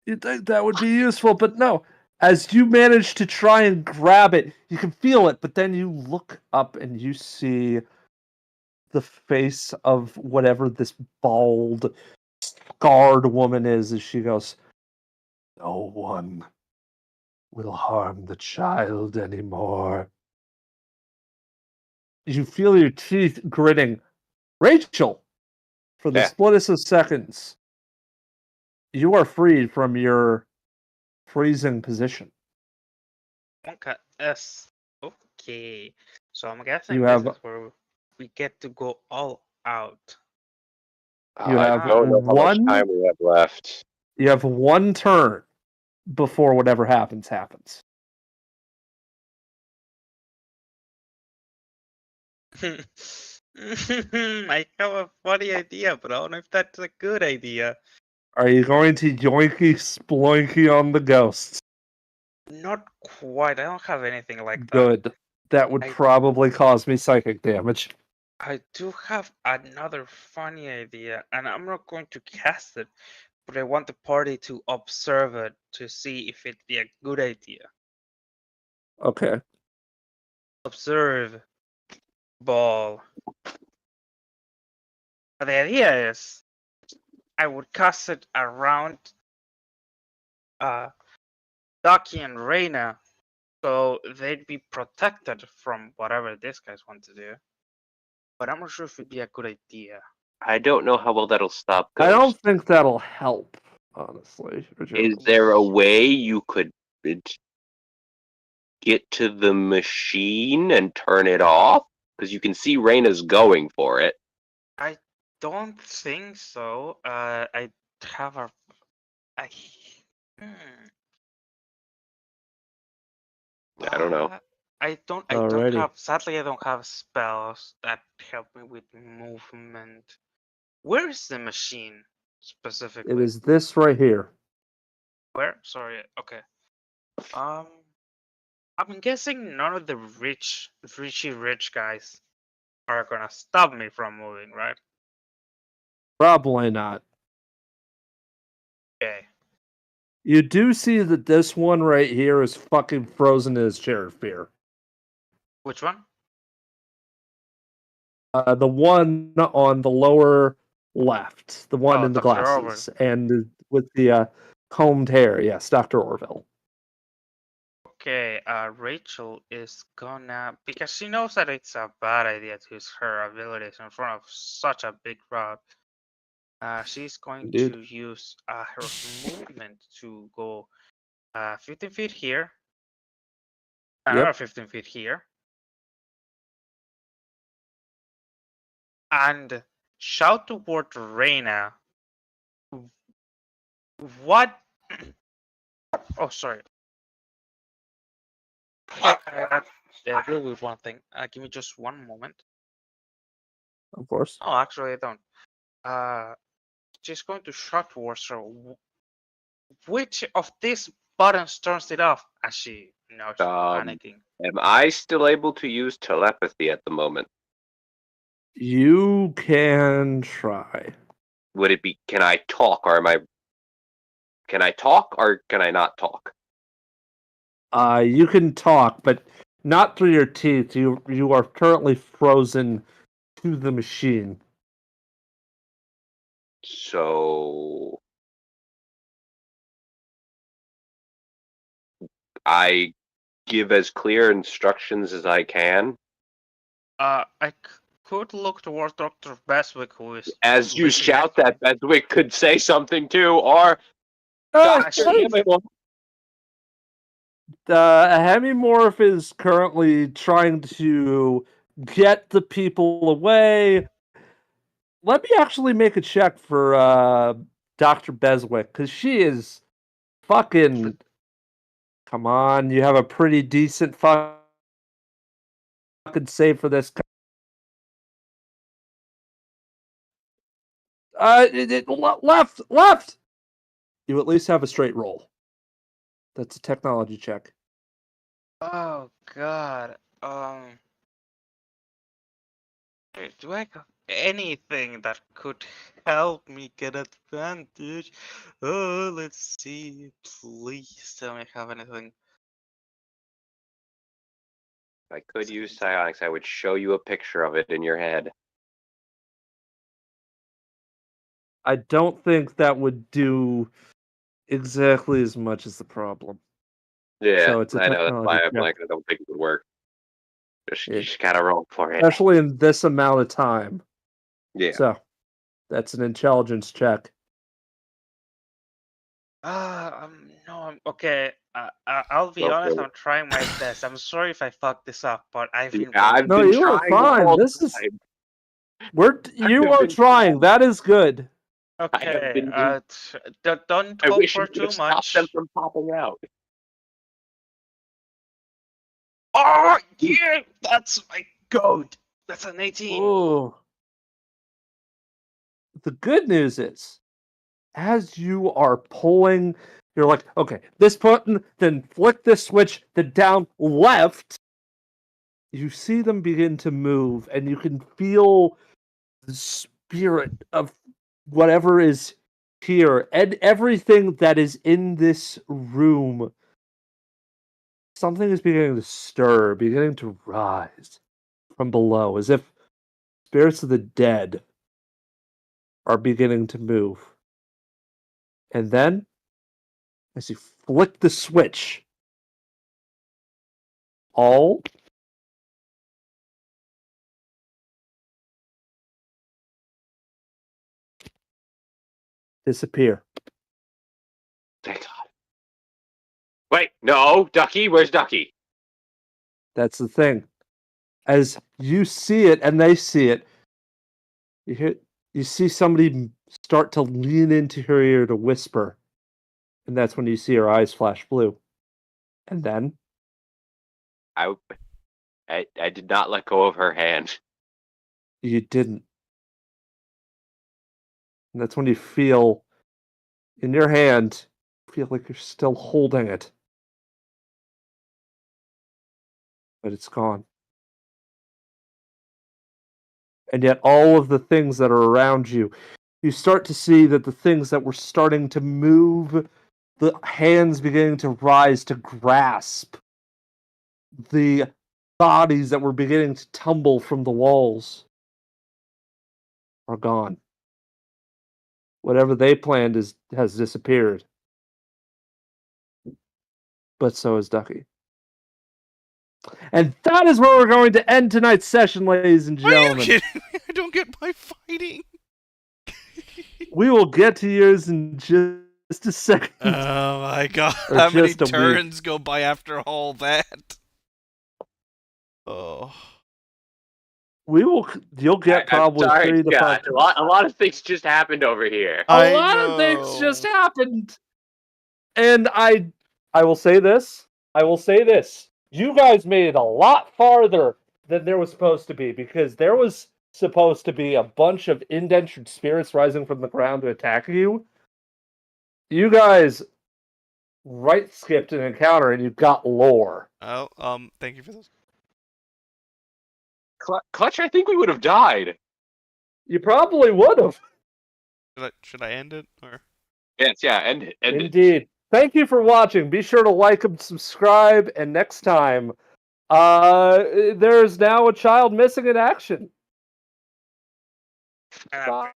You'd think that would be useful, but no. As you manage to try and grab it, you can feel it, but then you look up and you see the face of whatever this bald, scarred woman is as she goes, "No one will harm the child anymore." You feel your teeth gritting. Rachel, for the Yeah. split of seconds, you are freed from your freezing position. Okay. Yes. Okay. So I'm guessing You this have- is where we get to go all out. You I have don't know how much one- time we have left. You have one turn before whatever happens. I have a funny idea, but I don't know if that's a good idea. Are you going to yoinky sploinky on the ghosts? Not quite. I don't have anything like that. Good. That would I- probably cause me psychic damage. I do have another funny idea, and I'm not going to cast it, but I want the party to observe it to see if it'd be a good idea. Okay. Observe. Ball. The idea is I would cast it around Ducky and Reina, so they'd be protected from whatever these guys want to do. But I'm not sure if it'd be a good idea. I don't know how well that'll stop I don't ghosts. think that'll help, honestly. Is there a way you could get to the machine and turn it off? Because you can see Reina's going for it. I don't think so. I have a. I. Hmm. I don't know. I don't. I don't Alrighty. have. Sadly, I don't have spells that help me with movement. Where is the machine specifically? It is this right here. Where? Sorry. Okay. I'm guessing none of the richy rich guys are gonna stop me from moving, right? Probably not. Okay. You do see that this one right here is fucking frozen in his chair of fear. Which one? The one on the lower left, the one Oh, in the Dr. glasses, and with the combed hair. Yes, Dr. Orville. Okay, Rachel is gonna, because she knows that it's a bad idea to use her abilities in front of such a big crowd. She's going Indeed. to use her movement to go 15 feet here, another 15 feet here, and shout toward Reina. What? Oh, sorry. Deal with one thing. Give me just one moment. Of course. Oh, actually, I don't. She's going to shout towards her. Which of these buttons turns it off? As she knows she's panicking. Am I still able to use telepathy at the moment? You can try. Would it be? Can I talk, or am I? Can I talk, or can I not talk? You can talk, but not through your teeth. You are currently frozen to the machine. So I give as clear instructions as I can. Could look towards Dr. Beswick, who is As you sleeping shout next to that, Beswick could say something too, or Dr. Hey! Hemingway. Hemimorph is currently trying to get the people away. Let me actually make a check for Dr. Beswick, because she is fucking... Come on, you have a pretty decent fucking save for this. Left! You at least have a straight roll. That's a technology check. Oh God. Do I got anything that could help me get advantage? Oh, let's see. Please tell me I have anything. If I could use psionics, I would show you a picture of it in your head. I don't think that would do exactly as much as the problem. Yeah, So it's a I know. That's why technology I'm check. like, I don't think it would work. You It- just gotta roll for it. Especially in this amount of time. Yeah. So, that's an intelligence check. No, I'm okay. I'll be Go honest. for I'm trying my best. I'm sorry if I fucked this up, but I've been I've No, been you are trying the fine. whole This is... time. You have are been trying. That is good. I have okay. been. Don't I hope wish for you could too have stopped them much. from popping out. Oh yeah, that's my goat. That's an 18. Ooh. The good news is, as you are pulling, you're like, okay, this button, then flick this switch, then down left. You see them begin to move, and you can feel the spirit of whatever is here, and everything that is in this room. Something is beginning to stir, beginning to rise from below, as if spirits of the dead are beginning to move. And then, as you flick the switch, all disappear. Thank God. Wait, no, Ducky. Where's Ducky? That's the thing. As you see it and they see it, you see somebody start to lean into her ear to whisper. And that's when you see her eyes flash blue. And then I did not let go of her hand. you didn't. And that's when you feel in your hand, feel like you're still holding it. But it's gone. And yet all of the things that are around you, you start to see that the things that were starting to move, the hands beginning to rise to grasp, the bodies that were beginning to tumble from the walls are gone. Whatever they planned has disappeared. But so has Ducky. And that is where we're going to end tonight's session, ladies and Are you gentlemen. kidding me? I don't get my fighting. We will get to yours in just a second. Oh my god. Or How many just a week. turns go by after all that? Oh. You'll get probably I'm sorry, 3 to 5. Scott. A lot of things just happened over here. A I lot of things just know. happened. And I will say this. You guys made it a lot farther than there was supposed to be, because there was supposed to be a bunch of indentured spirits rising from the ground to attack you. You guys right skipped an encounter and you got lore. Oh, thank you for this. Clutch, I think we would have died. You probably would have. Should I end it or? Yes, yeah, end it. Indeed. Thank you for watching. Be sure to like and subscribe. And next time, there's now a child missing in action. And Bye.